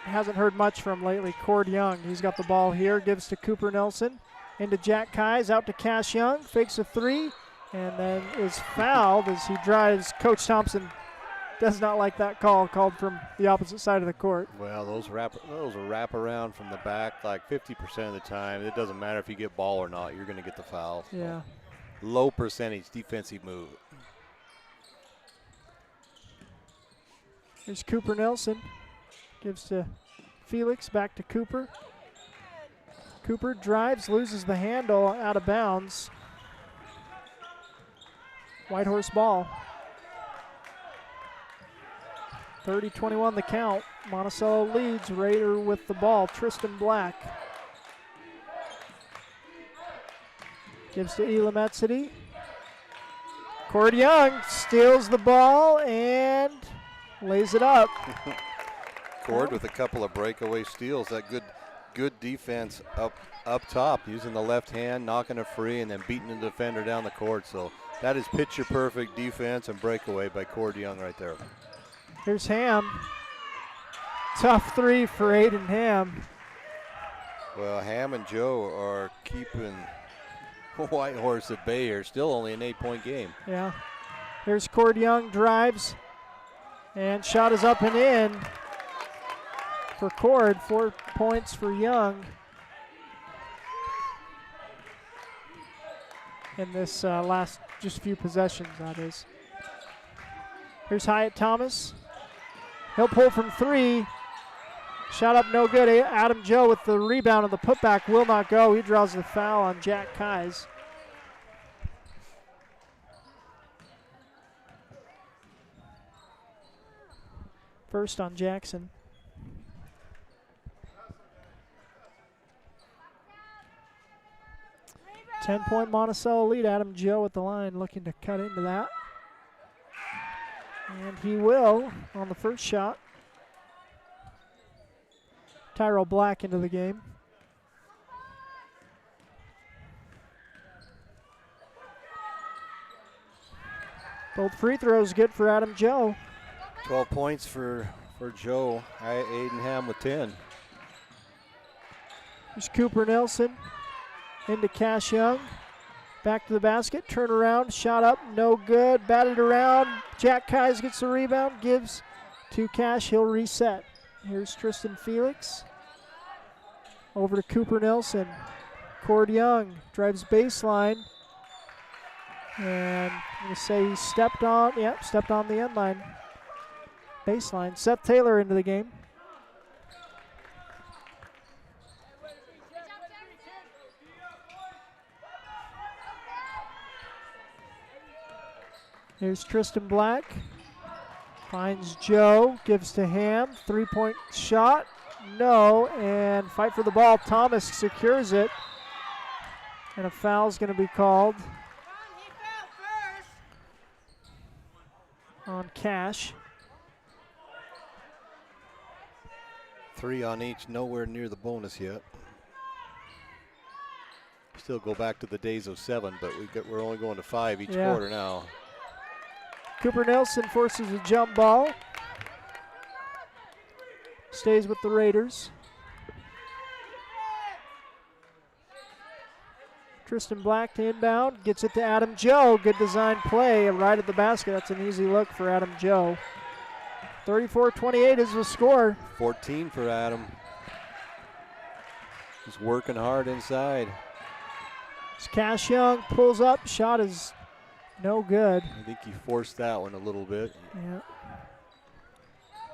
hasn't heard much from lately, Cord Young. He's got the ball here, gives to Cooper Nelson, into Jack Keyes, out to Cash Young, fakes a 3, and then is fouled as he drives. Coach Thompson does not like that call called from the opposite side of the court. Well, those wrap around from the back like 50% of the time. It doesn't matter if you get ball or not. You're going to get the foul. Yeah. Low percentage defensive move. Here's Cooper Nelson. Gives to Felix, back to Cooper. Cooper drives, loses the handle, out of bounds. Whitehorse ball. 30-21 the count. Monticello leads. Raider with the ball. Tristan Black. Gives to Elam Etzedy. Cord Young steals the ball and lays it up. Cord with a couple of breakaway steals. That good defense up top, using the left hand, knocking it free, and then beating the defender down the court. So that is picture perfect defense and breakaway by Cord Young right there. Here's Ham. Tough three for Aiden Ham. Well, Ham and Joe are keeping Whitehorse at bay here. Still only an 8-point game. Yeah. Here's Cord Young, drives, and shot is up and in for Cord. 4 points for Young in this last just few possessions, that is. Here's Hyatt Thomas. He'll pull from 3. Shot up, no good. Adam Joe with the rebound, and the putback will not go. He draws the foul on Jack Keyes. First on Jackson. Ten-point Monticello lead. Adam Joe at the line looking to cut into that. And he will on the first shot. Tyrell Black into the game. Both free throws good for Adam Joe. 12 points for Joe. Aiden Ham with 10. There's Cooper Nelson into Cash Young. Back to the basket, turn around, shot up, no good, batted around. Jack Keyes gets the rebound, gives to Cash, he'll reset. Here's Tristan Felix. Over to Cooper Nelson. Cord Young drives baseline. And I'm going to say he stepped on the end line. Baseline. Seth Taylor into the game. Here's Tristan Black. Finds Joe, gives to Ham. 3-point shot. No, and fight for the ball. Thomas secures it. And a foul's going to be called on Cash. 3 on each, nowhere near the bonus yet. Still go back to the days of 7, but we're only going to 5 each quarter now. Cooper Nelson forces a jump ball. Stays with the Raiders. Tristan Black to inbound. Gets it to Adam Joe. Good design play right at the basket. That's an easy look for Adam Joe. 34-28 is the score. 14 for Adam. He's working hard inside. It's Cash Young pulls up. Shot is no good. I think he forced that one a little bit. Yeah.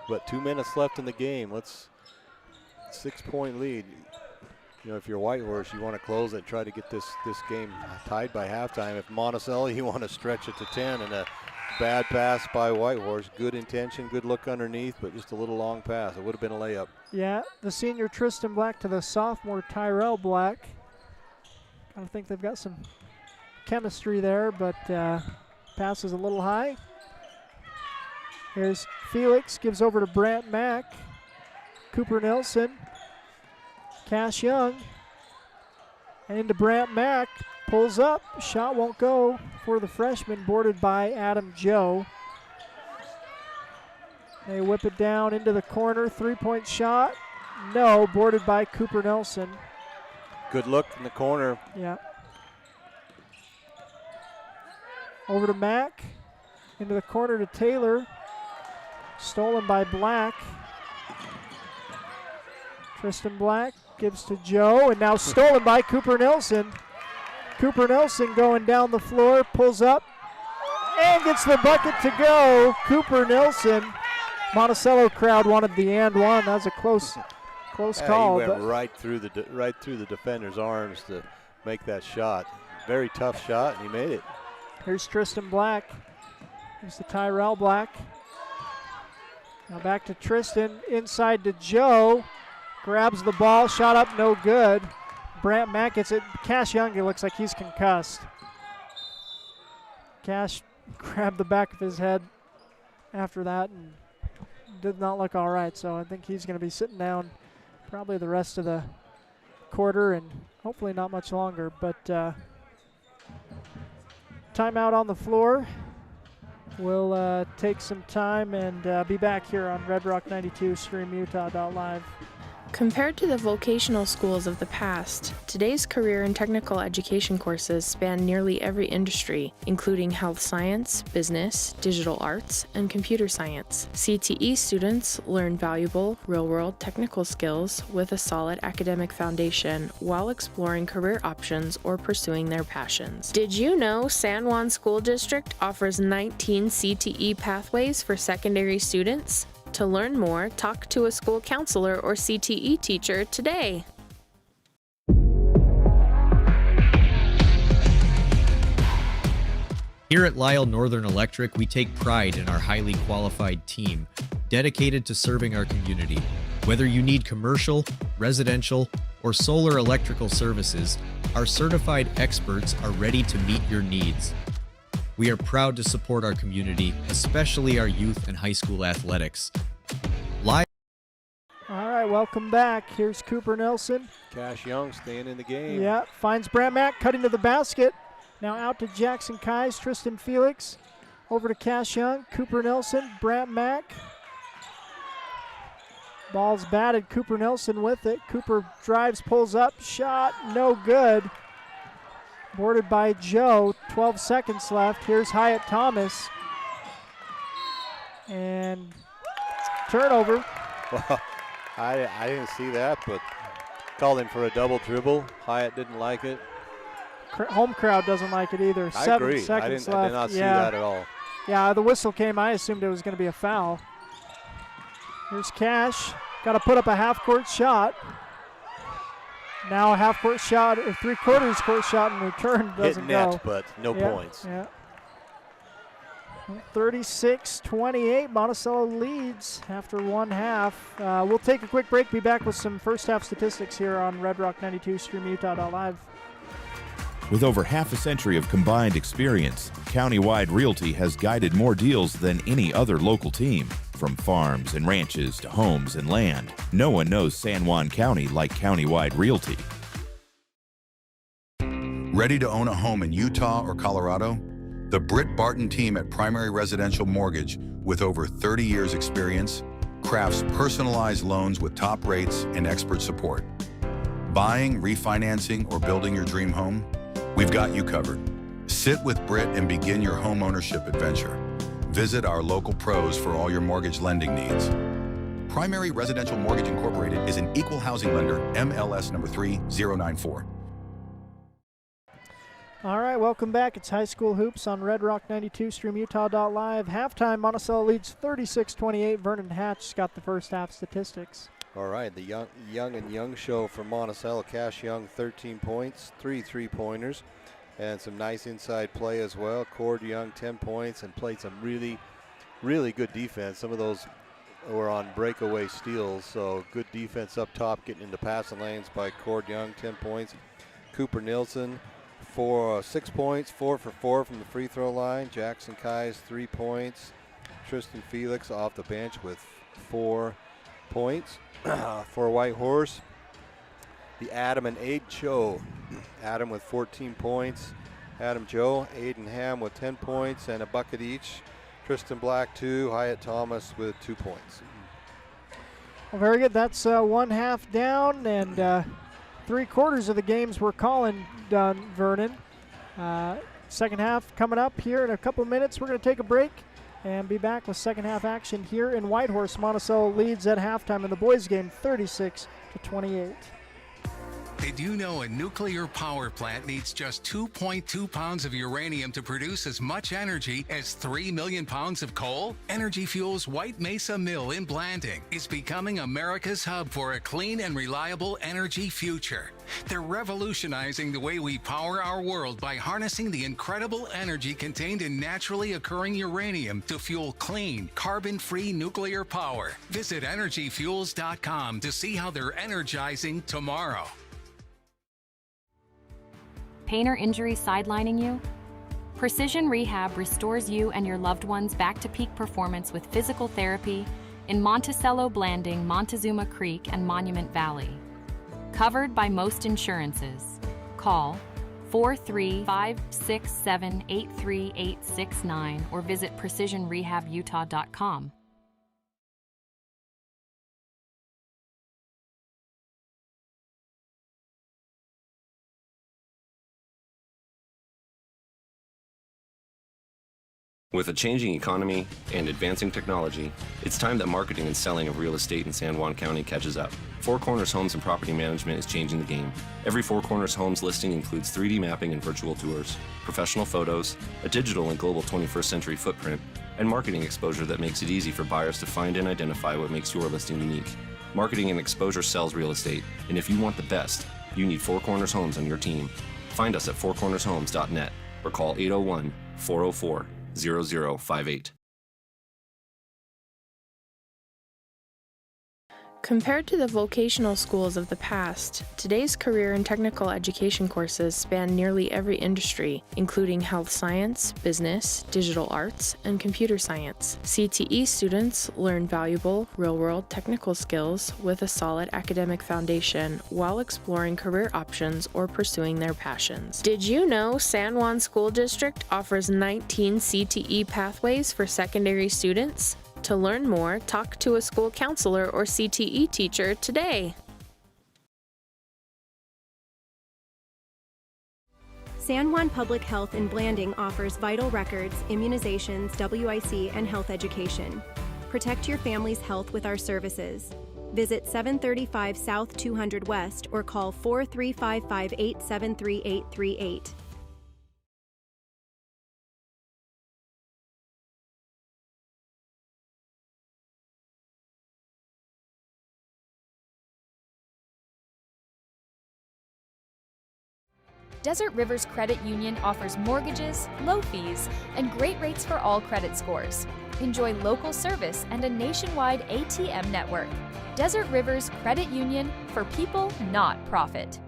But 2 minutes left in the game. 6-point lead. You know, if you're Whitehorse, you want to close it, try to get this game tied by halftime. If Monticello, you want to stretch it to 10, and a bad pass by Whitehorse. Good intention, good look underneath, but just a little long pass. It would have been a layup. Yeah, the senior Tristan Black to the sophomore Tyrell Black. I think they've got some chemistry there, but pass is a little high. Here's Felix, gives over to Brant Mack. Cooper Nelson. Cash Young. And into Brant Mack. Pulls up. Shot won't go for the freshman, boarded by Adam Joe. They whip it down into the corner. 3-point shot. No, boarded by Cooper Nelson. Good look in the corner. Yeah. Over to Mack. Into the corner to Taylor. Stolen by Black. Tristan Black gives to Joe, and now stolen by Cooper Nelson. Cooper Nelson going down the floor, pulls up, and gets the bucket to go. Cooper Nelson. Monticello crowd wanted the and one. That was a close call. He went right through the defender's arms to make that shot. Very tough shot, and he made it. Here's Tristan Black. Here's the Tyrell Black. Now back to Tristan, inside to Joe. Grabs the ball, shot up, no good. Brant Mack gets it. Cash Young, it looks like he's concussed. Cash grabbed the back of his head after that and did not look all right. So I think he's going to be sitting down probably the rest of the quarter and hopefully not much longer. But timeout on the floor. We'll take some time and be back here on Red Rock 92, StreamUtah.live. Compared to the vocational schools of the past, today's career and technical education courses span nearly every industry, including health science, business, digital arts, and computer science. CTE students learn valuable, real-world technical skills with a solid academic foundation while exploring career options or pursuing their passions. Did you know San Juan School District offers 19 CTE pathways for secondary students? To learn more, talk to a school counselor or CTE teacher today. Here at Lisle Northern Electric, we take pride in our highly qualified team, dedicated to serving our community. Whether you need commercial, residential, or solar electrical services, our certified experts are ready to meet your needs. We are proud to support our community, especially our youth and high school athletics. All right, welcome back. Here's Cooper Nelson. Cash Young staying in the game. Yeah, finds Brant Mack, cutting to the basket. Now out to Jackson Kais, Tristan Felix. Over to Cash Young, Cooper Nelson, Brant Mack. Ball's batted, Cooper Nelson with it. Cooper drives, pulls up, shot, no good. Boarded by Joe, 12 seconds left. Here's Hyatt Thomas. And turnover. Well, I didn't see that, but called him for a double dribble. Hyatt didn't like it. Home crowd doesn't like it either. I 7 agree. seconds left. I did not see that at all. Yeah, the whistle came. I assumed it was going to be a foul. Here's Cash. Got to put up a half-court shot. Now a half-court shot, or three-quarters court shot in return doesn't net, go. But no points. Yeah. 36-28, Monticello leads after one half. We'll take a quick break, be back with some first half statistics here on Red Rock 92, StreamUtah.live. With over half a century of combined experience, Countywide Realty has guided more deals than any other local team. From farms and ranches to homes and land, no one knows San Juan County like Countywide Realty. Ready to own a home in Utah or Colorado? The Britt Barton team at Primary Residential Mortgage, with over 30 years experience, crafts personalized loans with top rates and expert support. Buying, refinancing, or building your dream home? We've got you covered. Sit with Britt and begin your home ownership adventure. Visit our local pros for all your mortgage lending needs. Primary Residential Mortgage Incorporated is an equal housing lender, MLS number 3094. All right, welcome back. It's High School Hoops on Red Rock 92, StreamUtah.live. Halftime, Monticello leads 36-28. Vernon Hatch got the first half statistics. All right, the young show for Monticello. Cash Young, 13 points, 3 3-pointers, and some nice inside play as well. Cord Young, 10 points, and played some really, really good defense. Some of those were on breakaway steals, so good defense up top, getting into passing lanes by Cord Young, 10 points. Cooper Nielsen, 6 points, 4 for 4 from the free throw line. Jackson Kais, 3 points. Tristan Felix off the bench with 4 points. For Whitehorse, the Adam and Aid Cho. Adam with 14 points. Adam Joe, Aiden Ham with 10 points and a bucket each. Tristan Black, 2. Hyatt Thomas with 2 points. Well, very good. That's one half down, and 3/4 of the games we're calling done, Vernon. Second half coming up here in a couple minutes. We're going to take a break and be back with second half action here in Whitehorse. Monticello leads at halftime in the boys game 36-28. Did you know a nuclear power plant needs just 2.2 pounds of uranium to produce as much energy as 3 million pounds of coal? Energy Fuels White Mesa Mill in Blanding is becoming America's hub for a clean and reliable energy future. They're revolutionizing the way we power our world by harnessing the incredible energy contained in naturally occurring uranium to fuel clean, carbon-free nuclear power. Visit energyfuels.com to see how they're energizing tomorrow. Pain or injury sidelining you? Precision Rehab restores you and your loved ones back to peak performance with physical therapy in Monticello, Blanding, Montezuma Creek, and Monument Valley. Covered by most insurances. Call 435-678-3869 or visit precisionrehabutah.com. With a changing economy and advancing technology, it's time that marketing and selling of real estate in San Juan County catches up. Four Corners Homes and Property Management is changing the game. Every Four Corners Homes listing includes 3D mapping and virtual tours, professional photos, a digital and global 21st century footprint, and marketing exposure that makes it easy for buyers to find and identify what makes your listing unique. Marketing and exposure sells real estate, and if you want the best, you need Four Corners Homes on your team. Find us at fourcornershomes.net or call 801-404-0058. Compared to the vocational schools of the past, today's career and technical education courses span nearly every industry, including health science, business, digital arts, and computer science. CTE students learn valuable, real-world technical skills with a solid academic foundation while exploring career options or pursuing their passions. Did you know San Juan School District offers 19 CTE pathways for secondary students? To learn more, talk to a school counselor or CTE teacher today. San Juan Public Health in Blanding offers vital records, immunizations, WIC, and health education. Protect your family's health with our services. Visit 735 South 200 West or call 43558733838. Desert Rivers Credit Union offers mortgages, low fees, and great rates for all credit scores. Enjoy local service and a nationwide ATM network. Desert Rivers Credit Union, for people, not profit.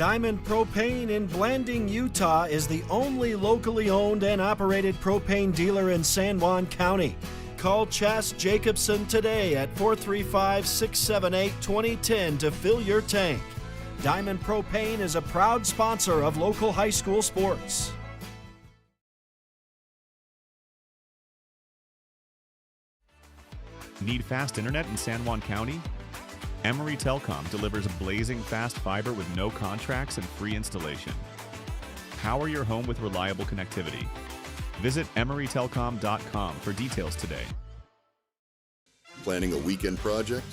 Diamond Propane in Blanding, Utah is the only locally owned and operated propane dealer in San Juan County. Call Chas Jacobson today at 435-678-2010 to fill your tank. Diamond Propane is a proud sponsor of local high school sports. Need fast internet in San Juan County? Emory Telecom delivers blazing fast fiber with no contracts and free installation. Power your home with reliable connectivity. Visit emorytelecom.com for details today. Planning a weekend project?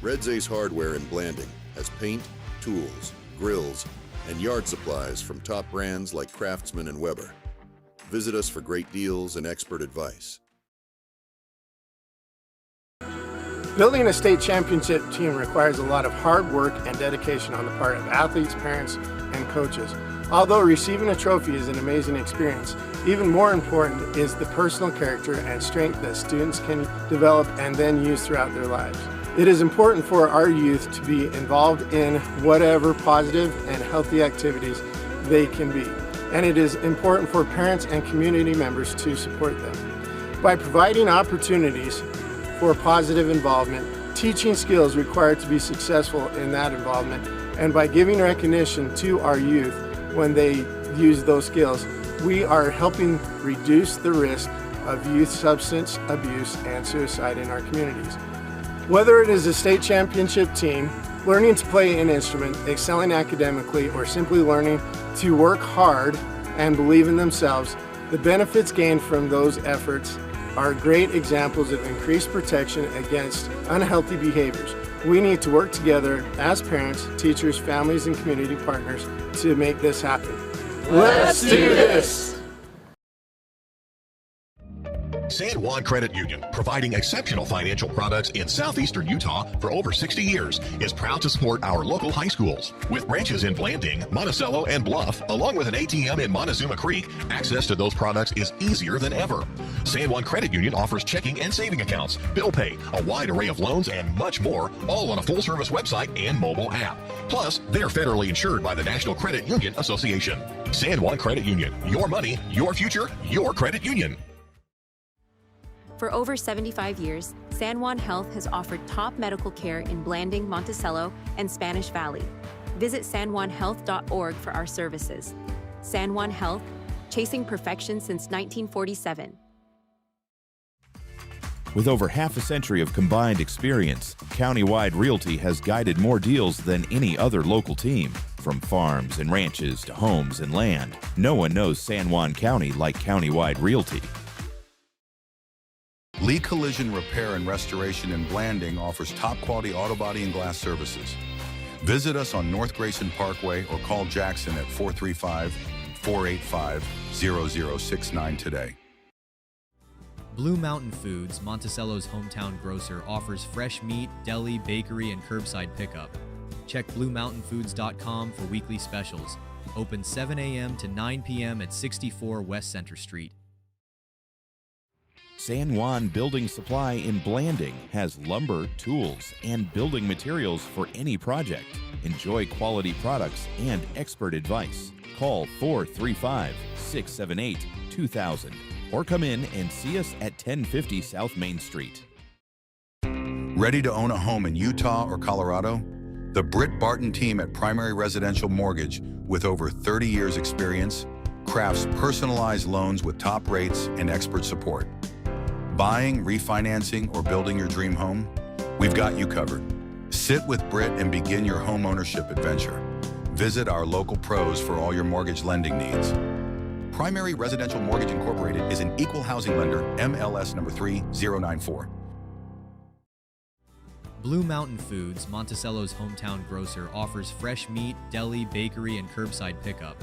Red Zay's Hardware in Blanding has paint, tools, grills, and yard supplies from top brands like Craftsman and Weber. Visit us for great deals and expert advice. Building a state championship team requires a lot of hard work and dedication on the part of athletes, parents, and coaches. Although receiving a trophy is an amazing experience, even more important is the personal character and strength that students can develop and then use throughout their lives. It is important for our youth to be involved in whatever positive and healthy activities they can be, and it is important for parents and community members to support them. By providing opportunities for positive involvement, teaching skills required to be successful in that involvement, and by giving recognition to our youth when they use those skills, we are helping reduce the risk of youth substance abuse and suicide in our communities. Whether it is a state championship team, learning to play an instrument, excelling academically, or simply learning to work hard and believe in themselves, the benefits gained from those efforts are great examples of increased protection against unhealthy behaviors. We need to work together as parents, teachers, families, and community partners to make this happen. Let's do this! San Juan Credit Union, providing exceptional financial products in southeastern Utah for over 60 years, is proud to support our local high schools. With branches in Blanding, Monticello, and Bluff, along with an ATM in Montezuma Creek, access to those products is easier than ever. San Juan Credit Union offers checking and saving accounts, bill pay, a wide array of loans, and much more, all on a full-service website and mobile app. Plus, they're federally insured by the National Credit Union Association. San Juan Credit Union, your money, your future, your credit union. For over 75 years, San Juan Health has offered top medical care in Blanding, Monticello, and Spanish Valley. Visit sanjuanhealth.org for our services. San Juan Health, chasing perfection since 1947. With over half a century of combined experience, Countywide Realty has guided more deals than any other local team. From farms and ranches to homes and land, no one knows San Juan County like Countywide Realty. Lee Collision Repair and Restoration in Blanding offers top-quality auto body and glass services. Visit us on North Grayson Parkway or call Jackson at 435-485-0069 today. Blue Mountain Foods, Monticello's hometown grocer, offers fresh meat, deli, bakery, and curbside pickup. Check BlueMountainFoods.com for weekly specials. Open 7 a.m. to 9 p.m. at 64 West Center Street. San Juan Building Supply in Blanding has lumber, tools, and building materials for any project. Enjoy quality products and expert advice. Call 435-678-2000 or come in and see us at 1050 South Main Street. Ready to own a home in Utah or Colorado? The Britt Barton team at Primary Residential Mortgage, with over 30 years experience, crafts personalized loans with top rates and expert support. Buying, refinancing, or building your dream home? We've got you covered. Sit with Britt and begin your home ownership adventure. Visit our local pros for all your mortgage lending needs. Primary Residential Mortgage Incorporated is an equal housing lender, MLS number 3094. Blue Mountain Foods, Monticello's hometown grocer, offers fresh meat, deli, bakery, and curbside pickup.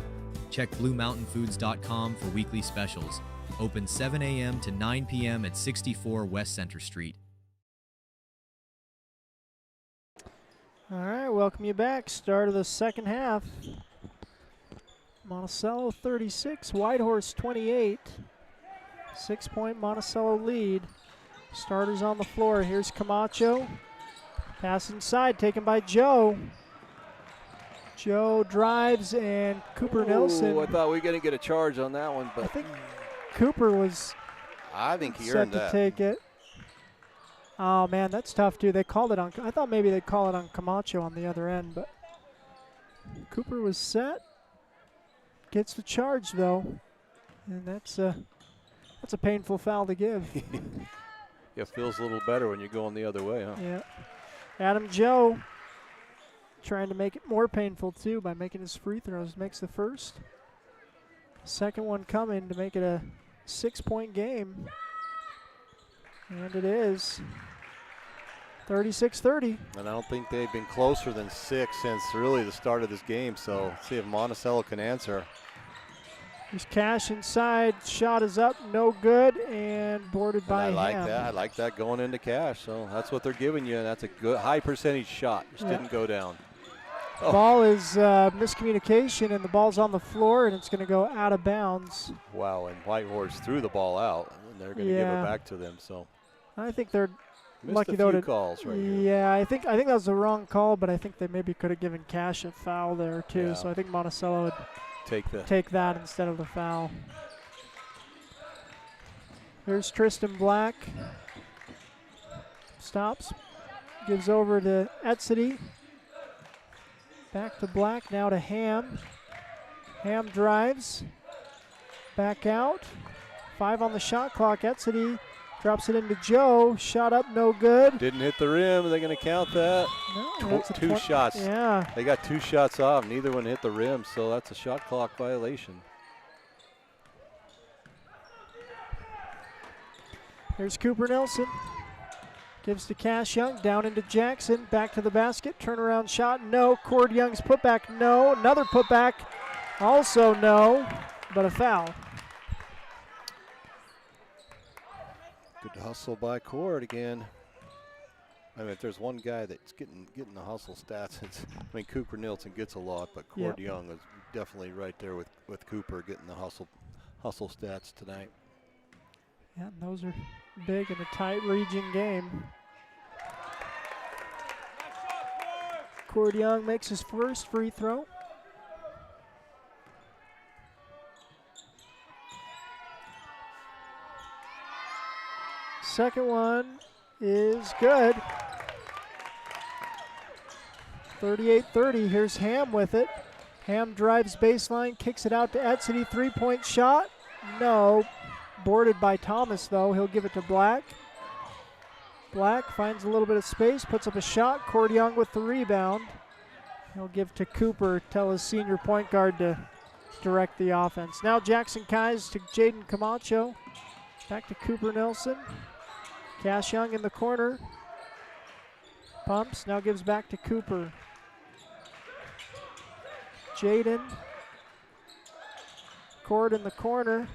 Check BlueMountainFoods.com for weekly specials. Open 7 a.m. to 9 p.m. at 64 West Center Street. All right, welcome you back. Start of the second half. Monticello 36, Whitehorse 28. 6-point Monticello lead. Starters on the floor. Here's Camacho. Pass inside, taken by Joe. Joe drives, and Cooper Nelson. I thought we were going to get a charge on that one, but I think Cooper was I think he set earned to that. take it. Oh, man, that's tough, too. They called it on. I thought maybe they'd call it on Camacho on the other end, but Cooper was set. Gets the charge, though, and that's a painful foul to give. It feels a little better when you're going the other way, huh? Yeah. Adam Joe trying to make it more painful, too, by making his free throws. Makes the first. Second one coming to make it a 6-point game. And it is 36-30. And I don't think they've been closer than 6 since really the start of this game. So let's see if Monticello can answer. There's Cash inside. Shot is up, no good, and boarded by I like Ham. that. I like that going into Cash. So that's what they're giving you, and that's a good high percentage shot. Just didn't go down. Oh. Ball is miscommunication, and the ball's on the floor, and it's going to go out of bounds. Wow, and Whitehorse threw the ball out, and they're going to give it back to them. So I think they're missed lucky a though few to calls right here. Yeah, I think that was the wrong call, but I think they maybe could have given Cash a foul there too. Yeah. So I think Monticello would take that instead of the foul. Here's Tristan Black. Stops, gives over to Etzedy. Back to Black, now to Ham. Ham drives, back out, 5 on the shot clock. Etzedy drops it into Joe. Shot up, no good. Didn't hit the rim. Are they going to count that? No, that's two shots. Yeah. They got 2 shots off. Neither one hit the rim, so that's a shot clock violation. Here's Cooper Nelson. Gives to Cash Young, down into Jackson, back to the basket, turnaround shot, no. Cord Young's putback, no. Another putback, also no, but a foul. Good hustle by Cord again. I mean, if there's one guy that's getting the hustle stats, Cooper Nelson gets a lot, but Cord Young is definitely right there with Cooper getting the hustle stats tonight. Yeah, and those are big in a tight region game. Cord Young makes his first free throw. Second one is good. 38-30. Here's Ham with it. Ham drives baseline, kicks it out to Etzedy. 3-point shot. No. Boarded by Thomas, though. He'll give it to Black. Black finds a little bit of space, puts up a shot. Cord Young with the rebound. He'll give to Cooper, tell his senior point guard to direct the offense. Now Jackson Keyes to Jaden Camacho. Back to Cooper Nelson. Cash Young in the corner. Pumps, now gives back to Cooper. Jaden. Cord in the corner.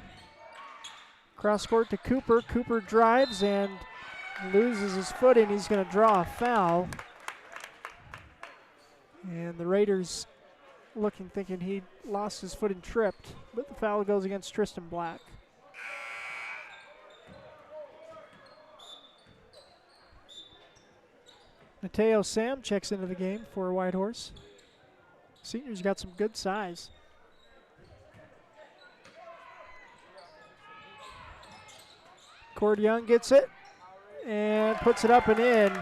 Cross court to Cooper. Cooper drives and loses his footing. He's going to draw a foul. And the Raiders looking, thinking he lost his foot and tripped. But the foul goes against Tristan Black. Mateo Sam checks into the game for Whitehorse. Senior's got some good size. Cord Young gets it and puts it up and in.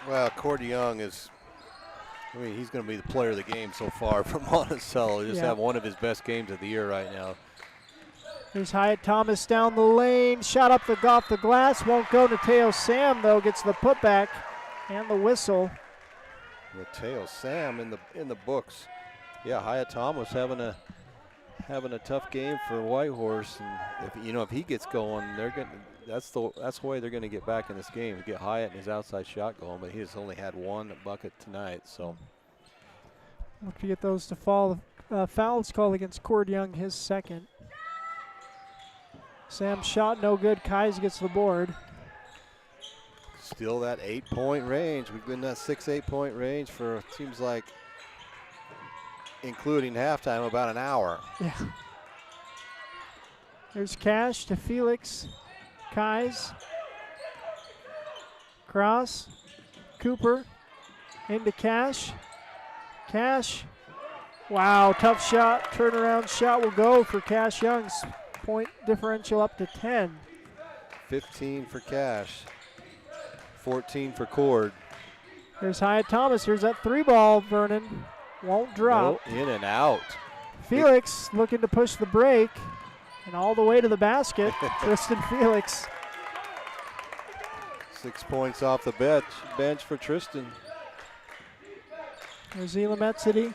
Well, Cord Young is, he's going to be the player of the game so far from Monticello. Just have one of his best games of the year right now. Here's Hyatt Thomas down the lane. Shot up off the glass. Won't go. Mateo Sam, though, gets the putback and the whistle. Mateo Sam in the books. Yeah, Hyatt Thomas having a tough game for Whitehorse, and if he gets going, that's the way they're going to get back in this game. Get Hyatt and his outside shot going, but he has only had one bucket tonight. So look to get those to fall. Fouls called against Cord Young, his second. Sam shot no good. Keyes gets the board. Still that 8-point range. We've been in that 6-8 point range for seems like, including halftime, about an hour. Yeah. There's Cash to Felix. Keyes. Cross. Cooper. Into Cash. Cash. Wow, tough shot. Turnaround shot will go for Cash Young's point differential up to 10. 15 for Cash. 14 for Cord. Here's Hyatt Thomas. Here's that 3-ball, Vernon. Won't drop. No, in and out. Felix looking to push the break. And all the way to the basket. Tristan Felix. 6 points off the bench for Tristan. There's Elam Etzedy.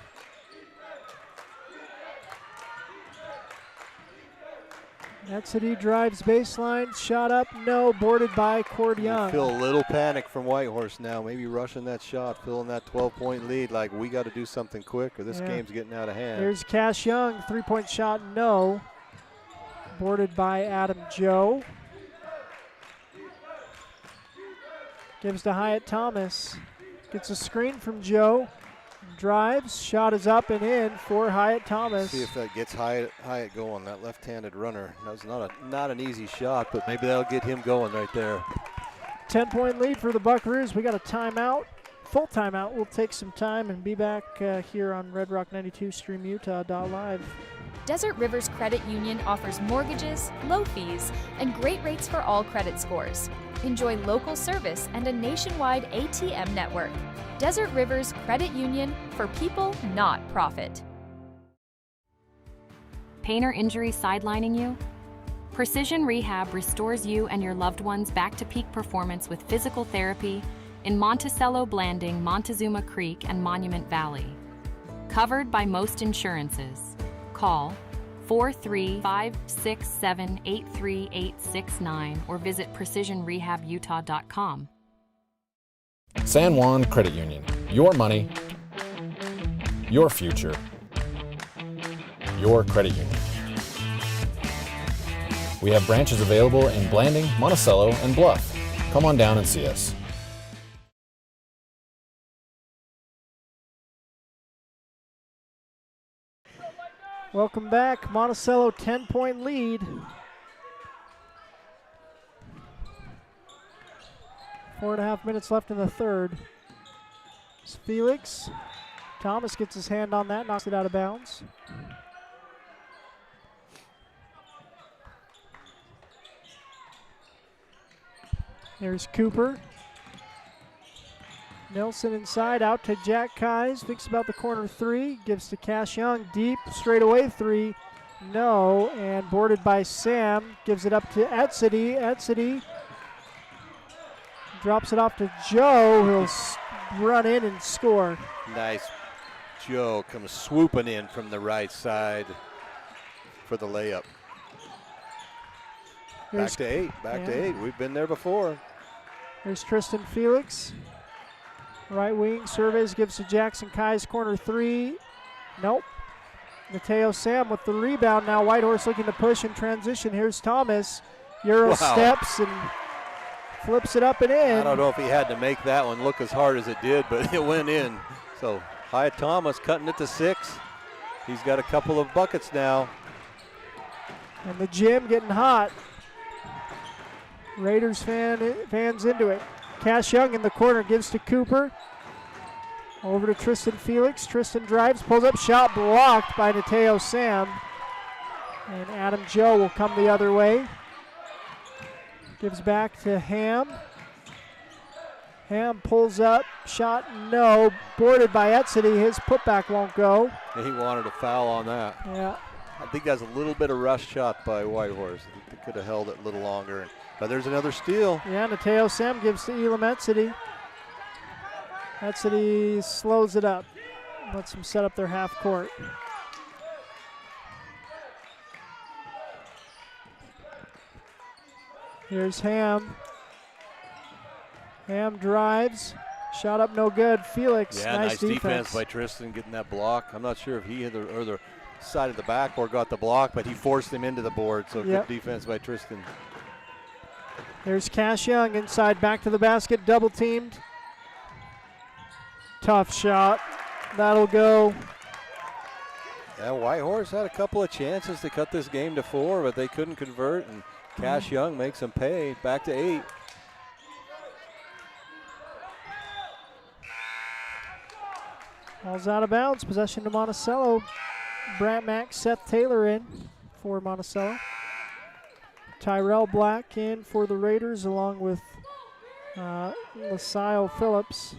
Etzedy drives baseline, shot up, no, boarded by Cord Young. I feel a little panic from Whitehorse now, maybe rushing that shot, filling that 12-point lead, like we got to do something quick or this game's getting out of hand. Here's Cash Young, 3-point shot, no. Boarded by Adam Joe. Gives to Hyatt Thomas. Gets a screen from Joe. Drives, shot is up and in for Hyatt Thomas. See if that gets Hyatt going. That left-handed runner. That was not an easy shot, but maybe that'll get him going right there. 10-point lead for the Buckaroos. We got a timeout, full timeout. We'll take some time and be back here on Red Rock 92 StreamUtah.live. Desert Rivers Credit Union offers mortgages, low fees, and great rates for all credit scores. Enjoy local service and a nationwide ATM network. Desert Rivers Credit Union, for people, not profit. Pain or injury sidelining you? Precision Rehab restores you and your loved ones back to peak performance with physical therapy in Monticello, Blanding, Montezuma Creek, and Monument Valley. Covered by most insurances. Call 435-678-3869 or visit precisionrehabutah.com. San Juan Credit Union. Your money, your future, your credit union. We have branches available in Blanding, Monticello, and Bluff. Come on down and see us. Welcome back. Monticello 10-point lead. 4.5 minutes left in the third. It's Felix. Thomas gets his hand on that, knocks it out of bounds. There's Cooper. Nelson inside, out to Jack Keyes. Thinks about the corner three. Gives to Cash Young. Deep, straight away three. No, and boarded by Sam. Gives it up to Edsity. Edsity drops it off to Joe. He'll run in and score. Nice. Joe comes swooping in from the right side for the layup. Back to eight. Back to eight. We've been there before. Here's Tristan Felix. Right wing surveys, gives to Jackson Keyes, corner three. Nope. Mateo Sam with the rebound. Now Whitehorse looking to push in transition. Here's Thomas. Euro steps and flips it up and in. I don't know if he had to make that one look as hard as it did, but it went in. So Hyatt Thomas cutting it to 6. He's got a couple of buckets now. And the gym getting hot. Raiders fans into it. Cash Young in the corner, gives to Cooper. Over to Tristan Felix. Tristan drives, pulls up, shot blocked by Mateo Sam. And Adam Joe will come the other way. Gives back to Ham. Ham pulls up, shot no. Boarded by Edsity. His putback won't go. He wanted a foul on that. Yeah. I think that's a little bit of rush shot by Whitehorse. I think they could have held it a little longer. But there's another steal. Yeah, Mateo Sam gives to Elam Edsity. Edsity slows it up. Lets them set up their half court. Here's Ham. Ham drives. Shot up no good. Felix, yeah, nice defense by Tristan getting that block. I'm not sure if he had the side of the backboard got the block, but he forced him into the board. So good defense by Tristan. There's Cash Young inside, back to the basket, double teamed. Tough shot. That'll go. Yeah, Whitehorse had a couple of chances to cut this game to 4, but they couldn't convert, and Cash Young makes them pay. Back to 8. Ball's out of bounds. Possession to Monticello. Brant Mack, Seth Taylor in for Monticello. Tyrell Black in for the Raiders along with LaSalle Phillips.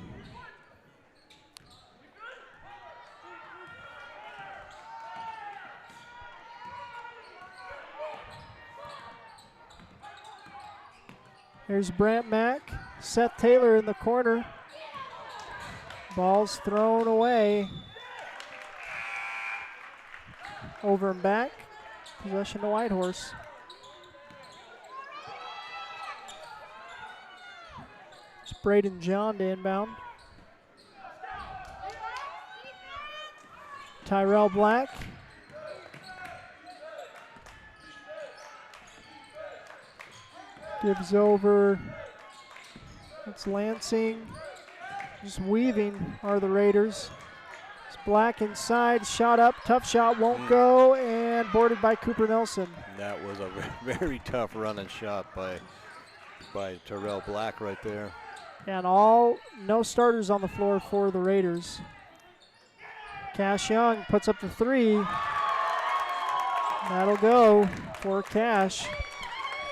Here's Brant Mack, Seth Taylor in the corner. Ball's thrown away. Over and back. Possession to Whitehorse. It's Braden John to inbound. Tyrell Black. Gives over. It's Lansing. Just weaving are the Raiders. It's Black inside, shot up, tough shot, won't go, and boarded by Cooper Nelson. That was a very tough running shot by Tyrell Black right there. And no starters on the floor for the Raiders. Cash Young puts up the 3. That'll go for Cash.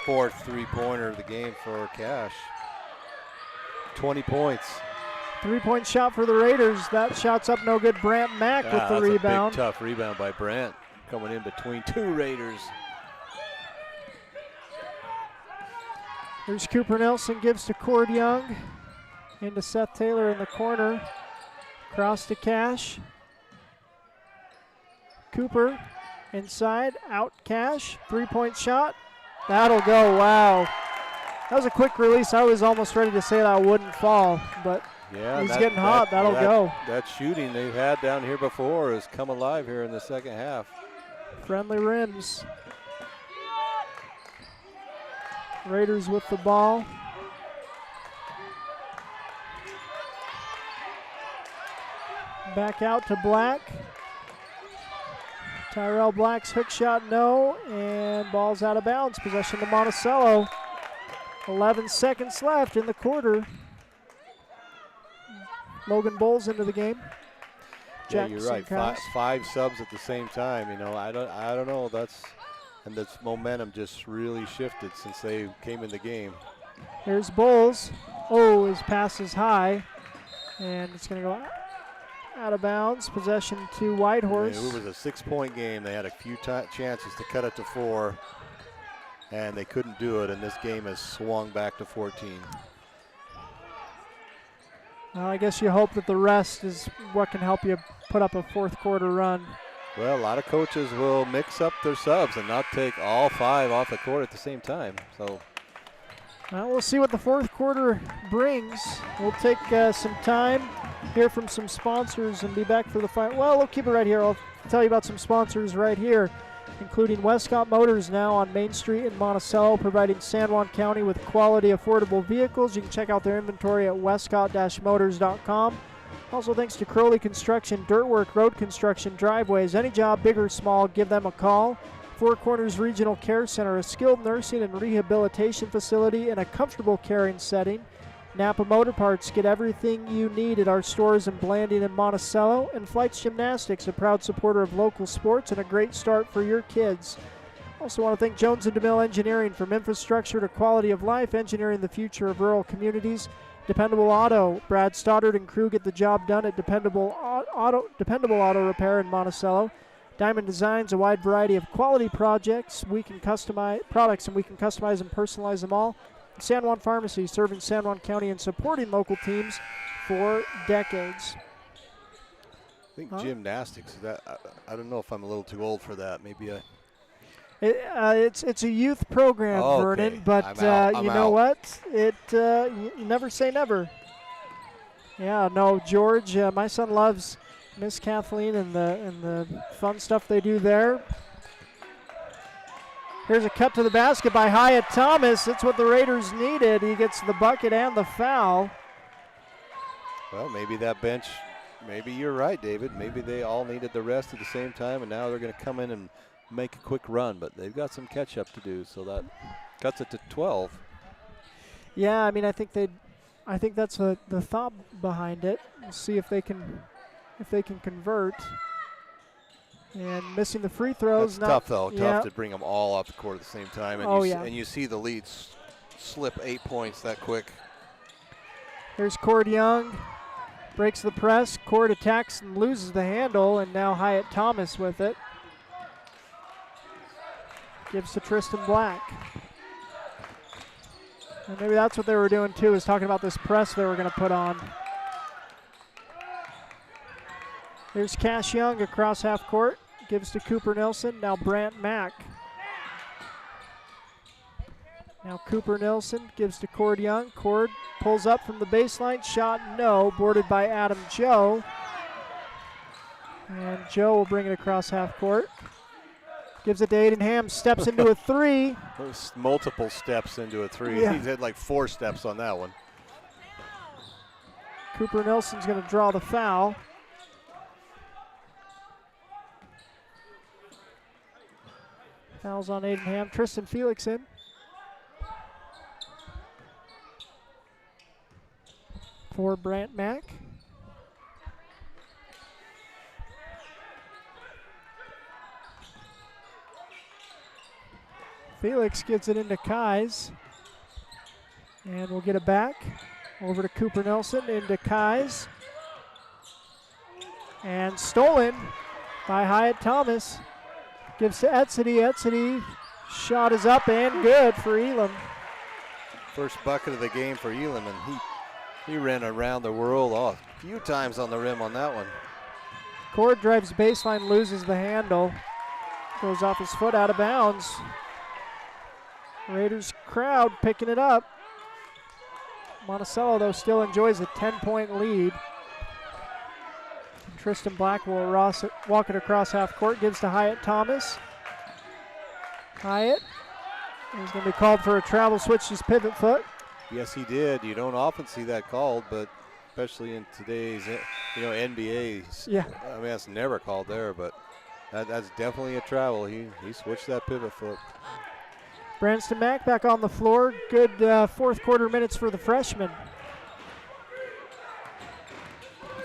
4th three-pointer of the game for Cash. 20 points. 3-point shot for the Raiders. That shot's up no good. Brant Mack with the rebound. A big, tough rebound by Brant coming in between 2 Raiders. There's Cooper Nelson, gives to Cord Young. Into Seth Taylor in the corner. Cross to Cash. Cooper inside, out Cash. 3-point shot. That'll go, wow. That was a quick release. I was almost ready to say that wouldn't fall, but yeah, he's getting hot. That'll go. That shooting they've had down here before has come alive here in the second half. Friendly rims. Raiders with the ball. Back out to Black. Tyrell Black's hook shot, no, and ball's out of bounds. Possession to Monticello. 11 seconds left in the quarter. Logan Bowles into the game. Yeah, you're right. Five subs at the same time. You know, I don't know. That's momentum just really shifted since they came in the game. Here's Bowles. Oh, his pass is high, and it's going to go out of bounds. Possession to Whitehorse. It was a 6-point game. They had a few chances to cut it to 4, and they couldn't do it, and this game has swung back to 14. Well, I guess you hope that the rest is what can help you put up a fourth quarter run. Well, a lot of coaches will mix up their subs and not take all 5 off the court at the same time. So, well, we'll see what the fourth quarter brings. We'll take some time, hear from some sponsors, and be back for the final. Well, we'll keep it right here. I'll tell you about some sponsors right here, including Westcott Motors now on Main Street in Monticello, providing San Juan County with quality, affordable vehicles. You can check out their inventory at westcott-motors.com. Also, thanks to Crowley Construction, dirt work, road construction, driveways, any job, big or small, give them a call. Four Corners Regional Care Center, a skilled nursing and rehabilitation facility in a comfortable caring setting. Napa Motor Parts, get everything you need at our stores in Blanding and Monticello. And Flights Gymnastics, a proud supporter of local sports and a great start for your kids. Also want to thank Jones & DeMille Engineering, from infrastructure to quality of life, engineering the future of rural communities. Dependable Auto, Brad Stoddard and crew get the job done at Dependable Auto Repair in Monticello. Diamond Designs, a wide variety of quality products. We can customize and personalize them all. San Juan Pharmacy, serving San Juan County and supporting local teams for decades. I think gymnastics. I don't know if I'm a little too old for that. Maybe it's a youth program, Vernon. But you know what? You never say never. Yeah, no, George. My son loves Miss Kathleen and the fun stuff they do there. Here's a cut to the basket by Hyatt Thomas. It's what the Raiders needed. He gets the bucket and the foul. Well, maybe that bench, maybe you're right, David. Maybe they all needed the rest at the same time, and now they're going to come in and make a quick run. But they've got some catch-up to do, so that cuts it to 12. Yeah, I mean, I think that's the thought behind it. We'll see if they can convert. And missing the free throws. That's tough, though. Tough to bring them all off the court at the same time. And and you see the leads slip 8 points that quick. Here's Cord Young. Breaks the press. Cord attacks and loses the handle. And now Hyatt Thomas with it. Gives to Tristan Black. And maybe that's what they were doing, too, is talking about this press they were going to put on. Here's Cash Young across half court. Gives to Cooper Nilsson. Now Brant Mack. Now Cooper Nilsson gives to Cord Young. Cord pulls up from the baseline. Shot no. Boarded by Adam Joe. And Joe will bring it across half court. Gives it to Aiden Ham. Steps into a three. There's multiple steps into a three. Yeah. He's had like 4 steps on that one. Cooper Nilsson's going to draw the foul. Foul's on Aiden Ham. Tristan Felix in. For Brant Mack. Felix gets it into Kais. And we'll get it back. Over to Cooper Nilsson, into Kais. And stolen by Hyatt Thomas. Gives to Etzedy. Etzedy, shot is up and good for Elam. First bucket of the game for Elam, and he ran around the world a few times on the rim on that one. Cord drives baseline, loses the handle. Goes off his foot, out of bounds. Raiders crowd picking it up. Monticello, though, still enjoys a 10-point lead. Tristan Black will walk it across half court, gives to Hyatt Thomas. Hyatt is going to be called for a travel switch, his pivot foot. Yes, he did. You don't often see that called, but especially in today's NBA. Yeah. I mean, that's never called there, but that's definitely a travel. He switched that pivot foot. Branston Mack back on the floor. Good fourth quarter minutes for the freshman.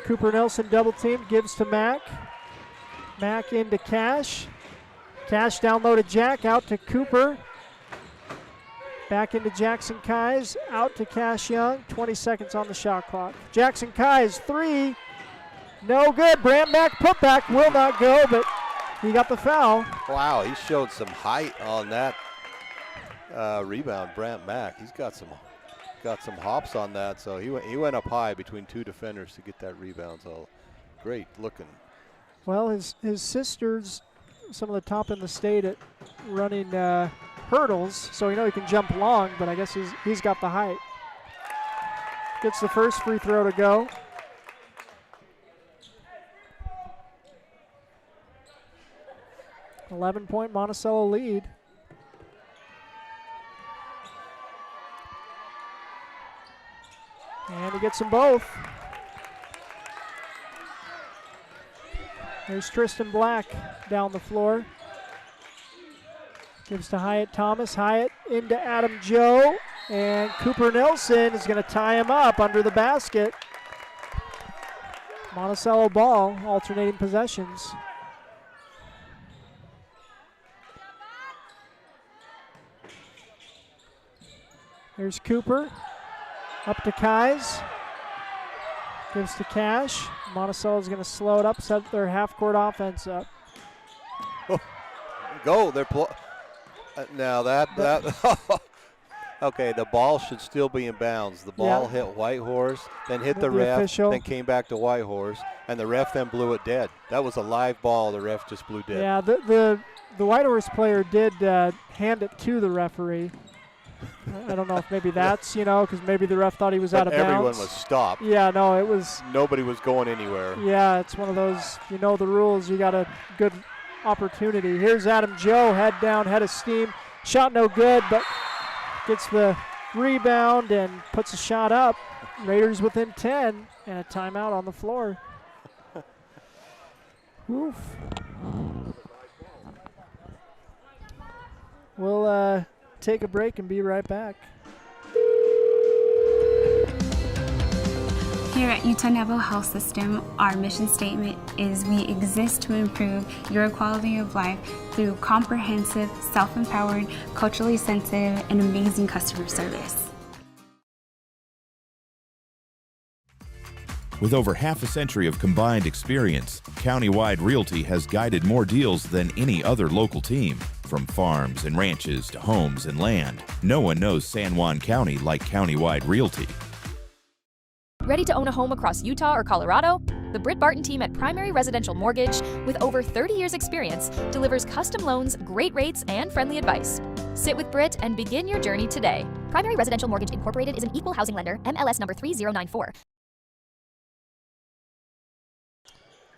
Cooper Nelson double team, gives to Mack. Mack into Cash. Cash down low to Jack, out to Cooper. Back into Jackson Keyes, out to Cash Young. 20 seconds on the shot clock. Jackson Keyes, three. No good. Brant Mack putback will not go, but he got the foul. Wow, he showed some height on that rebound, Brant Mack. He's got some hops on that, so he went up high between two defenders to get that rebound. So great looking. Well, his sisters, some of the top in the state at running hurdles, so he can jump long, but I guess he's got the height. Gets the first free throw to go. .11 Monticello lead. And he gets them both. There's Tristan Black down the floor. Gives to Hyatt Thomas. Hyatt into Adam Joe. And Cooper Nelson is going to tie him up under the basket. Monticello ball, alternating possessions. There's Cooper. Up to Keyes. Gives to Cash. Monticello's going to slow it up, set their half-court offense up. Go. They're now that okay, the ball should still be in bounds. The ball hit Whitehorse, then hit the ref, official. Then came back to Whitehorse, and the ref then blew it dead. That was a live ball. The ref just blew dead. Yeah, the Whitehorse player did hand it to the referee. I don't know if maybe that's, because maybe the ref thought he was out of bounds. Everyone was stopped. Yeah, no, it was. Nobody was going anywhere. Yeah, it's one of those, the rules, you got a good opportunity. Here's Adam Joe, head down, head of steam. Shot no good, but gets the rebound and puts a shot up. Raiders within 10 and a timeout on the floor. Oof. We'll take a break and be right back. Here at Utah Naval Health System, our mission statement is we exist to improve your quality of life through comprehensive, self-empowered, culturally sensitive, and amazing customer service. With over half a century of combined experience, Countywide Realty has guided more deals than any other local team. From farms and ranches to homes and land, no one knows San Juan County like Countywide Realty. Ready to own a home across Utah or Colorado? The Britt Barton team at Primary Residential Mortgage, with over 30 years experience, delivers custom loans, great rates, and friendly advice. Sit with Britt and begin your journey today. Primary Residential Mortgage Incorporated is an equal housing lender, MLS number 3094.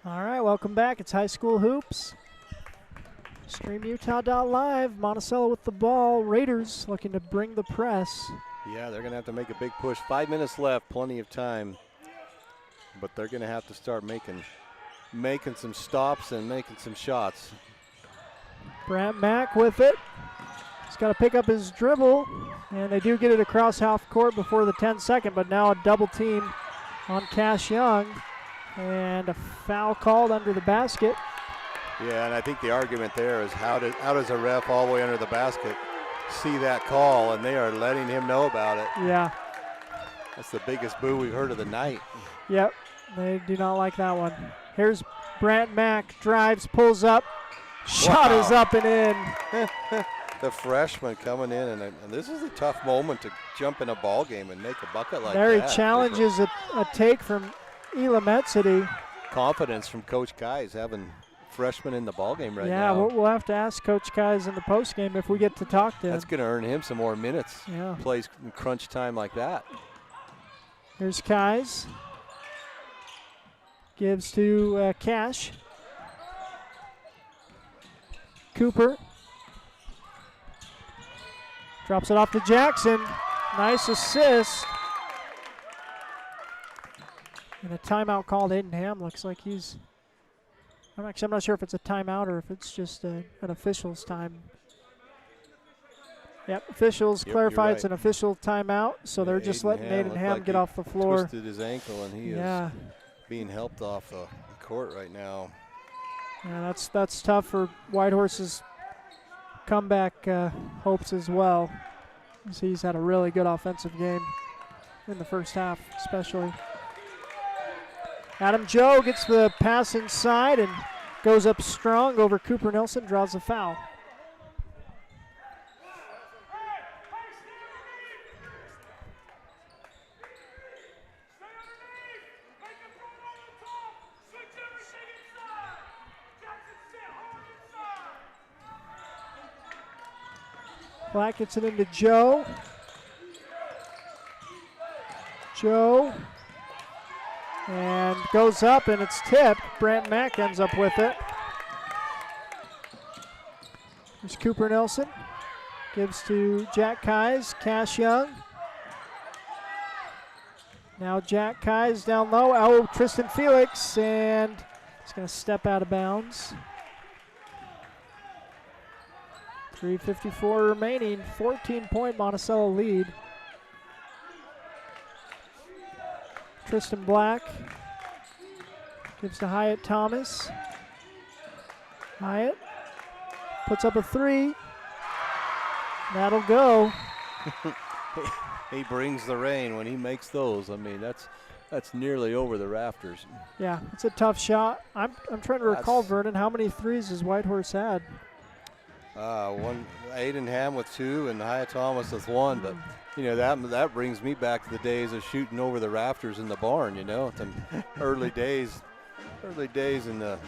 All right, welcome back. It's High School Hoops. StreamUtah.live. Monticello with the ball. Raiders looking to bring the press. Yeah, they're going to have to make a big push. 5 minutes left, plenty of time. But they're going to have to start making some stops and making some shots. Brant Mack with it. He's got to pick up his dribble. And they do get it across half court before the 10-second, but now a double team on Cash Young. And a foul called under the basket. Yeah, and I think the argument there is how does a ref all the way under the basket see that call, and they are letting him know about it. Yeah. That's the biggest boo we've heard of the night. Yep, they do not like that one. Here's Brant Mack, drives, pulls up. Shot is up and in. the freshman coming in, and this is a tough moment to jump in a ball game and make a bucket like there that. He challenges a take from Elam City. Confidence from Coach Kais having freshmen in the ball game right now. Yeah, we'll have to ask Coach Kais in the post game if we get to talk to him. That's going to earn him some more minutes. Yeah. Plays in crunch time like that. Here's Kais. Gives to Cash. Cooper. Drops it off to Jackson. Nice assist. And a timeout called. Aiden Ham looks like he's... I'm not sure if it's a timeout or if it's just an official's time. Yep, officials clarify right. It's an official timeout, so they're just letting Aiden Ham get off the floor. Twisted his ankle, and he is being helped off the court right now. Yeah, that's tough for Whitehorse's comeback hopes as well. He's had a really good offensive game in the first half, especially. Adam Joe gets the pass inside and goes up strong over Cooper Nelson, draws a foul. Black gets it into Joe. Joe. And goes up, and it's tipped. Brant Mack ends up with it. There's Cooper Nelson. Gives to Jack Kais. Cash Young. Now Jack Kais down low. Oh, Tristan Felix, and he's going to step out of bounds. 3:54 remaining. 14-point Monticello lead. Tristan Black gives to Hyatt Thomas. Hyatt puts up a three. That'll go. He brings the rain when he makes those. I mean, that's nearly over the rafters. Yeah, it's a tough shot. I'm trying to recall, Vernon, how many threes has Whitehorse had? One, Aiden Ham with two and Hyatt Thomas with one, but you know that brings me back to the days of shooting over the rafters in the barn. You know, the early days in the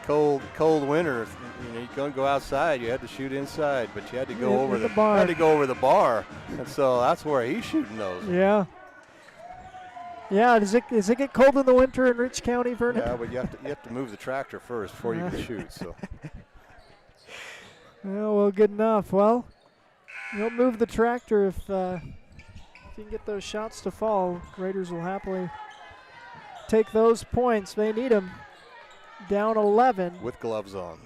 cold winter. You know, you couldn't go outside; you had to shoot inside, but you had to go over the bar. Had to go over the bar, and so that's where he's shooting those. Yeah. Yeah, does it get cold in the winter in Rich County, Vernon? Yeah, but you have to move the tractor first before you can shoot. So. Well, good enough. Well, you don't move the tractor if you can get those shots to fall. Raiders will happily take those points. They need them. Down 11. With gloves on.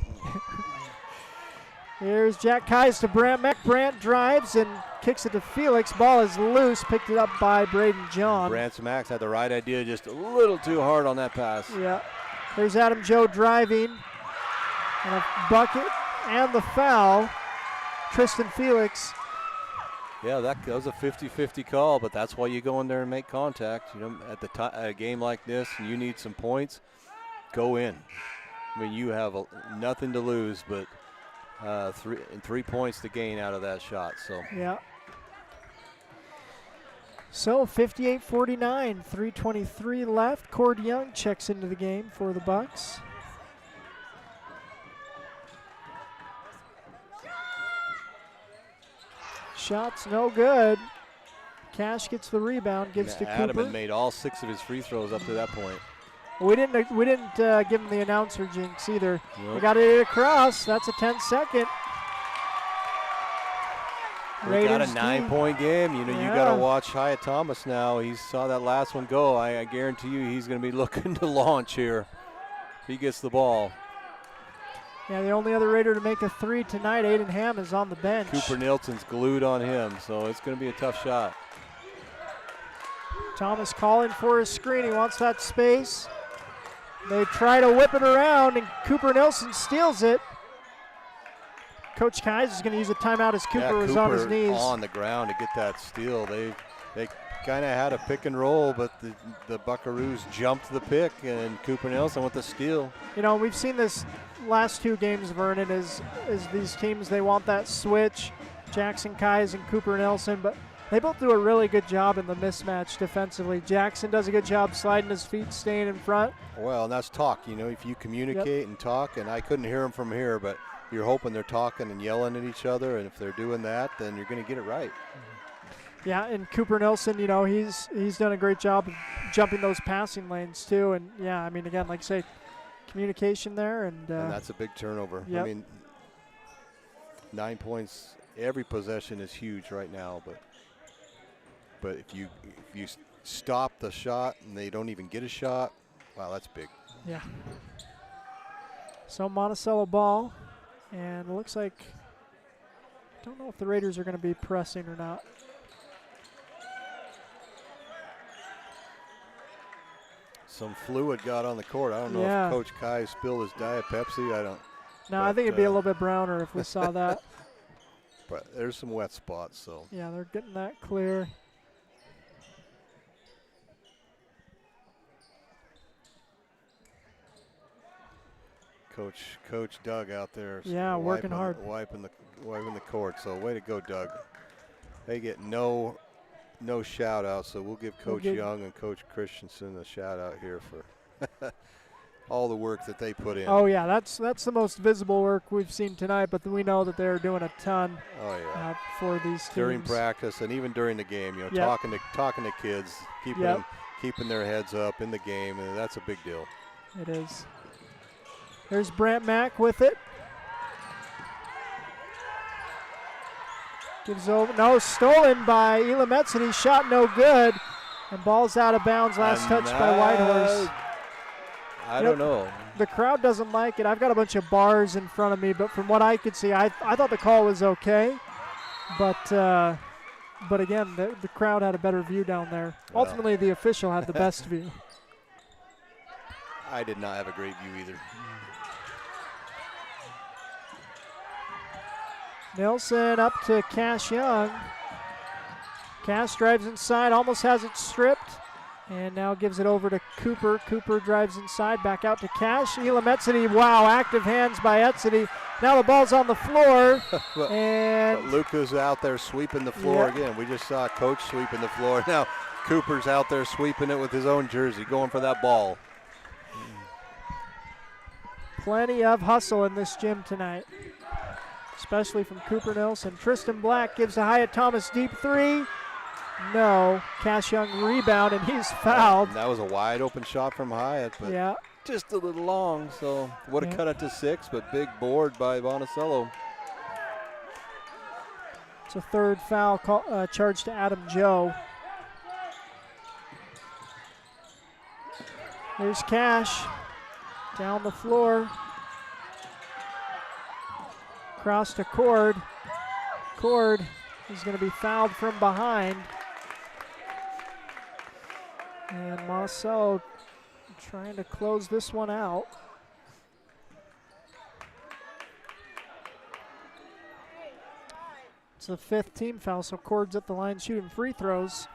Here's Jack Kais to Brant Mack. Brant drives and kicks it to Felix. Ball is loose. Picked it up by Braden John. Brant Max had the right idea, just a little too hard on that pass. Yeah. There's Adam Joe driving. And a bucket. And the foul, Tristan Felix. Yeah, that was a 50-50 call, but that's why you go in there and make contact. You know, at a game like this, and you need some points, go in. I mean, you have nothing to lose, but 3 points to gain out of that shot. So yeah. So 58-49, 3:23 left. Cord Young checks into the game for the Bucks. Shots no good. Cash gets the rebound, gives to Adam Cooper. had made all 6 of his free throws up to that point. We didn't give him the announcer jinx either. Nope. We got it across. That's a 10-second. We got a 9-point game. You know, you got to watch Hyatt Thomas now. He saw that last one go. I guarantee you he's going to be looking to launch here. He gets the ball. Yeah, the only other Raider to make a three tonight, Aiden Ham, is on the bench. Cooper Nilsson's glued on him, so it's going to be a tough shot. Thomas calling for his screen. He wants that space. They try to whip it around, and Cooper Nilsson steals it. Coach Kais is going to use a timeout as Cooper was on his knees. On the ground to get that steal. They kind of had a pick and roll, but the Buckaroos jumped the pick, and Cooper Nelson with the steal. You know, we've seen this last 2 games, Vernon, is these teams, they want that switch, Jackson Keyes and Cooper Nelson, but they both do a really good job in the mismatch defensively. Jackson does a good job sliding his feet, staying in front. Well, and that's talk. You know, if you communicate and talk, and I couldn't hear them from here, but you're hoping they're talking and yelling at each other, and if they're doing that, then you're going to get it right. Yeah, and Cooper Nelson, you know, he's done a great job of jumping those passing lanes too. And yeah, I mean, again, like I say, communication there, and that's a big turnover. Yep. I mean, 9 points every possession is huge right now, but if you stop the shot and they don't even get a shot, wow, that's big. Yeah. So Monticello ball, and it looks like, don't know if the Raiders are going to be pressing or not. Some fluid got on the court. I don't know if Coach Kai spilled his Diet Pepsi. I don't. No, I think it'd be a little bit browner if we saw that. But there's some wet spots, so. Yeah, they're getting that clear. Coach Doug out there. Yeah, working hard. Wiping the court. So way to go, Doug. They get no shout out, so we'll give Coach Young and Coach Christensen a shout out here for all the work that they put in. Oh yeah, that's the most visible work we've seen tonight, but we know that they're doing a ton for these teams. During practice and even during the game, you know, talking to kids, keeping their heads up in the game, and that's a big deal. It is. There's Brant Mack with it. Gives over. No, stolen by Elam. Shot no good. And ball's out of bounds. Last touch by Whitehorse. I don't know. The crowd doesn't like it. I've got a bunch of bars in front of me, but from what I could see, I thought the call was okay. But again, the crowd had a better view down there. Well. Ultimately, the official had the best view. I did not have a great view either. Nelson up to Cash Young. Cash drives inside, almost has it stripped, and now gives it over to Cooper. Cooper drives inside, back out to Cash. Elam Etsity, wow, active hands by Etsity. Now the ball's on the floor. but Luca's out there sweeping the floor again. We just saw Coach sweeping the floor. Now Cooper's out there sweeping it with his own jersey, going for that ball. Plenty of hustle in this gym tonight, especially from Cooper Nelson. Tristan Black gives to Hyatt Thomas, deep three. No. Cash Young rebound, and he's fouled. That was a wide open shot from Hyatt, but just a little long, so would have cut it to 6, but big board by Monticello. It's a third foul charged to Adam Joe. There's Cash down the floor. Cross to Cord. Cord is going to be fouled from behind. And Monticello trying to close this one out. It's the 5th team foul, so Cord's at the line shooting free throws.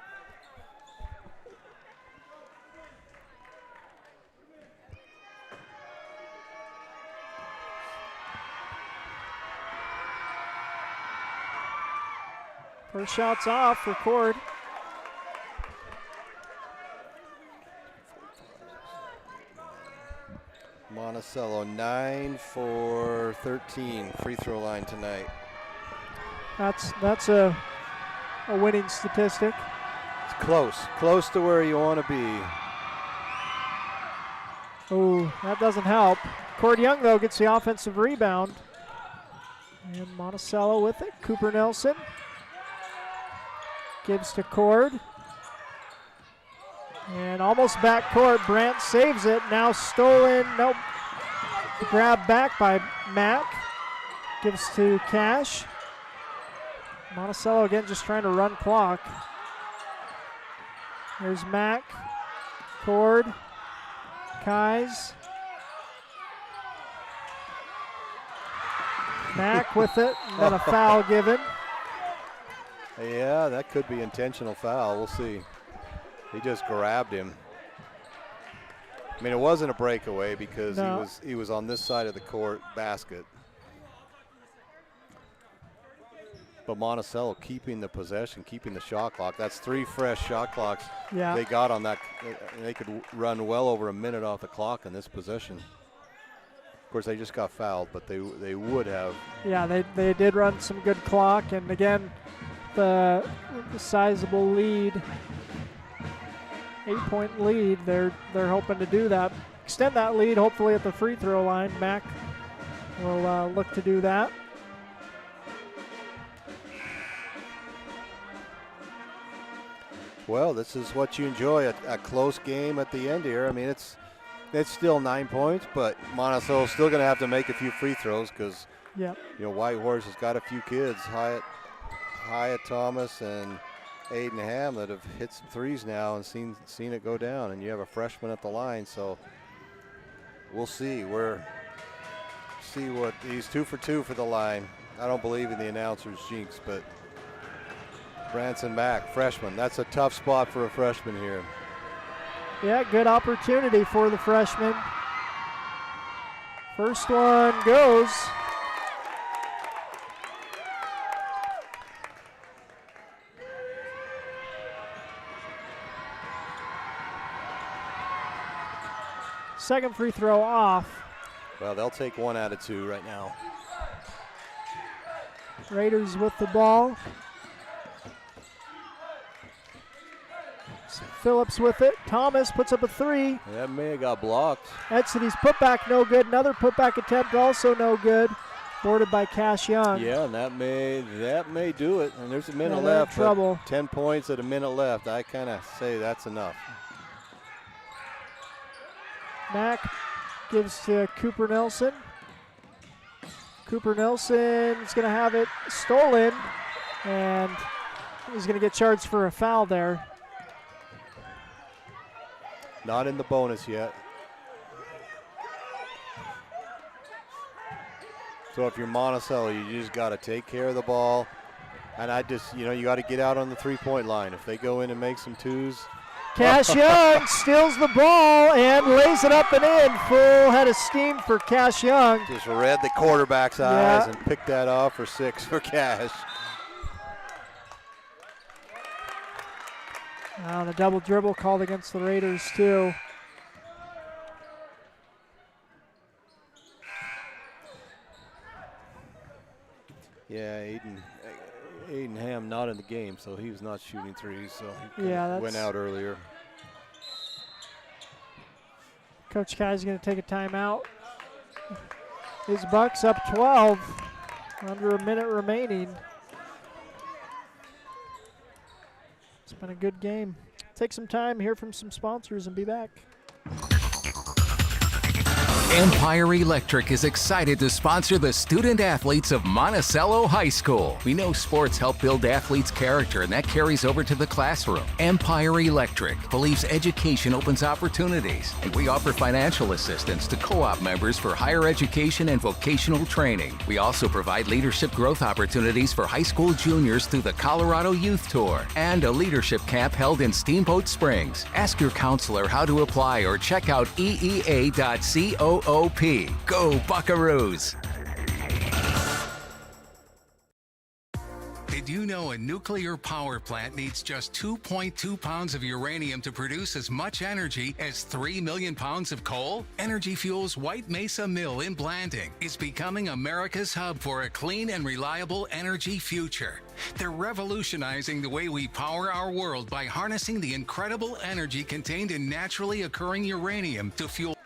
First shot's off for Cord. Monticello 9 for 13 free throw line tonight. That's a winning statistic. It's close to where you want to be. Oh, that doesn't help. Cord Young, though, gets the offensive rebound. And Monticello with it. Cooper Nelson gives to Cord. And almost backcourt. Brant saves it. Now stolen. Nope. Grabbed back by Mack. Gives to Cash. Monticello again just trying to run clock. There's Mack. Cord. Keyes. Mack with it. And then a foul given. Yeah, that could be intentional foul. We'll see. He just grabbed him. I mean, it wasn't a breakaway because No. he was on this side of the court basket. But Monticello keeping the possession, keeping the shot clock. That's 3 fresh shot clocks they got on that. They could run well over a minute off the clock in this possession. Of course, they just got fouled, but they would have. Yeah, they did run some good clock, and again, the sizable lead, 8-point lead. They're hoping to do that, extend that lead. Hopefully at the free throw line, Mac will look to do that. Well, this is what you enjoy, a close game at the end here. I mean, it's still 9 points, but Monticello's still going to have to make a few free throws because, Whitehorse has got a few kids, Hyatt Thomas and Aiden Ham, that have hit some threes now and seen it go down, and you have a freshman at the line, so we'll see. See what he's 2 for 2 for the line. I don't believe in the announcer's jinx, but Branson Mack, freshman. That's a tough spot for a freshman here. Yeah, good opportunity for the freshman. First one goes. Second free throw off. Well, they'll take 1 out of 2 right now. Raiders with the ball. Phillips with it. Thomas puts up a 3. That may have got blocked. Edson's putback no good. Another putback attempt also no good. Boarded by Cash Young. Yeah, and that may do it. And there's a minute they're in left. trouble. 10 points at a minute left. I kind of say that's enough. Mack gives to Cooper Nelson. Cooper Nelson's going to have it stolen, and he's going to get charged for a foul there. Not in the bonus yet. So if you're Monticello, you just got to take care of the ball. And you got to get out on the 3-point line. If they go in and make some twos. Cash Young steals the ball and lays it up and in. Full head of steam for Cash Young. Just read the quarterback's eyes and picked that off for 6 for Cash. The double dribble called against the Raiders too. Yeah, Aiden Ham not in the game, so he was not shooting threes, so he went out earlier. Coach Kai's going to take a timeout. His Bucks up 12, under a minute remaining. It's been a good game. Take some time, hear from some sponsors, and be back. Empire Electric is excited to sponsor the student athletes of Monticello High School. We know sports help build athletes' character, and that carries over to the classroom. Empire Electric believes education opens opportunities, and we offer financial assistance to co-op members for higher education and vocational training. We also provide leadership growth opportunities for high school juniors through the Colorado Youth Tour and a leadership camp held in Steamboat Springs. Ask your counselor how to apply or check out eea.coop. Go Buckaroos! Did you know a nuclear power plant needs just 2.2 pounds of uranium to produce as much energy as 3 million pounds of coal? Energy Fuels White Mesa Mill in Blanding is becoming America's hub for a clean and reliable energy future. They're revolutionizing the way we power our world by harnessing the incredible energy contained in naturally occurring uranium to fuel.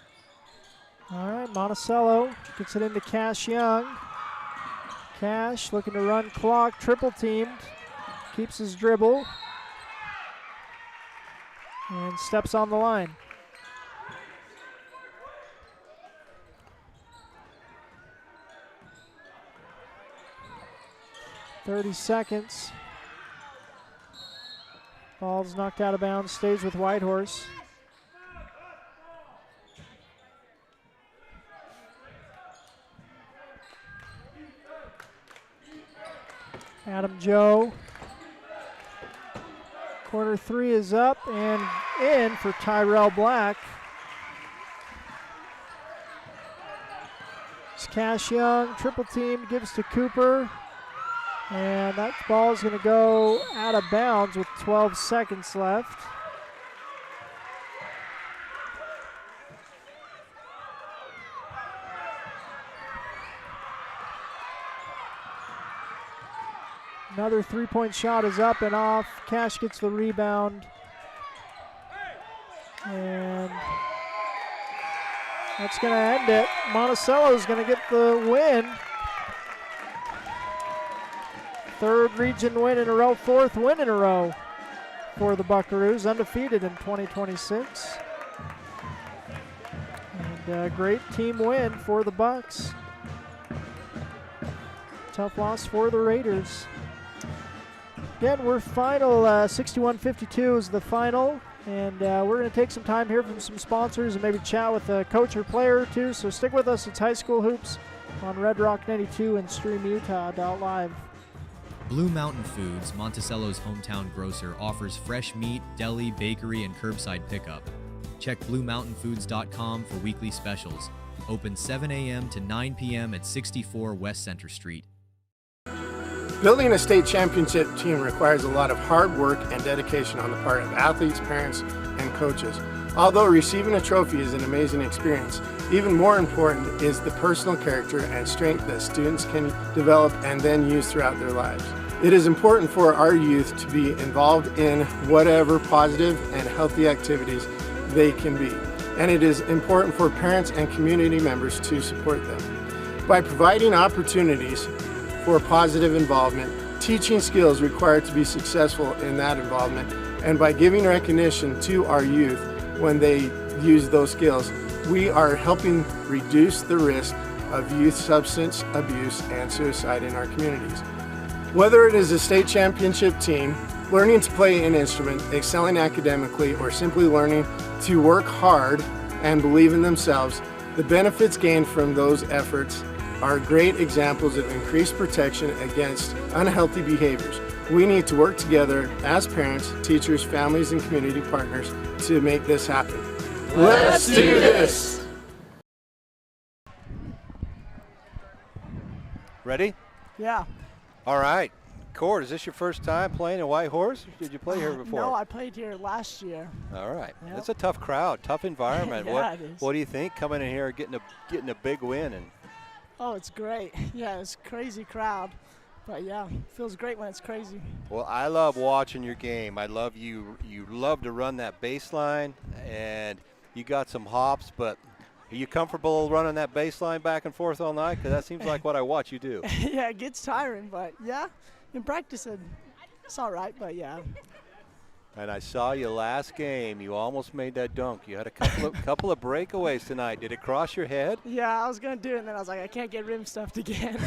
All right, Monticello gets it into Cash Young. Cash looking to run clock, triple teamed, keeps his dribble, and steps on the line. .30 seconds. Ball's knocked out of bounds, stays with Whitehorse. Adam Joe Corner three is up and in for Tyrell Black. It's Cash Young, triple team, gives to Cooper. And that ball is going to go out of bounds with 12 seconds left. Another three-point shot is up and off. Cash gets the rebound. And that's going to end it. Monticello is going to get the win. Third region win in a row, fourth win in a row for the Buckaroos, undefeated in 2026. And a great team win for the Bucks. Tough loss for the Raiders. Again, we're final, 61-52 is the final, and we're going to take some time here from some sponsors and maybe chat with a coach or player or two, so stick with us. It's High School Hoops on Red Rock 92 and StreamUtah.live. Blue Mountain Foods, Monticello's hometown grocer, offers fresh meat, deli, bakery, and curbside pickup. Check BlueMountainFoods.com for weekly specials. Open 7 a.m. to 9 p.m. at 64 West Center Street. Building a state championship team requires a lot of hard work and dedication on the part of athletes, parents, and coaches. Although receiving a trophy is an amazing experience, even more important is the personal character and strength that students can develop and then use throughout their lives. It is important for our youth to be involved in whatever positive and healthy activities they can be, and it is important for parents and community members to support them. By providing opportunities for positive involvement, teaching skills required to be successful in that involvement, and by giving recognition to our youth when they use those skills, we are helping reduce the risk of youth substance abuse and suicide in our communities. Whether it is a state championship team, learning to play an instrument, excelling academically, or simply learning to work hard and believe in themselves, the benefits gained from those efforts are great examples of increased protection against unhealthy behaviors. We need to work together as parents, teachers, families, and community partners to make this happen. Let's do this! Ready? Yeah. All right. Cord, is this your first time playing a Whitehorse? Did you play here before? No, I played here last year. All right. Yep. It's a tough crowd, tough environment. Yeah, it is. What do you think coming in here getting a big win? And Oh, it's great. Yeah, it's a crazy crowd. But yeah, it feels great when it's crazy. Well, I love watching your game. I love you love to run that baseline, and you got some hops, but are you comfortable running that baseline back and forth all night? Because that seems like what I watch you do. Yeah, it gets tiring, but yeah, in practice it's all right, but yeah. And I saw you last game. You almost made that dunk. You had a couple of breakaways tonight. Did it cross your head? Yeah, I was going to do it, and then I was like, I can't get rim stuffed again.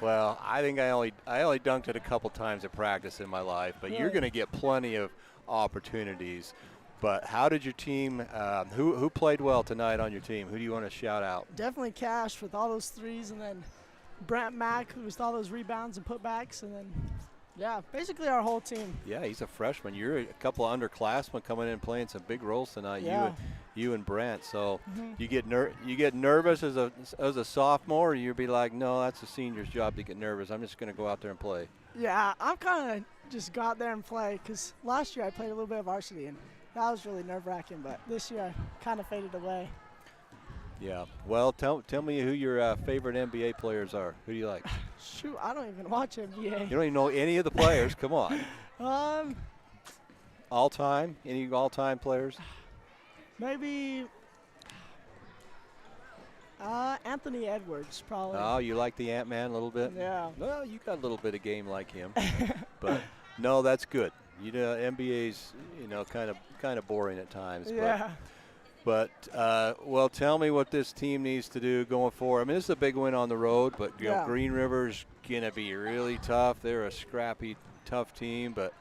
Well, I think I only dunked it a couple times at practice in my life, but you're going to get plenty of opportunities. But how did your team, who played well tonight on your team? Who do you want to shout out? Definitely Cash with all those threes, and then Brant Mack with all those rebounds and putbacks, and then, yeah, basically our whole team. Yeah, he's a freshman. You're a couple of underclassmen coming in and playing some big roles tonight. Yeah. You and Brant. So you get nervous as a sophomore, or you'd be like, no, that's a senior's job to get nervous. I'm just going to go out there and play. Yeah, I'm kind of just go out there and play, because last year I played a little bit of varsity, and that was really nerve-wracking, but this year I kind of faded away. Yeah. Well, tell me who your favorite NBA players are. Who do you like? Shoot, I don't even watch NBA. You don't even know any of the players. Come on. All-time? Any all-time players? Maybe Anthony Edwards, probably. Oh, you like the Ant-Man a little bit? Yeah. Well, you got a little bit of game like him. But, no, that's good. You know, NBA's, kind of boring at times. Yeah. But well, tell me what this team needs to do going forward. I mean, this is a big win on the road, but you know, Green River's going to be really tough. They're a scrappy, tough team. But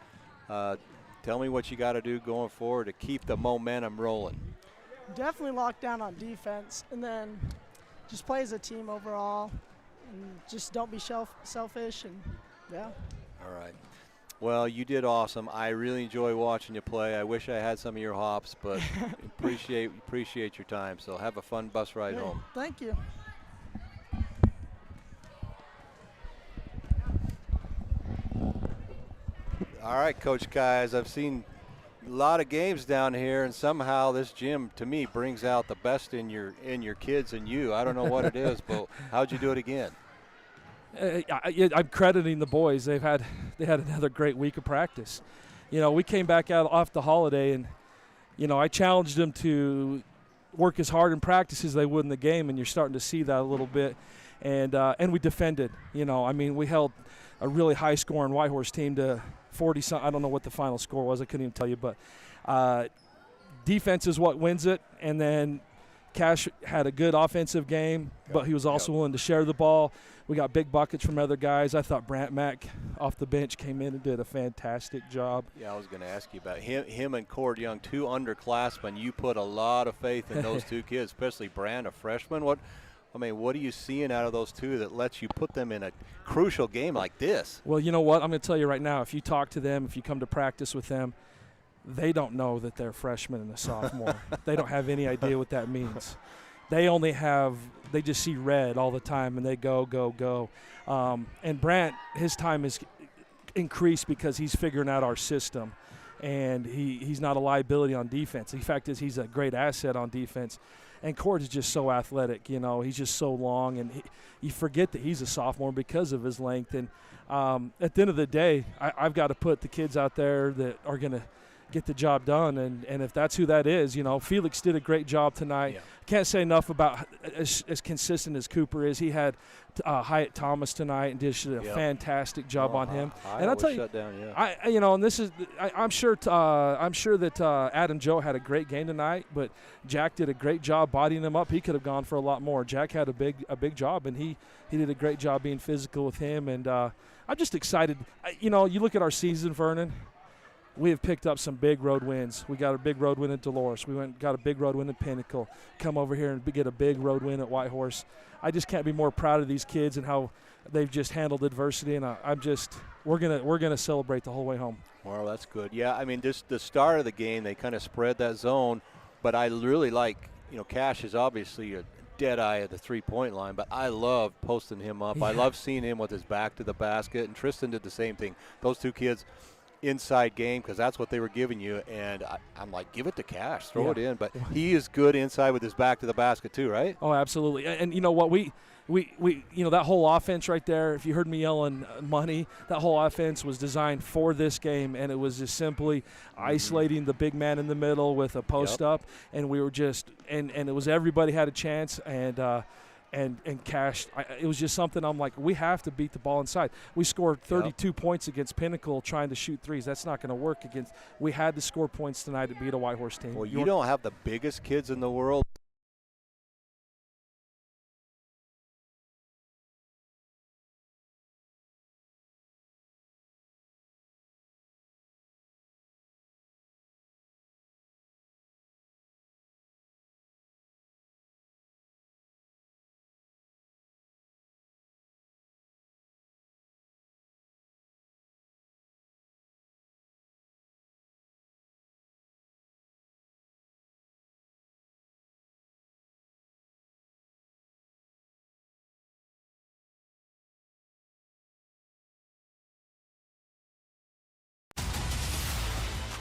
tell me what you got to do going forward to keep the momentum rolling. Definitely lock down on defense, and then just play as a team overall, and just don't be selfish. And yeah. All right. Well, you did awesome. I really enjoy watching you play. I wish I had some of your hops, but appreciate your time. So have a fun bus ride home. Thank you. All right, Coach Kais, I've seen a lot of games down here, and somehow this gym, to me, brings out the best in your kids and you. I don't know what it is, but how'd you do it again? I'm crediting the boys. They had another great week of practice. We came back off the holiday, and I challenged them to work as hard in practice as they would in the game, and you're starting to see that a little bit. And we defended. We held a really high-scoring Whitehorse team to 40-something. I don't know what the final score was. I couldn't even tell you. But defense is what wins it. And then Cash had a good offensive game, but he was also willing to share the ball. We got big buckets from other guys. I thought Brant Mack off the bench came in and did a fantastic job. Yeah, I was going to ask you about him and Cord Young, 2 underclassmen. You put a lot of faith in those 2 kids, especially Brant, a freshman. What are you seeing out of those 2 that lets you put them in a crucial game like this? Well, you know what? I'm going to tell you right now, if you talk to them, if you come to practice with them, they don't know that they're freshmen and a sophomore. They don't have any idea what that means. They just see red all the time, and they go, go, go. And Brant, his time is increased because he's figuring out our system, and he's not a liability on defense. The fact is he's a great asset on defense. And Cord is just so athletic, he's just so long, and you forget that he's a sophomore because of his length. And at the end of the day, I've got to put the kids out there that are going to get the job done, and if that's who that is, Felix did a great job tonight. Yeah. Can't say enough about as consistent as Cooper is. He had Hyatt Thomas tonight and did a fantastic job on him. And I'll tell you, and this is I'm sure that Adam Joe had a great game tonight, but Jack did a great job bodying him up. He could have gone for a lot more. Jack had a big job, and he did a great job being physical with him. And I'm just excited. You look at our season, Vernon. We have picked up some big road wins. We got a big road win at Dolores. We got a big road win at Pinnacle. Come over here and get a big road win at Whitehorse. I just can't be more proud of these kids and how they've just handled adversity. And we're gonna celebrate the whole way home. Well, that's good. Yeah, just the start of the game, they kind of spread that zone. But I really like, Cash is obviously a dead eye at the 3-point line, but I love posting him up. Yeah. I love seeing him with his back to the basket, and Tristan did the same thing. Those 2 kids. Inside game, because that's what they were giving you, and I'm like, give it to Cash, throw it in. But he is good inside with his back to the basket too, right? Oh, absolutely. And you know what, we that whole offense right there, if you heard me yelling money, that whole offense was designed for this game, and it was just simply isolating the big man in the middle with a post up, and we were just and it was everybody had a chance, and Cash, it was just something I'm like, we have to beat the ball inside. We scored 32 points against Pinnacle trying to shoot threes. That's not going to work against. We had to score points tonight to beat a Whitehorse team. Well, you don't have the biggest kids in the world.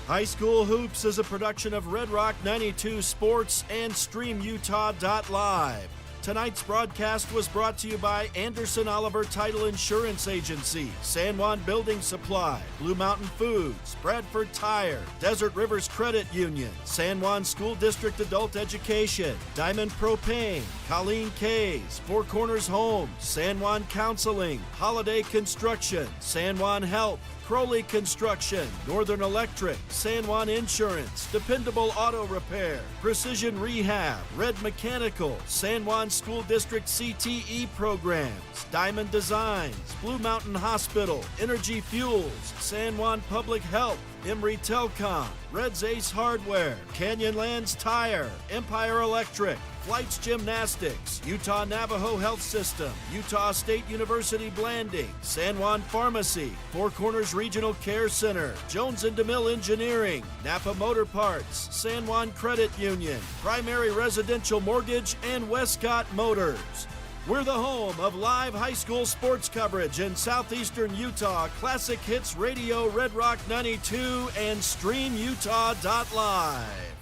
High School Hoops is a production of Red Rock 92 Sports and StreamUtah.live. Tonight's broadcast was brought to you by Anderson Oliver Title Insurance Agency, San Juan Building Supply, Blue Mountain Foods, Bradford Tire, Desert Rivers Credit Union, San Juan School District Adult Education, Diamond Propane, Colleen Kays, Four Corners Homes, San Juan Counseling, Holiday Construction, San Juan Health, Crowley Construction, Northern Electric, San Juan Insurance, Dependable Auto Repair, Precision Rehab, Red Mechanical, San Juan School District CTE Programs, Diamond Designs, Blue Mountain Hospital, Energy Fuels, San Juan Public Health, Emory Telecom, Red's Ace Hardware, Canyonlands Tire, Empire Electric, Flights Gymnastics, Utah Navajo Health System, Utah State University Blanding, San Juan Pharmacy, Four Corners Regional Care Center, Jones and DeMille Engineering, Napa Motor Parts, San Juan Credit Union, Primary Residential Mortgage, and Westcott Motors. We're the home of live high school sports coverage in southeastern Utah, Classic Hits Radio, Red Rock 92, and StreamUtah.live.